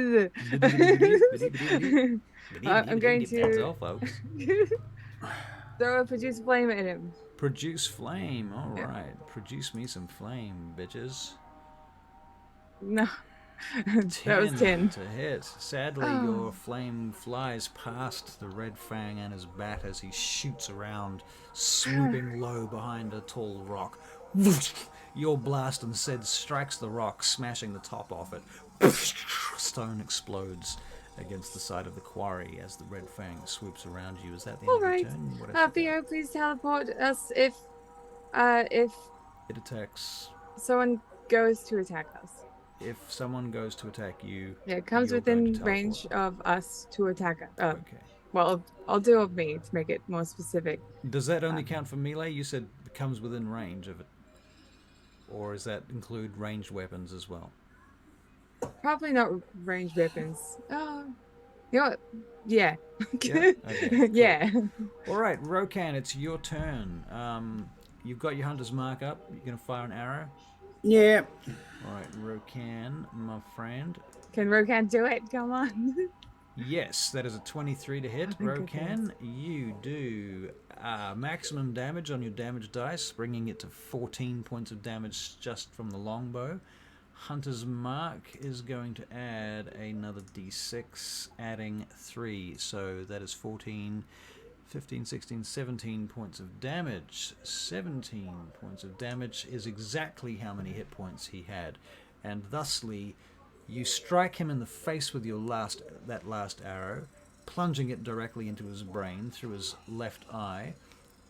going to That's all, folks. throw a produce flame at him. Produce flame. All Yeah. right. Produce me some flame, bitches. No. That was 10. To hit. Sadly, your flame flies past the red fang and his bat as he shoots around, swooping low behind a tall rock. Your blast instead strikes the rock, smashing the top off it. Stone explodes against the side of the quarry as the red fang swoops around you. Is that the end of your Alright. turn? What else you got? Theo, please teleport us if It attacks. someone goes to attack us. If someone goes to attack you, Yeah, it comes you're going within to teleport. range of us to attack us. Okay. Well, I'll do of me to make it more specific. Does that only count for melee? You said it comes within range of it. Or does that include ranged weapons as well? Probably not ranged weapons. You know what? Yeah. Yeah? Okay, cool. Yeah. Alright, Rokan, it's your turn. You've got your hunter's mark up. You're going to fire an arrow. Yeah. Alright, Rokan, my friend. Can Rokan do it? Come on. Yes, that is a 23 to hit. Oh, thank Rokan, you do maximum damage on your damage dice, bringing it to 14 points of damage just from the longbow. Hunter's Mark is going to add another d6, adding 3. So that is 14, 15, 16, 17 points of damage. 17 points of damage is exactly how many hit points he had. And thusly, you strike him in the face with your last arrow, plunging it directly into his brain through his left eye.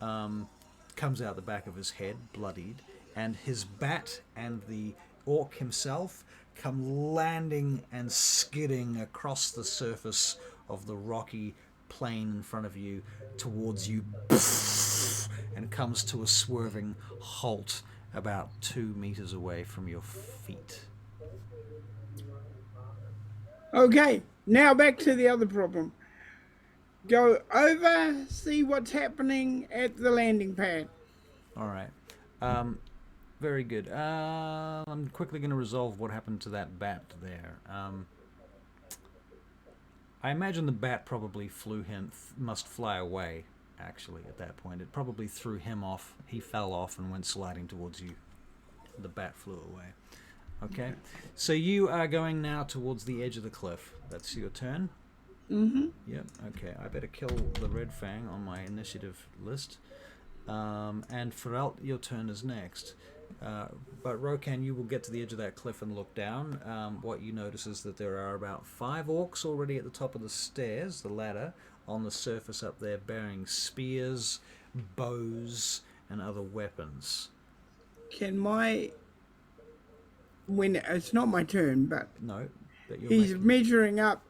Comes out the back of his head, bloodied, and his bat and the orc himself come landing and skidding across the surface of the rocky plain in front of you towards you, and comes to a swerving halt about 2 meters away from your feet. Okay, now back to the other problem. Go over, see what's happening at the landing pad. All right. Very good. I'm quickly going to resolve what happened to that bat there. I imagine the bat probably must fly away, actually, at that point. It probably threw him off. He fell off and went sliding towards you. The bat flew away. Okay. So you are going now towards the edge of the cliff. That's your turn? Mm-hmm. Yep, okay. I better kill the red fang on my initiative list. And Feralt, your turn is next. But Rokan, you will get to the edge of that cliff and look down. What you notice is that there are about 5 orcs already at the top of the stairs, the ladder, on the surface up there, bearing spears, bows, and other weapons. Can when it's not my turn, but No, but you're he's making... measuring up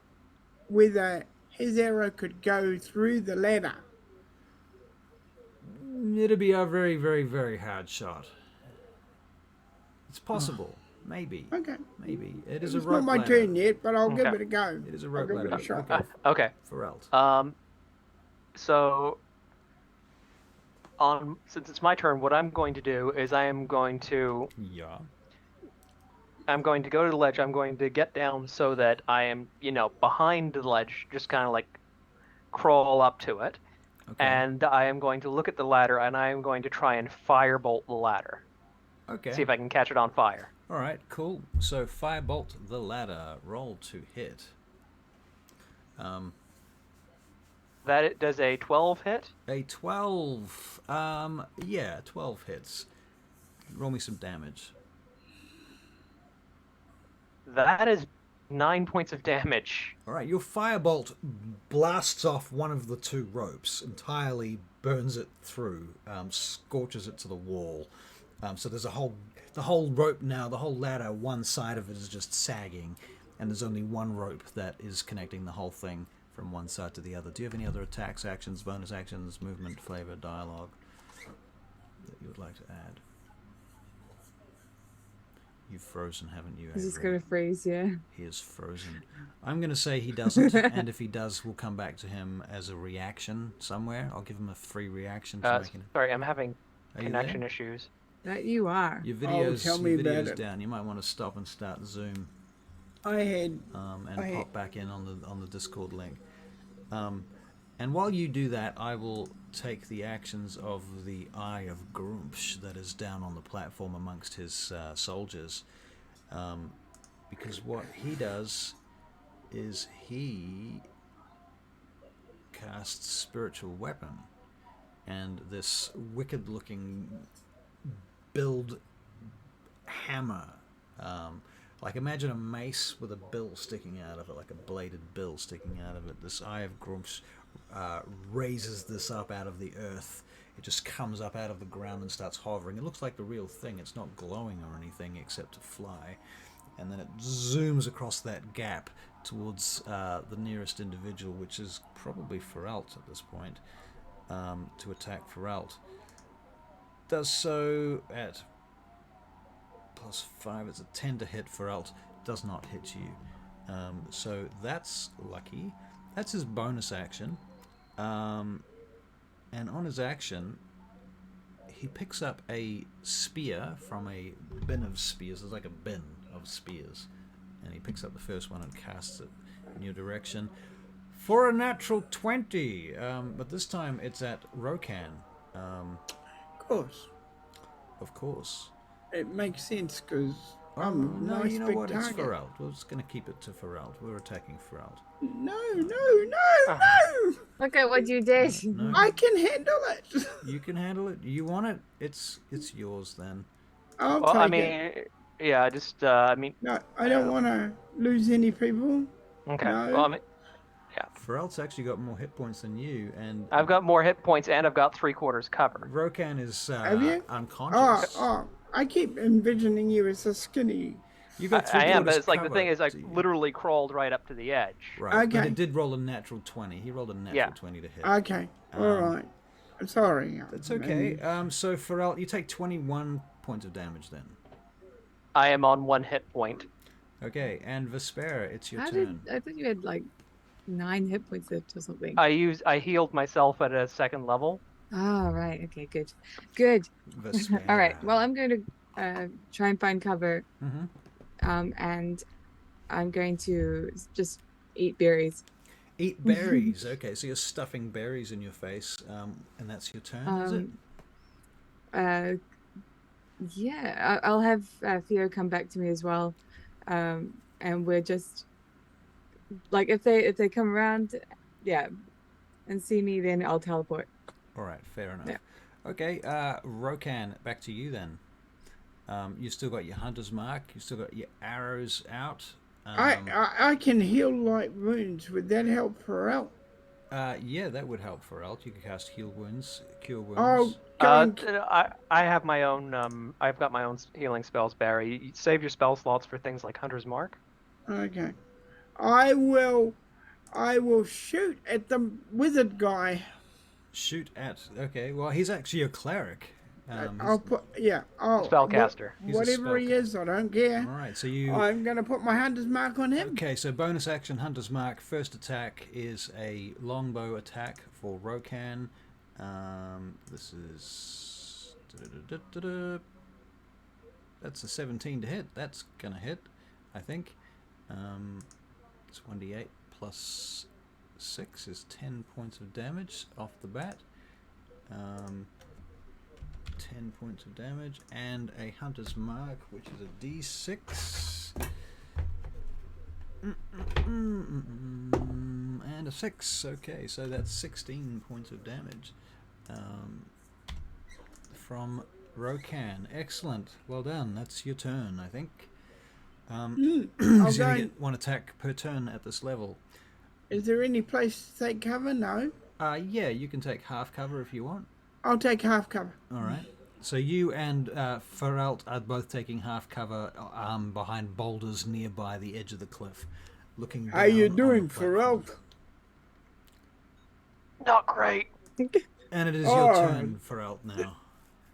whether his arrow could go through the ladder. It'd be a very, very, very hard shot. It's possible. Maybe. Okay. Maybe. It is It's a rope not my ladder. turn yet, but I'll give Okay. it a go. It is a I'll rope give it ladder. a shot. Okay. Okay. Feralt. So since it's my turn, what I'm going to do is I'm going to Yeah. go to the ledge. I'm going to get down so that I am, behind the ledge, just kind of like crawl up to it. Okay. And I am going to look at the ladder, and I am going to try and firebolt the ladder. Okay. See if I can catch it on fire. All right, cool. So firebolt the ladder. Roll to hit. That does a 12 hit. A 12. Yeah, 12 hits. Roll me some damage. That is 9 points of damage. All right, your firebolt blasts off one of the 2 ropes, entirely burns it through, scorches it to the wall. So there's the whole rope now, the whole ladder, one side of it is just sagging, and there's only one rope that is connecting the whole thing from one side to the other. Do you have any other attacks, actions, bonus actions, movement, flavor, dialogue that you would like to add? You've frozen, haven't you, He's just Avery? gonna freeze, yeah. He is frozen. I'm going to say he doesn't, and if he does, we'll come back to him as a reaction somewhere. I'll give him a free reaction for making it. Sorry, I'm having Are you connection there? issues. That you are. Your tell me about video's it. down. You might want to stop and start Zoom I had and pop back in on the Discord link. And while you do that, I will take the actions of the Eye of Grumpsh that is down on the platform amongst his soldiers. Because what he does is he casts Spiritual Weapon. And this wicked-looking build hammer, like imagine a mace with a bill sticking out of it, like a bladed bill sticking out of it. This Eye of Grumps raises this up out of the earth. It just comes up out of the ground and starts hovering. It looks like the real thing. It's not glowing or anything except to fly. And then it zooms across that gap towards the nearest individual, which is probably Feralt at this point, to attack Feralt. Does so at +5. It's a 10 to hit. Feralt does not hit you. So that's lucky. That's his bonus action. And on his action, he picks up a spear from a bin of spears. There's like a bin of spears. And he picks up the first one and casts it in your direction for a natural 20. But this time it's at Rokan. Of course. Of course. It makes sense because I'm a No, nice you know big what? target. It's Feralt. We're just going to keep it to Feralt. We're attacking Feralt. No. Look at what you did. No, I can handle it. you can handle it. You want it? It's yours then. I'll Well, take I it. mean, yeah, No, I don't want to lose any people. okay. No. Well, I mean, Feralt's actually got more hit points than you, and I've got more hit points and I've got 3/4 cover. Rokan is Have you? unconscious. I keep envisioning you as a skinny. You got I am, but 3/4 it's like the cover, thing is, I so you- literally crawled right up to the edge. Right, but Okay. it did roll a natural 20. He rolled a natural Yeah. 20 to hit. Okay, all right. I'm sorry. That's okay. So Feralt, you take 21 points of damage then. I am on 1 hit point. Okay, and Vespera, it's your I turn. thought you had like 9 hit points left or something. I healed myself at a 2nd level. Ah, right. Okay, good. Vespera. All right. Well, I'm going to try and find cover, Mhm. and I'm going to just eat berries. Eat berries. Okay, so you're stuffing berries in your face, and that's your turn, is it? Yeah, I'll have Theo come back to me as well, and we're just like if they come around, yeah, and see me, then I'll teleport. All right, fair enough. Yeah. Okay, Rokan, back to you then. You still got your hunter's mark. You still got your arrows out. I can heal light wounds. Would that help for out? Yeah, that would help for Alt. You can cast heal wounds, cure Oh, wounds. go and I have my own. I've got my own healing spells, Barry. You save your spell slots for things like Hunter's Mark. okay. I will shoot at the wizard guy. Shoot at. Okay, well, he's actually a cleric. I'll put Spellcaster. He's a whatever he is, I don't care. All right, so you. I'm gonna put my hunter's mark on him. Okay, so bonus action Hunter's Mark. First attack is a longbow attack for Rokan. This is. That's a 17 to hit. That's gonna hit, I think. It's 1d8 plus 6 is 10 points of damage off the bat. 10 points of damage, and a Hunter's Mark, which is a d6. And a 6. Okay, so that's 16 points of damage from Rokan. Excellent. Well done. That's your turn, I think. He's going to get one attack per turn at this level. Is there any place to take cover? No. Yeah, you can take half cover if you want. I'll take half cover. All right. So you and Feralt are both taking half cover behind boulders nearby the edge of the cliff, looking down. How you on doing, the platform. Feralt? Not great. And it is your turn, Feralt, now.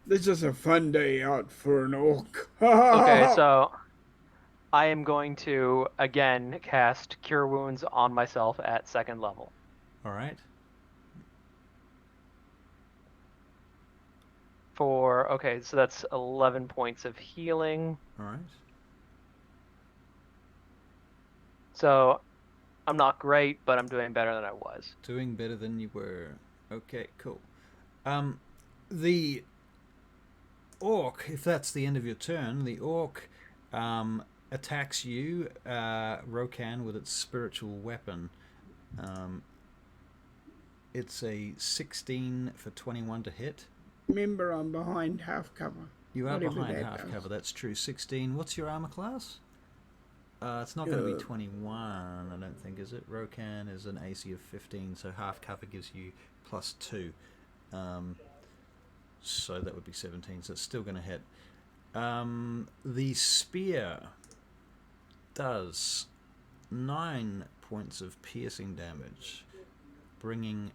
This is a fun day out for an orc. Okay, so I am going to again cast Cure Wounds on myself at 2nd level. All right. Okay, so that's 11 points of healing. All right. So I'm not great, but I'm doing better than I was. Doing better than you were. Okay, cool. The orc, if that's the end of your turn, the orc attacks you, Rokan, with its spiritual weapon. It's a 16 for 21 to hit. Remember, I'm behind half cover. You are Whatever behind that half does. cover, that's true. 16. What's your armor class? It's not going to be 21, I don't think, is it? Rokan is an AC of 15, so half cover gives you plus 2. So that would be 17, so it's still going to hit. The spear does 9 points of piercing damage, bringing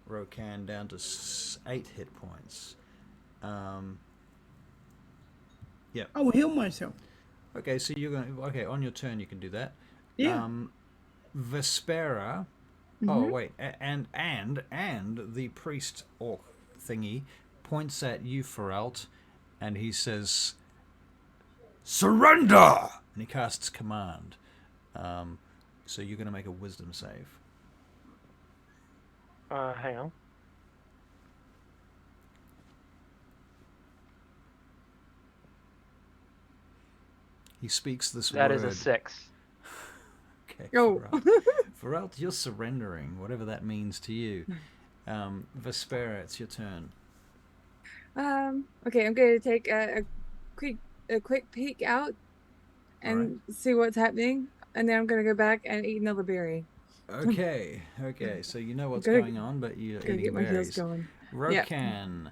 Rokan down to 8 hit points. Yeah. I will heal myself. Okay, so you're going to... Okay, on your turn you can do that. Yeah. Vespera... Oh, wait. And the priest orc thingy points at you, Feralt, and he says, "Surrender!" And he casts command. So you're going to make a wisdom save. Hang on. He speaks this That word. is a 6. Okay, Oh. Feralt, you're surrendering, whatever that means to you. Vespera, it's your turn. Okay, I'm going to take a quick peek out and see what's happening, and then I'm going to go back and eat another berry. Okay, so you know what's going on, but you're Gonna eating get my berries. heels going. Rokan,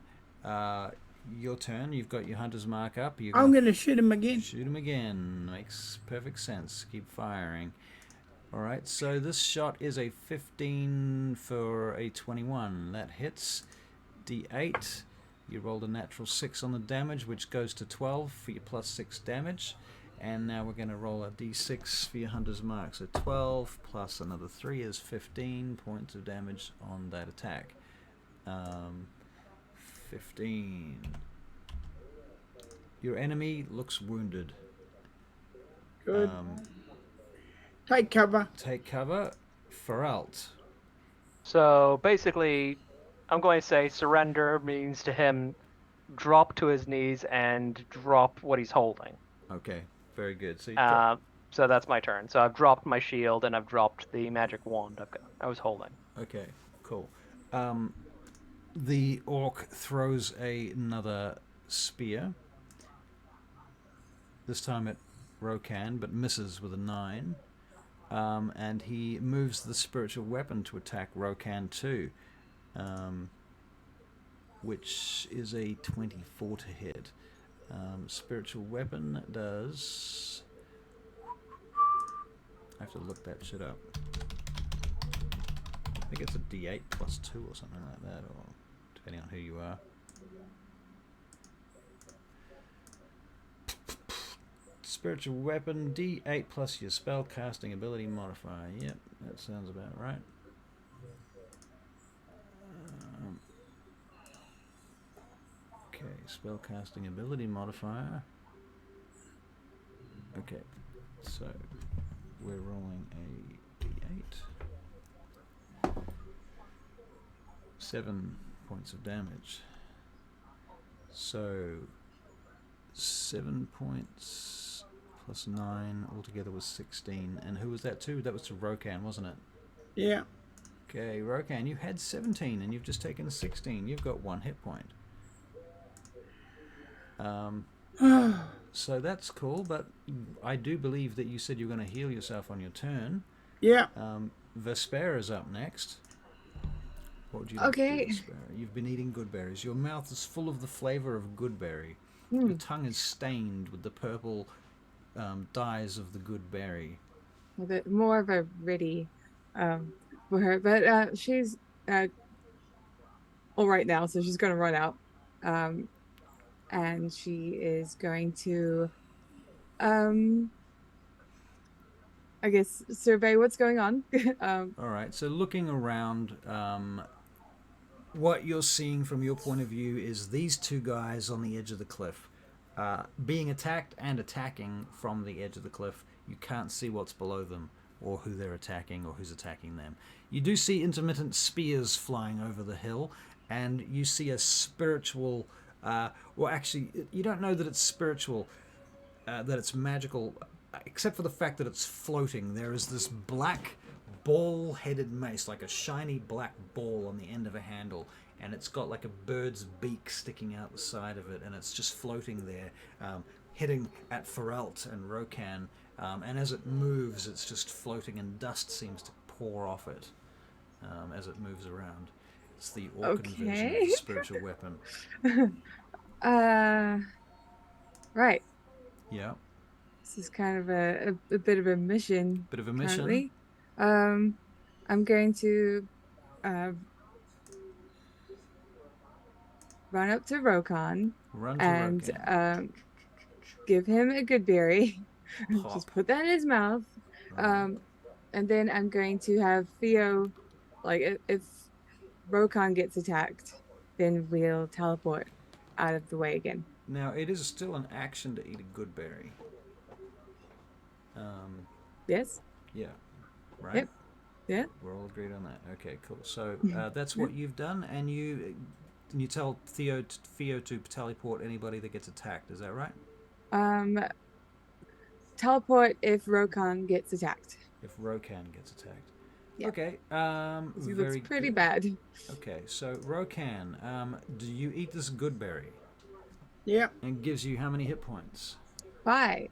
your turn. You've got your hunter's mark up. I'm going to shoot him again. Shoot him again. Makes perfect sense. Keep firing. All right, so this shot is a 15 for a 21. That hits. D8. You rolled a natural 6 on the damage, which goes to 12 for your plus 6 damage. And now we're going to roll a d6 for your hunter's mark. So 12 plus another 3 is 15 points of damage on that attack. 15. Your enemy looks wounded. Good. Take cover. Take cover. Feralt. So basically, I'm going to say surrender means to him drop to his knees and drop what he's holding. Okay, very good. So, So that's my turn. So I've dropped my shield and I've dropped the magic wand I was holding. okay, cool. The orc throws another spear. this time at Rokan, but misses with a 9. And he moves the spiritual weapon to attack Rokan too, which is a 24 to hit. Spiritual weapon does... I have to look that shit up. I think it's a D8 plus 2 or something like that, or depending on who you are. Spiritual weapon, D8 plus your spell casting ability modifier. Yep, that sounds about right. Okay, spell casting ability modifier. Okay, so we're rolling a D8. 7 points of damage. So 7 points plus 9 altogether was 16. And who was that to? That was to Rokan, wasn't it? Yeah. Okay, Rokan, you had 17 and you've just taken 16. You've got 1 hit point. So that's cool, but I do believe that you said you're going to heal yourself on your turn. Yeah. Vespera is up next. What would you like to do, Vespera? You've been eating goodberries. Your mouth is full of the flavour of goodberry. Your tongue is stained with the purple dyes of the goodberry. A bit more of a ready for her, but she's all right now, so she's going to run out, and she is going to, I guess, survey what's going on. All right, so looking around, what you're seeing from your point of view is these two guys on the edge of the cliff being attacked and attacking from the edge of the cliff. You can't see what's below them or who they're attacking or who's attacking them. You do see intermittent spears flying over the hill, and you see a spiritual... well, actually, you don't know that it's spiritual, that it's magical, except for the fact that it's floating. There is this black ball-headed mace, like a shiny black ball on the end of a handle, and it's got like a bird's beak sticking out the side of it, and it's just floating there, hitting at Feralt and Rokan, and as it moves, it's just floating, and dust seems to pour off it as it moves around. It's the Orcan version of the spiritual weapon. Right. Yeah. This is kind of a bit of a mission. Bit of a mission. Currently. I'm going to run up to Rokan and give him a good berry. Just put that in his mouth. Right. And then I'm going to have Theo, like, if Rokan gets attacked, then we'll teleport out of the way again. Now, it is still an action to eat a good berry. Yes? Yeah. Right? Yep. Yeah. We're all agreed on that. Okay, cool. So that's what you've done, and you tell Theo to teleport anybody that gets attacked. Is that right? Teleport if Rokan gets attacked. If Rokan gets attacked. Yeah. Okay. He looks pretty bad. Okay, so Rokan, do you eat this good berry? Yeah. And gives you how many hit points? 5.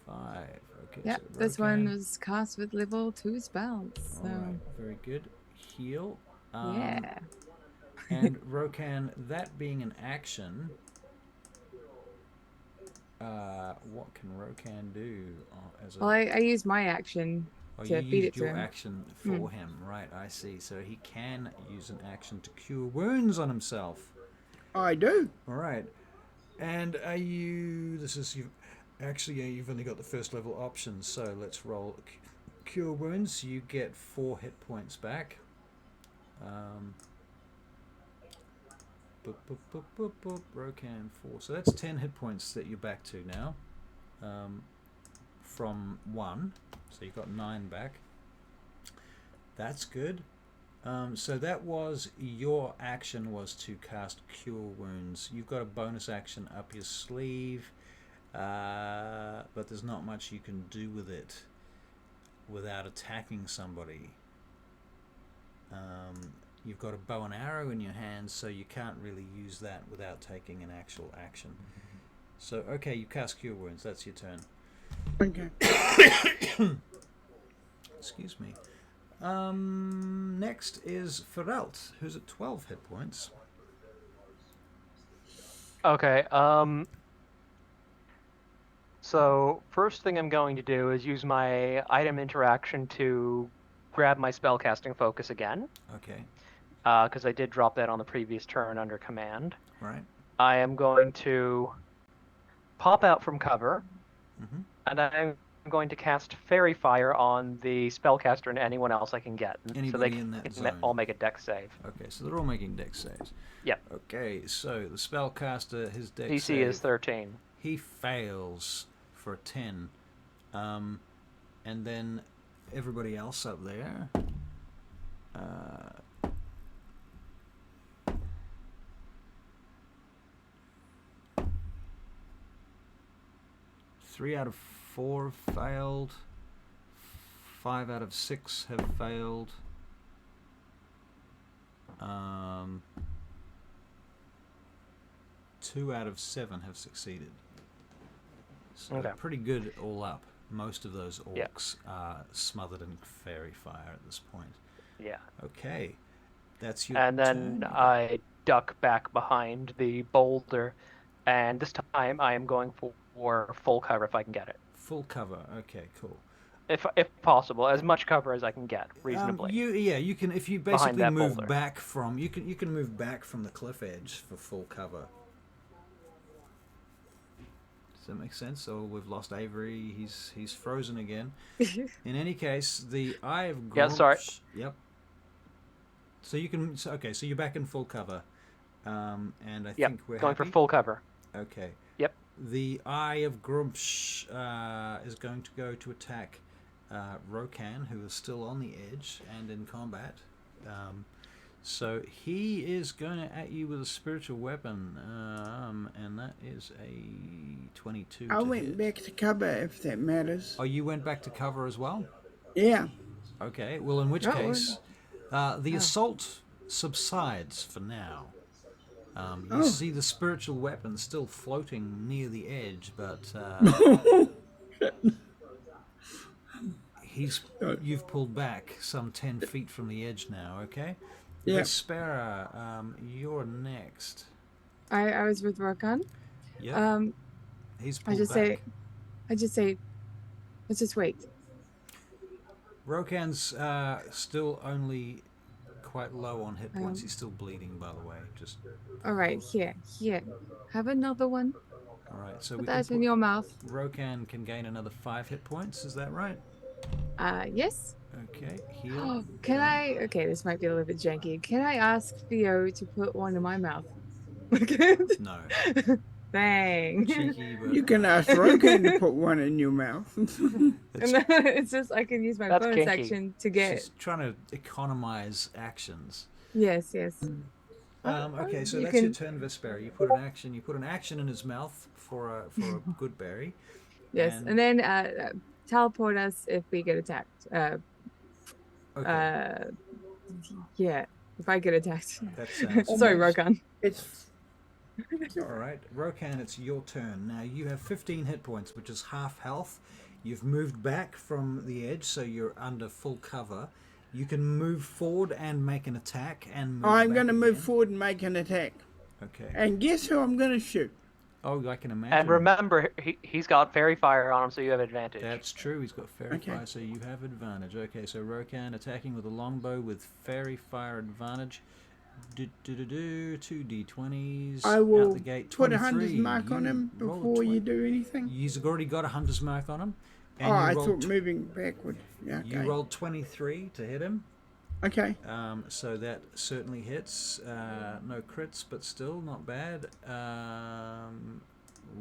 5. Okay. Yep. So this one was cast with level 2 spells. So. All right. Very good. Heal. Yeah. And Rokan, that being an action, what can Rokan do? Well, I used my action to feed it to him. Your action for him, right? I see. So he can use an action to cure wounds on himself. I do. All right. And are you? You've only got the first level options. So let's roll cure wounds. You get 4 hit points back. Rokan 4. So that's 10 hit points that you're back to now. From 1. So you've got 9 back. That's good. So that was your action, was to cast Cure Wounds. You've got a bonus action up your sleeve, but there's not much you can do with it without attacking somebody. You've got a bow and arrow in your hands, so you can't really use that without taking an actual action. So, okay, you cast Cure Wounds. That's your turn. Okay. Excuse me. Next is Ferelt, who's at 12 hit points. Okay. So first thing I'm going to do is use my item interaction to grab my spellcasting focus again, Okay, because I did drop that on the previous turn under command. right. I am going to pop out from cover, Mm-hmm. and I'm going to cast Fairy Fire on the spellcaster and anyone else I can get, so they Anybody in that can zone. all make a dex save. Okay, so they're all making dex saves. Yep. Okay, so the spellcaster, his dex DC save, is 13. he fails for a 10. And then everybody else up there. 3 out of 4 failed. 5 out of 6 have failed. 2 out of 7 have succeeded. So Okay. pretty good all up. Most of those orcs are smothered in fairy fire at this point. Yeah. Okay, that's your And then turn. I duck back behind the boulder, and this time I am going for full cover if I can get it. Full cover. Okay, cool. If possible, as much cover as I can get reasonably. You can if you Behind basically that move boulder. back from you can move back from the cliff edge for full cover. Does that make sense? Oh, we've lost Avery. He's frozen again. In any case, the Eye of Grumsh. Yeah, sorry. Yep. So you can. So you're back in full cover, and I Yep, think we're going happy. for full cover. Okay. Yep. The Eye of Grumsh is going to go to attack Rokan, who is still on the edge and in combat. So he is going to at you with a spiritual weapon, and that is a 22 I to went hit. back to cover if that matters. Oh, you went back to cover as well? Yeah. Okay, well, in which Oh, case, the oh. assault subsides for now. You Oh. see the spiritual weapon still floating near the edge, but you've pulled back some 10 feet from the edge now, okay? Yeah. Vespera, you're next. I was with Rokan. Yep, he's I pulled just back. say, let's just wait. Rokan's still only quite low on hit points. He's still bleeding, by the way. Just All right, here. Have another one. all right. So Put we that can in your mouth. Rokan can gain another 5 hit points. Is that right? Yes. Okay. Heal. Can I? Okay, this might be a little bit janky. Can I ask Theo to put one in my mouth? No. Dang. Cheeky, but You can ask Rogan to put one in your mouth. It's just I can use my That's bonus kinky. action to get. she's trying to economize actions. Yes. Okay, so You that's your can- turn, Vespera. You put an action in his mouth for a good berry. Yes, and then teleport us if we get attacked. Okay. Yeah, if I get attacked. That sounds Sorry, nice. Rokan. It's All right, Rokan, it's your turn. Now you have 15 hit points, which is half health. You've moved back from the edge, so you're under full cover. You can move forward and make an attack, and move I'm back going to move again. forward and make an attack. Okay. And guess who I'm going to shoot? Oh, I can imagine. And remember, he's got Fairy Fire on him, so you have advantage. That's true. He's got fairy Okay. fire, so you have advantage. Okay, so Rokan attacking with a longbow with fairy fire advantage. 2d20s. I out will the gate. put a 23. hunter's mark on him rolled a before you do anything. You've already got a hunter's mark on him. Oh, And I you rolled thought moving backward. Yeah, You okay. rolled 23 to hit him. Okay. So that certainly hits. No crits, but still not bad.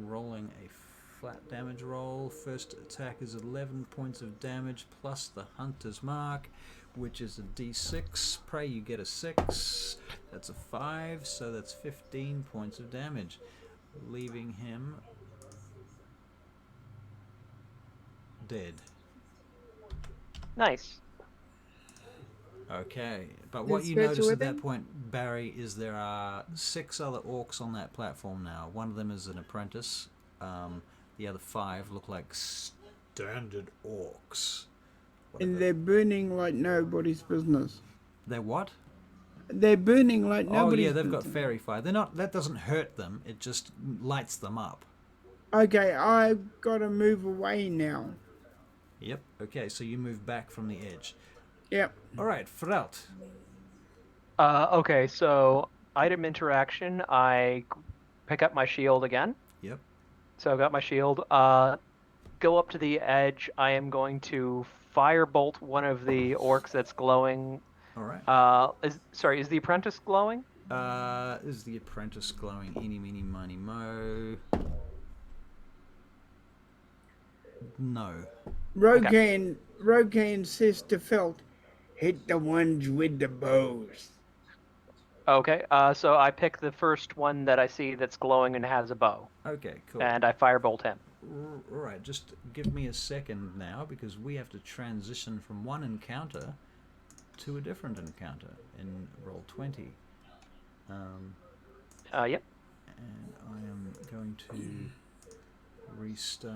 Rolling a flat damage roll. First attack is 11 points of damage plus the hunter's mark, which is a d6. Pray you get a 6. That's a 5, so that's 15 points of damage, leaving him dead. Nice. Okay, but The what you spiritual notice at that weapon? point, Barry, is there are 6 other orcs on that platform now. One of them is an apprentice, The other 5 look like standard orcs. And they're burning like nobody's business. They're what? They're burning like Oh nobody's yeah, they've business. got fairy fire. They're not. That doesn't hurt them. It just lights them up. Okay, I've got to move away now. Yep. Okay, so you move back from the edge. Yep. All right, Frelt. Okay, so item interaction. I pick up my shield again. Yep. So I've got my shield. Go up to the edge. I am going to firebolt one of the orcs that's glowing. All right. Is the apprentice glowing? Is the apprentice glowing? Eeny, meeny, miny, mo. No. Rogan says to Felt, hit the ones with the bows. Okay. So I pick the first one that I see that's glowing and has a bow, Okay, cool. and I firebolt him. All right, just give me a second now because we have to transition from one encounter to a different encounter in roll 20. Yep. And I am going to restart.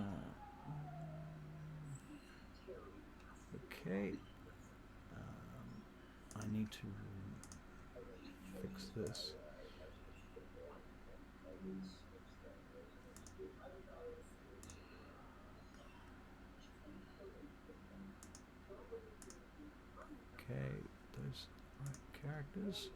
Okay. I need to fix this. Okay, those right characters.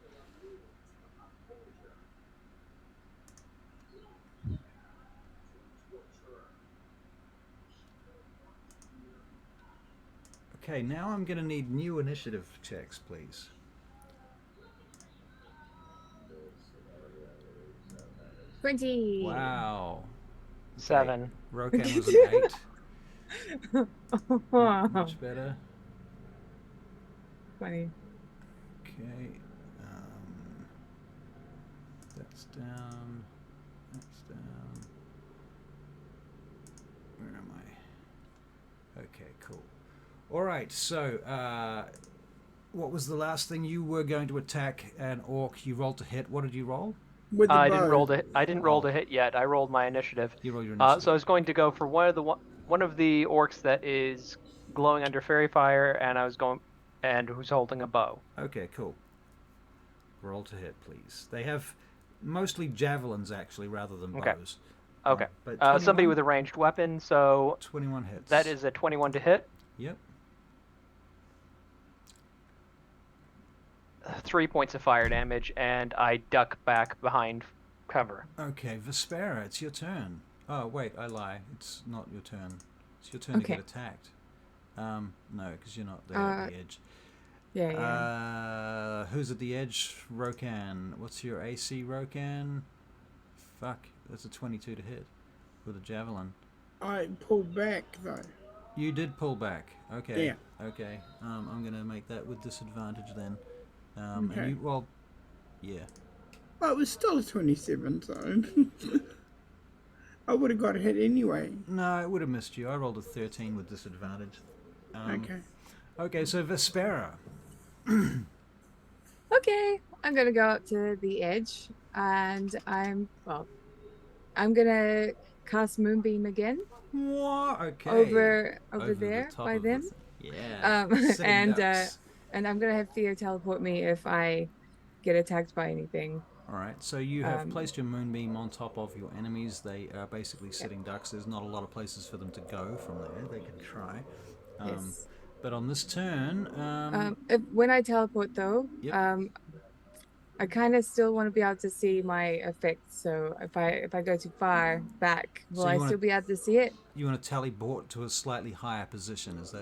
Okay, now I'm going to need new initiative checks, please. $20. Wow. 7. Rokan was an 8. Wow. Much better. 20. Okay. That's down. That's down. Where am I? Okay, cool. All right, so what was the last thing you were going to attack? An orc. You rolled to hit. What did you roll? With the I bow. didn't roll to hit yet. I rolled my initiative. You rolled your initiative. So I was going to go for one of the orcs that is glowing under fairy fire, and who's holding a bow. Okay, cool. Roll to hit, please. They have mostly javelins, actually, rather than Okay. bows. Okay. But Somebody 21? with a ranged weapon. So 21 hits. that is a 21 to hit. Yep. 3 points of fire damage, and I duck back behind cover. Okay, Vespera, it's your turn. Oh, wait, I lie. It's not your turn. It's your turn to Okay. get attacked. No, because you're not there at the edge. Yeah. Who's at the edge? Rokan. What's your AC, Rokan? Fuck, that's a 22 to hit with a javelin. I pulled back though. You did pull back. Okay. Yeah. Okay. I'm gonna make that with disadvantage then. Okay. And you, well, yeah. Oh, it was still a 27, so I would have got a hit anyway. No, it would have missed you. I rolled a 13 with disadvantage. Okay. Okay, so Vespera. Okay, I'm gonna go up to the edge, and I'm gonna cast Moonbeam again What? Okay. over the there top by of the them. Yeah. Sitting And ducks. and I'm gonna have Theo teleport me if I get attacked by anything. All right, so you have placed your moonbeam on top of your enemies. They are basically sitting ducks. There's not a lot of places for them to go from there. They can try. Yes. But on this turn, When I teleport though, Yep. I kind of still want to be able to see my effects. So if I go too far back, will So you I wanna- still be able to see it? you want to teleport to a slightly higher position. Is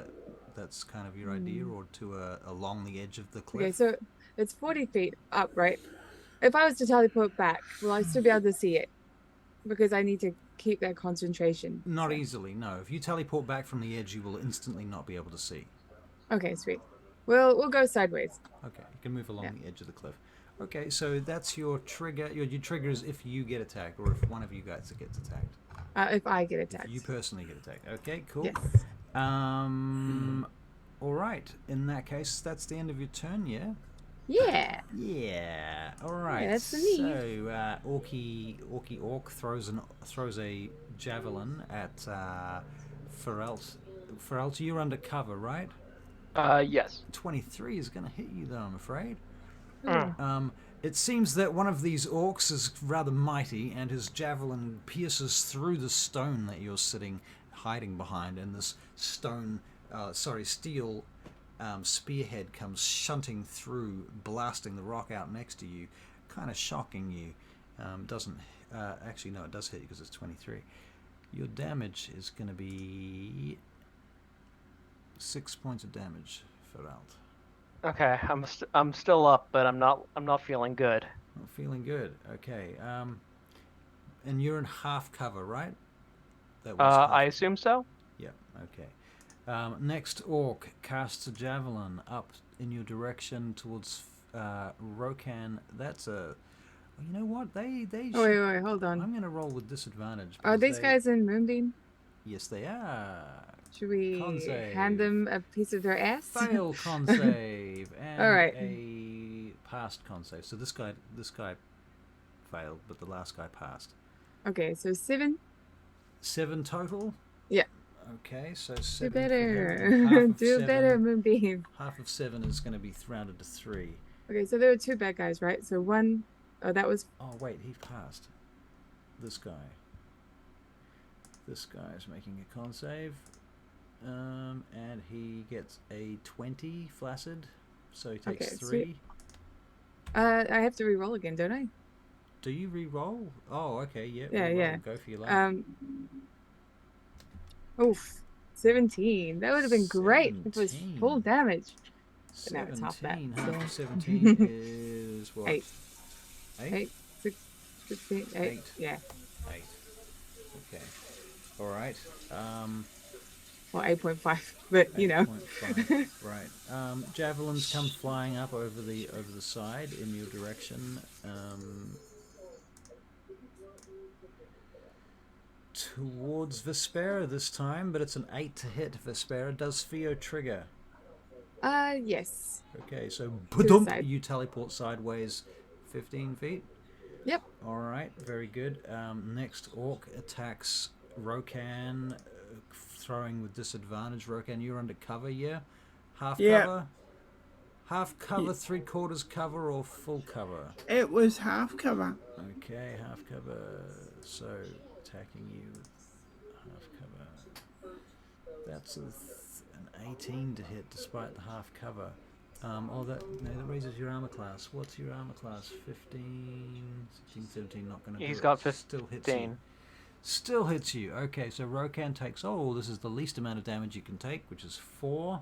that's kind of your idea, or to along the edge of the cliff? Okay, so it's 40 feet up, right? If I was to teleport back, will I still be able to see it? Because I need to keep that concentration. Not easily, no. If you teleport back from the edge, you will instantly not be able to see. Okay, sweet. We'll go sideways. Okay, you can move along the edge of the cliff. Okay, so that's your trigger. Your trigger is if you get attacked, or if one of you guys gets attacked. If I get attacked. If you personally get attacked. Okay, cool. Yes. All right. In that case, that's the end of your turn. Yeah. Yeah. Yeah. All right. Yeah, that's the need. So, Orc throws a javelin at Ferelt. Ferelt, you're under cover, right? Yes. 23 is going to hit you, though, I'm afraid. Mm. It seems that one of these orcs is rather mighty, and his javelin pierces through the stone that you're hiding behind, and this steel spearhead comes shunting through, blasting the rock out next to you, kind of shocking you. Doesn't actually, no, it does hit you because it's 23. Your damage is going to be 6 points of damage, Feralt. Okay, I'm still up, but I'm not feeling good. Not feeling good. Okay. And you're in half cover, right? That was I assume so. Yeah. Okay. Next orc casts a javelin up in your direction towards Rokan. That's a. You know what? They. Oh, wait, hold on. I'm going to roll with disadvantage. Are these guys in Moonbeam? Yes, they are. Should we Con-save. hand them a piece of their ass? Fail con save and All right. a passed con save. So this guy failed, but the last guy passed. Okay, so 7. 7 total. Yeah. Okay, so Do 7. better. Do better, Moonbeam. Half of 7 is going to be rounded to 3. Okay, so there were 2 bad guys, right? So 1. Oh, that was. Oh wait, he passed. This guy. This guy is making a con save. And he gets a 20 flaccid, so he takes 3. Sweet. I have to re-roll again, don't I? Do you re-roll? Oh, okay, yeah. Yeah, re-roll. yeah. Go for your life. Oof, 17. That would have been great if it was 17. full damage. But 17. now it's half that. Half of So. 17 is what? 8. 8? 8, 6, 16, 8. 8. Yeah. 8. Okay. All right. Well, 8.5, but you know. 8.5. Right. Javelins come flying up over the side in your direction. Towards Vespera this time, but it's an 8 to hit. Vespera, does Theo trigger? Yes. Okay, so side. you teleport sideways 15 feet. Yep. All right, very good. Next orc attacks Rokan, throwing with disadvantage. Rokan, you're under cover, yeah? Half cover? Half cover, 3/4 cover, or full cover? It was half cover. Okay, half cover. So, attacking you with half cover. That's an 18 to hit despite the half cover. That raises your armor class. What's your armor class? 15, 16, 17, not going to do it. He's got 15. Still hits you. Still hits you. Okay, so Rokan takes... Oh, this is the least amount of damage you can take, which is 4.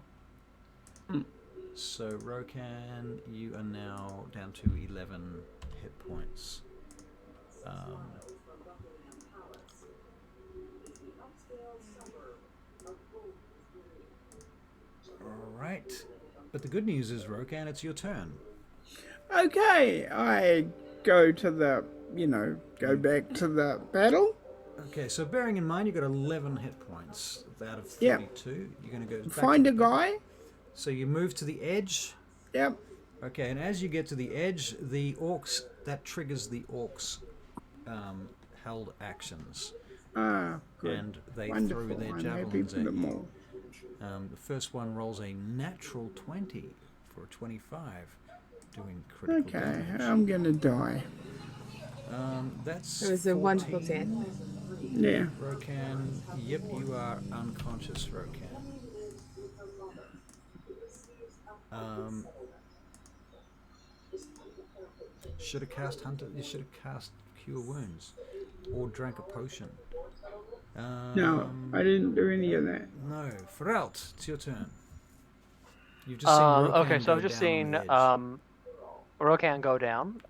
So, Rokan, you are now down to 11 hit points. Alright. But the good news is, Rokan, it's your turn. Okay, I go to the, go back to the battle. Okay, so bearing in mind you've got 11 hit points out of 32. Yep. You're going to go back find a guy. So you move to the edge. Yep. Okay, and as you get to the edge, the orcs, that triggers the orcs' held actions. Good. And they Wonderful. throw their I'm javelins happy for at them you. all. The first one rolls a natural 20 for a 25, doing critical damage. I'm gonna die. That's It was a 14. wonderful death. Yeah. Rokan, yep, you are unconscious, Rokan. Should have cast Hunter. You should have cast Cure Wounds, or drank a potion. No, I didn't do any of that. No, Feralt, it's your turn. You've just seen Rokan okay, so I've just seen Rokan go down,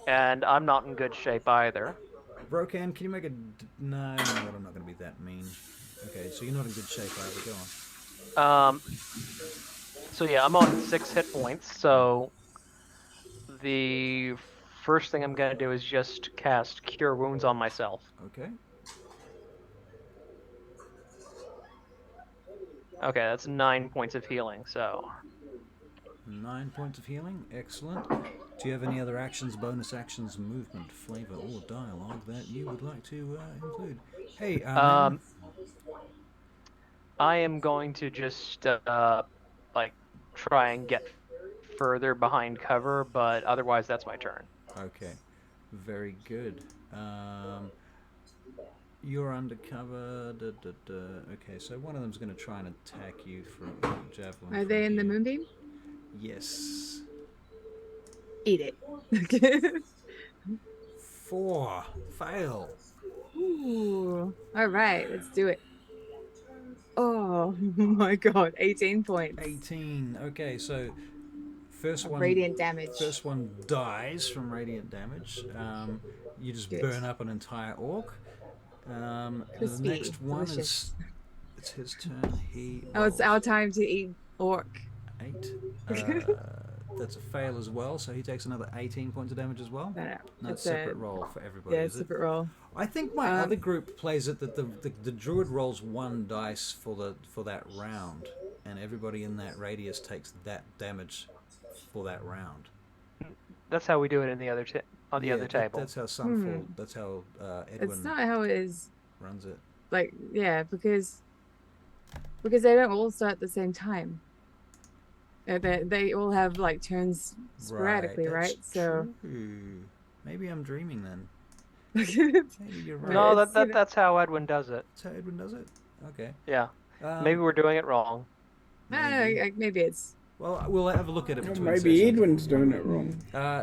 and I'm not in good shape either. Rokan, can you make a... No, I'm not going to be that mean. Okay, so you're not in good shape either, go on. So yeah, I'm on 6 hit points, so the first thing I'm going to do is just cast Cure Wounds on myself. Okay. Okay, that's 9 points of healing, so... 9 points of healing, excellent. Do you have any other actions, bonus actions, movement, flavour, or dialogue that you would like to include? Hey, I am going to just like try and get further behind cover, but otherwise that's my turn. okay, very good. You're undercover. Okay, so one of them's going to try and attack you from javelin. Are they in the here. moonbeam? Yes. Eat it. 4. Fail. Ooh. All right, let's do it. Oh my god, 18 points. 18. Okay, so first one. Radiant damage. First one dies from radiant damage. You just Good. burn up an entire orc. The Crispy, next one delicious. it's his turn. He Oh, it's our time to eat orc. 8. That's a fail as well, so he takes another 18 points of damage as well. No, No, it's separate roll for everybody. Yeah, is it? separate roll. I think my other group plays it that the druid rolls 1 dice for that round, and everybody in that radius takes that damage for that round. That's how we do it in the other on the other table. That's how Sunfall. That's how Edwin. It's not how it is. Runs it. Like, yeah, because they don't all start at the same time. They all have like turns sporadically, right? So true. Maybe I'm dreaming then. maybe Maybe you're right. No, that's how Edwin does it. That's how Edwin does it. Okay. Yeah. Maybe we're doing it wrong. maybe it's. Well, we'll have a look at it. Or Between maybe sessions. Edwin's doing it wrong.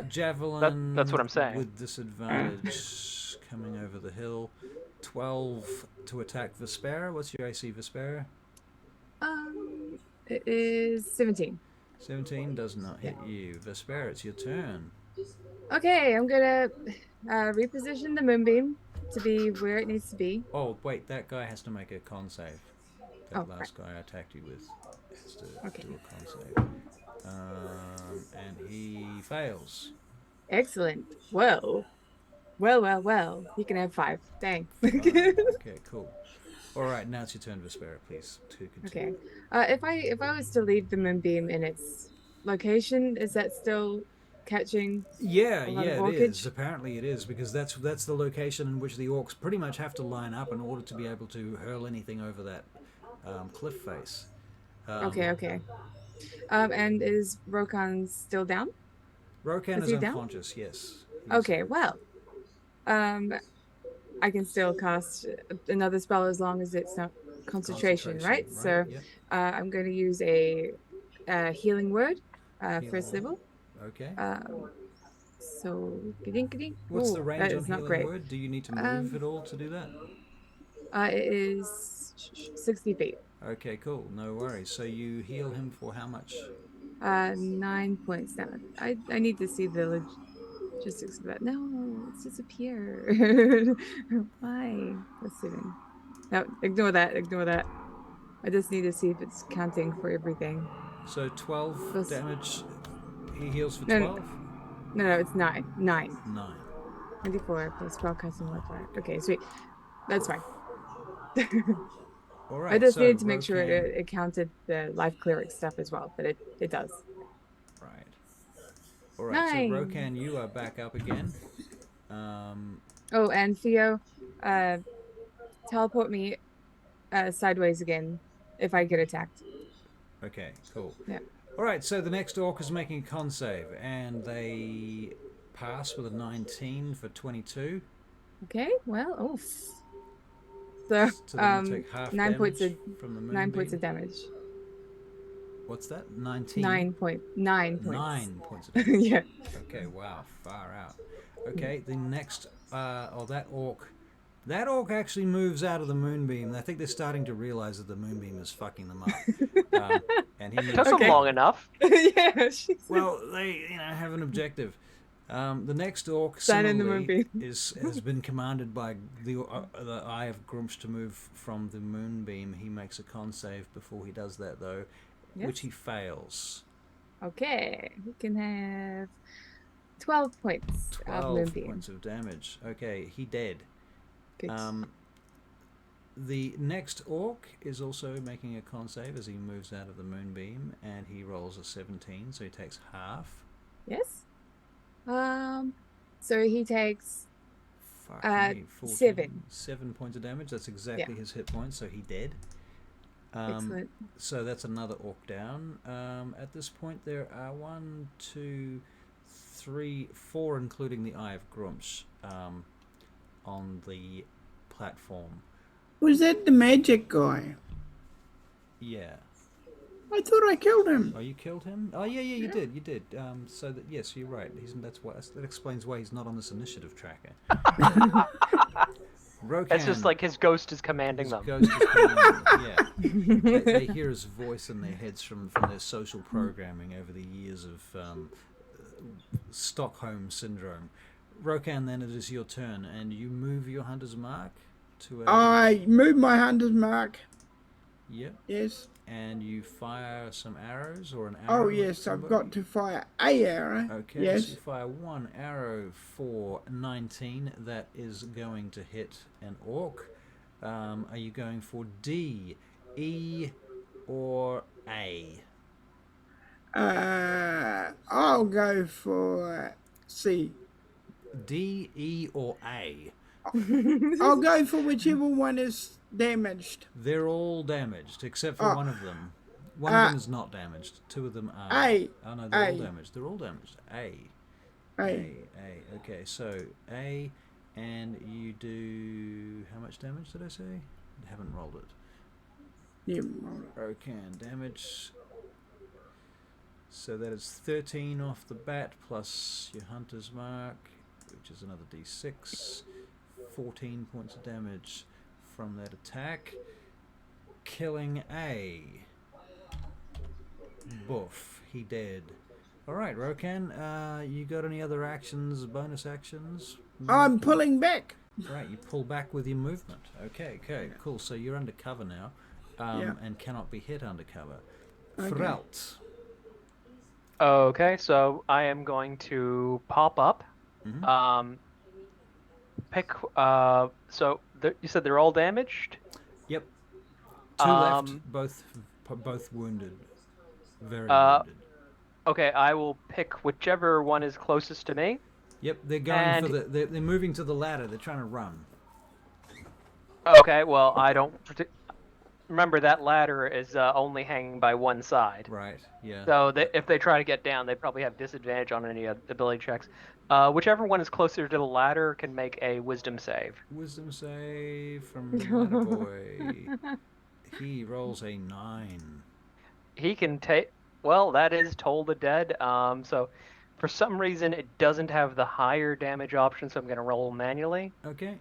Javelin. That's what I'm saying. With disadvantage, coming over the hill. 12 to attack Vespera. What's your AC, Vespera? It is 17. 17 does not hit you. Vespera, it's your turn. Okay, I'm gonna reposition the moonbeam to be where it needs to be. Oh, wait, that guy has to make a con save. That Oh, last guy I attacked you with has to Okay. do a con save. And he fails. Excellent. Well. You can have 5. Dang. Okay, cool. All right, now it's your turn, Vespera, please, to continue. Okay. If I was to leave the moonbeam in its location, is that still catching? Yeah, a lot yeah, of it is. orchage? Apparently it is, because that's the location in which the orcs pretty much have to line up in order to be able to hurl anything over that cliff face. Okay. And is Rokan still down? Rokan is he down? unconscious, yes. Okay, well. I can still cast another spell as long as it's not concentration, right? So yep. I'm going to use a healing word, first level. Okay. So, ka-dink. What's the Ooh, range that on is not healing great. word? Do you need to move at all to do that? It is 60 feet. Okay, cool. No worries. So you heal him for how much? 9 points down. I need to see the logistics of that. No, it's disappeared. Why? Let's see. No, ignore that. I just need to see if it's counting for everything. So 12 Plus- damage. He heals for No, 12? No, it's 9. 9. 9. 24 plus spellcasting modifier. Okay, sweet. That's fine. All right. I just so needed to make sure Rokan- it counted the life cleric stuff as well, but it does. Right. All right. 9. So Rokan, you are back up again. Oh, and Theo, teleport me sideways again if I get attacked. Okay. Cool. Yeah. All right. So the next orc is making a con save, and they pass with a 19 for 22. Okay. Well, oof. So So they're gonna take half 9 points damage of from the moonbeam. 9 points of damage. What's that? 19. 9 points. 9 points of damage. Yeah. Okay, wow, far out. Okay, the next, that orc actually moves out of the moonbeam. I think they're starting to realize that the moonbeam is fucking them up. And he moves. Took them long enough. Yeah. Well, they have an objective. The next orc Stand in the similarly moonbeam. has been commanded by the Eye of Grumsh to move from the moonbeam. He makes a con save before he does that, though, which he fails. Okay. We can have 12 points of 12 moonbeam. points of damage. Okay, he dead. Good. The next orc is also making a con save as he moves out of the moonbeam, and he rolls a 17, so he takes half. Yes. So he takes Fuck me, 14, 7. 7 points of damage. That's Yeah, exactly his hit points, so he dead. excellent. So that's another orc down. At this point, there are 1, 2, 3, 4, including the Eye of Grumsh, on the platform. Was that the magic guy? Yeah. I thought I killed him. Oh, you killed him? Oh, yeah, you did. So that, yes, you're right. That explains why he's not on this initiative tracker. Rokan, It's just like his ghost is commanding his them. ghost is commanding them, yeah. They hear his voice in their heads from their social programming over the years of Stockholm syndrome. Rokan, then it is your turn, and you move your hunter's mark to a... I moved my hunter's mark. Yep. Yes. And you fire some arrows or an arrow? Oh, yes, I've got to fire a arrow. Okay, yes. so you fire 1 arrow for 19. That is going to hit an orc. Are you going for D, E, or A? I'll go for C. D, E, or A? I'll go for whichever one is damaged. They're all damaged, except for one of them. One of them is not damaged. 2 of them are. A. Oh, no, they're all A. damaged. They're all damaged. A. A. Okay, so A, and you do... How much damage did I say? I haven't rolled it. Yeah. Okay, damage. So that is 13 off the bat, plus your hunter's mark, which is another d6. 14 points of damage from that attack. Killing A. Boof, he dead. Alright, Rokan, you got any other actions, bonus actions? I'm pulling back. Right, you pull back with your movement. Okay, cool. So you're under cover now, and cannot be hit under cover. Okay. Frelt. Okay, so I am going to pop up. Mm-hmm. Pick. So you said they're all damaged. Yep. 2 left, both wounded. Very wounded. Okay, I will pick whichever one is closest to me. Yep, they're going for they're moving to the ladder. They're trying to run. Okay, well, I don't remember that ladder is only hanging by one side. Right. Yeah. So if they try to get down, they probably have disadvantage on any ability checks. Whichever one is closer to the ladder can make a wisdom save. Wisdom save from Ladder Boy. He rolls a 9. He can take. Well, that is Toll the Dead. So for some reason it doesn't have the higher damage option, so I'm going to roll manually. Okay.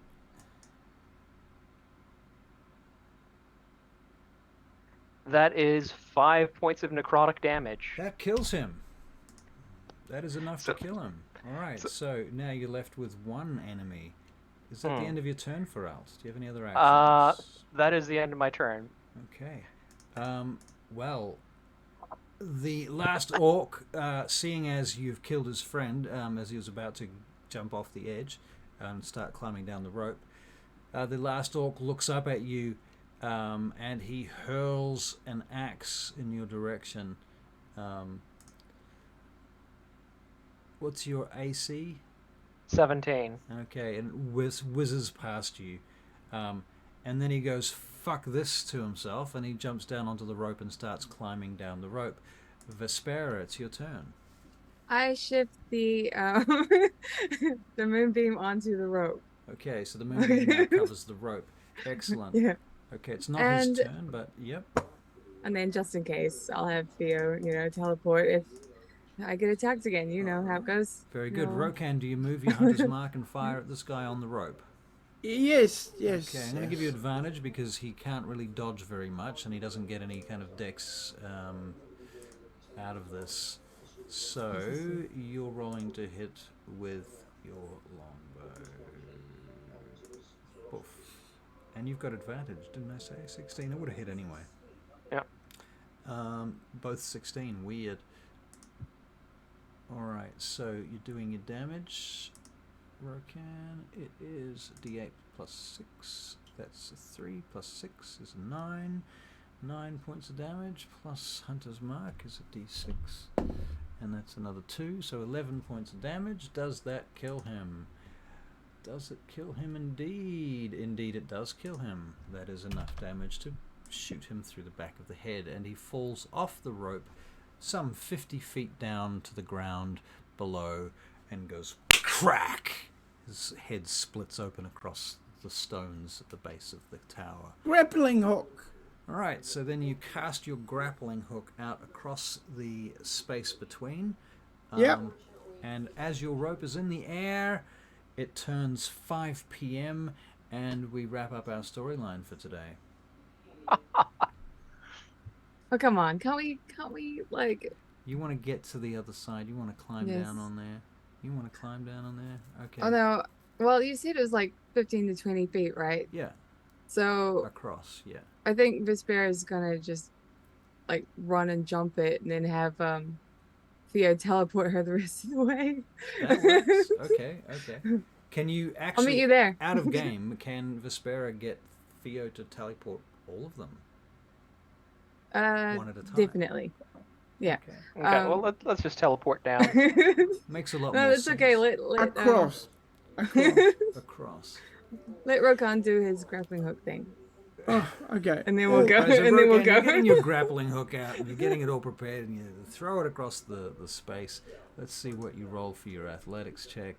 That is 5 points of necrotic damage. That kills him. That is enough to kill him. All right. So now you're left with 1 enemy. Is that the end of your turn, for Alt? Do you have any other actions? That is the end of my turn. Okay. Well, the last orc, seeing as you've killed his friend, as he was about to jump off the edge and start climbing down the rope, the last orc looks up at you, and he hurls an axe in your direction. What's your AC? 17. Okay, and whizzes past you. And then he goes, fuck this, to himself, and he jumps down onto the rope and starts climbing down the rope. Vespera, it's your turn. I shift the the moonbeam onto the rope. Okay, so the moonbeam now covers the rope. Excellent. Yeah. Okay, it's not his turn, but yep. And then just in case, I'll have Theo, teleport if I get attacked again. You know how it goes. Very good. Rokan, do you move your hunter's mark and fire at this guy on the rope? Yes. Okay, I'm going to give you advantage because he can't really dodge very much and he doesn't get any kind of dex out of this. So you're rolling to hit with your longbow. Oof. And you've got advantage, didn't I say? 16. I would have hit anyway. Yeah. Both 16. Weird. Alright, so you're doing your damage. Rokan, it is d8 plus 6. That's a 3 plus 6 is 9. 9 points of damage plus Hunter's Mark is a d6. And that's another 2, so 11 points of damage. Does that kill him? Does it kill him indeed? Indeed it does kill him. That is enough damage to shoot him through the back of the head, and he falls off the rope some 50 feet down to the ground below and goes crack. His head splits open across the stones at the base of the tower. Grappling hook. Alright, so then you cast your grappling hook out across the space between. Yep. And as your rope is in the air, it turns 5 p.m. and we wrap up our storyline for today. Oh, come on. Can't we, like... You want to get to the other side. You want to climb Yes. down on there. You want to climb down on there? Okay. Oh, no. Well, you said it was like 15 to 20 feet, right? Yeah, So across, yeah. I think Vespera is gonna just like run and jump it and then have Theo teleport her the rest of the way. That works. Okay. Can you I'll actually, meet you there. out of game, can Vespera get Theo to teleport all of them? One at a time? Definitely. Yeah. Okay. Okay, well, let's just teleport down. Makes a lot No, more it's sense. okay. Let Across. Across. let Rokan do his grappling hook thing, Oh, okay. and then we'll go. Right, so And then we'll Rogan, you're go. getting your grappling hook out and you're getting it all prepared and you throw it across the space. Let's see what you roll for your athletics check.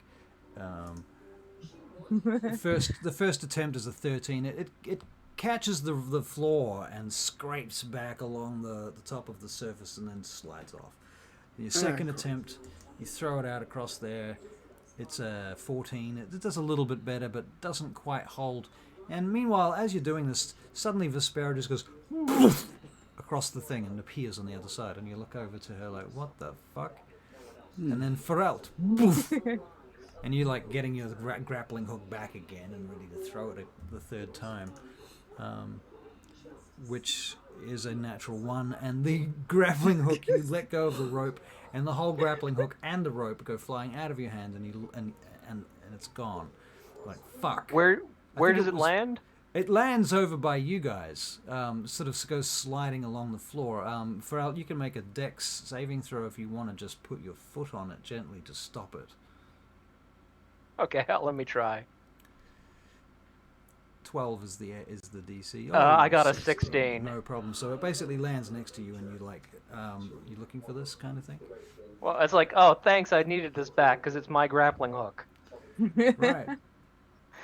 The first attempt is a 13. It catches the floor and scrapes back along the top of the surface and then slides off. Your second attempt, you throw it out across there. It's a 14. It does a little bit better, but doesn't quite hold. And meanwhile, as you're doing this, suddenly Vespera just goes across the thing and appears on the other side. And you look over to her like, what the fuck? And then Ferelt, and you like getting your grappling hook back again and ready to throw it the third time, which is a natural 1. And the grappling hook, you let go of the rope, and the whole grappling hook and the rope go flying out of your hand, and it's gone. Like fuck. Where think does it it was- land? It lands over by you guys, sort of goes sliding along the floor. Pharrell, you can make a dex saving throw if you want to just put your foot on it gently to stop it. Okay, let me try. 12 is the DC. I got a 16. 16. No problem. So it basically lands next to you, and you like, you looking for this kind of thing? Well, it's like, oh, thanks, I needed this back because it's my grappling hook. Right.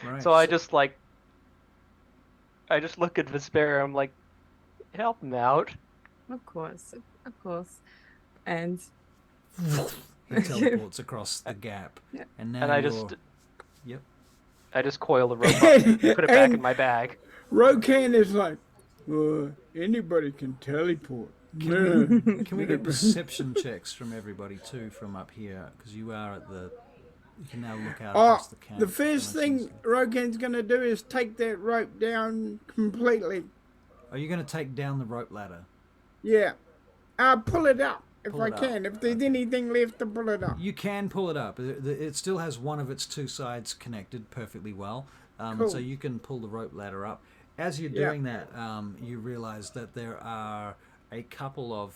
Right. So I just look at Vespera. I'm like, help him out. Of course. And It teleports across the gap, Yeah. and now And I you're... just Yep. I just coil the rope up and put it back in my bag. Rokan is like, anybody can teleport. Can we get perception checks from everybody too from up here? Because you are at the... You can now look out across the camp. The first thing Rokan's going to do is take that rope down completely. Are you going to take down the rope ladder? Yeah. Pull it up if Pull I it up. can. If there's anything left to pull it up. You can pull it up. It still has one of its two sides connected perfectly well. Cool. So you can pull the rope ladder up. As you're Yeah. doing that, you realize that there are a couple of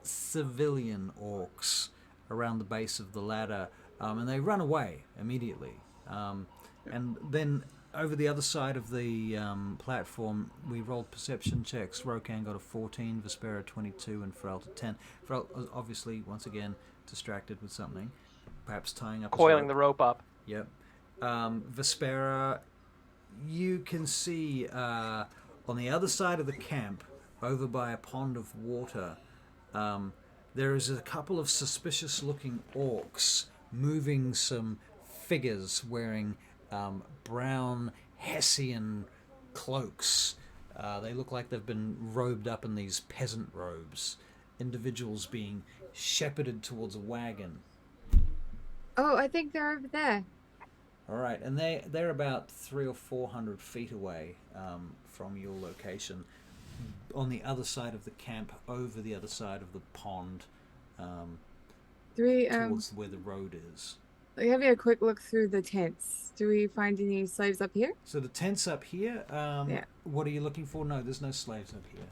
civilian orcs around the base of the ladder, and they run away immediately. And then over the other side of the platform, we rolled perception checks. Rokan got a 14, Vespera 22, and Feralt a 10. Feralt was obviously, once again, distracted with something, perhaps tying up his Coiling the rope. rope up. Yep. Vespera, you can see on the other side of the camp, over by a pond of water, there is a couple of suspicious-looking orcs moving some figures wearing brown Hessian cloaks. They look like they've been robed up in these peasant robes. Individuals being shepherded towards a wagon. oh, I think they're over there. All right, and they're about 300 or 400 feet away from your location, on the other side of the camp, over the other side of the pond, towards where the road is. Having a quick look through the tents. Do we find any slaves up here? So the tent's up here. Yeah. What are you looking for? No, there's no slaves up here.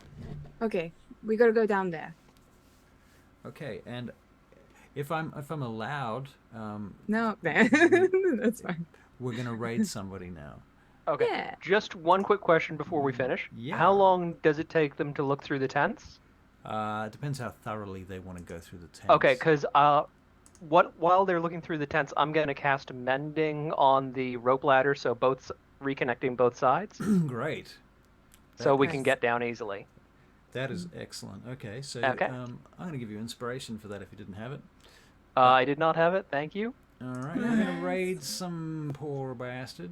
Okay, we gotta go down there. Okay, and if I'm allowed, No, that's fine. we're gonna raid somebody now. Okay. Yeah. Just one quick question before we finish. Yeah. How long does it take them to look through the tents? It depends how thoroughly they want to go through the tents. Okay, because while they're looking through the tents, I'm going to cast Mending on the rope ladder, so reconnecting both sides, Great. so we Nice. can get down easily. That is excellent. Okay, so Okay. I'm going to give you inspiration for that if you didn't have it. I did not have it. Thank you. All right, I'm going to raid some poor bastard.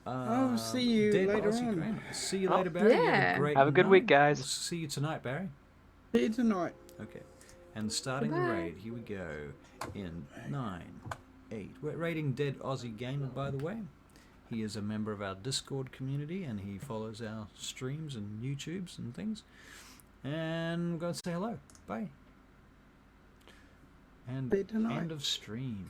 I'll see you Dead later Aussie on. Graham. See you later, Barry. You Yeah. Have a good night. week, guys. We'll see you tonight, Barry. See you tonight. Okay. And starting the Bye. raid, here we go. In 9, 8. We're raiding Dead Aussie Gamer, by the way. He is a member of our Discord community and he follows our streams and YouTubes and things. And I'm going to say hello. Bye. And See you tonight. end of stream.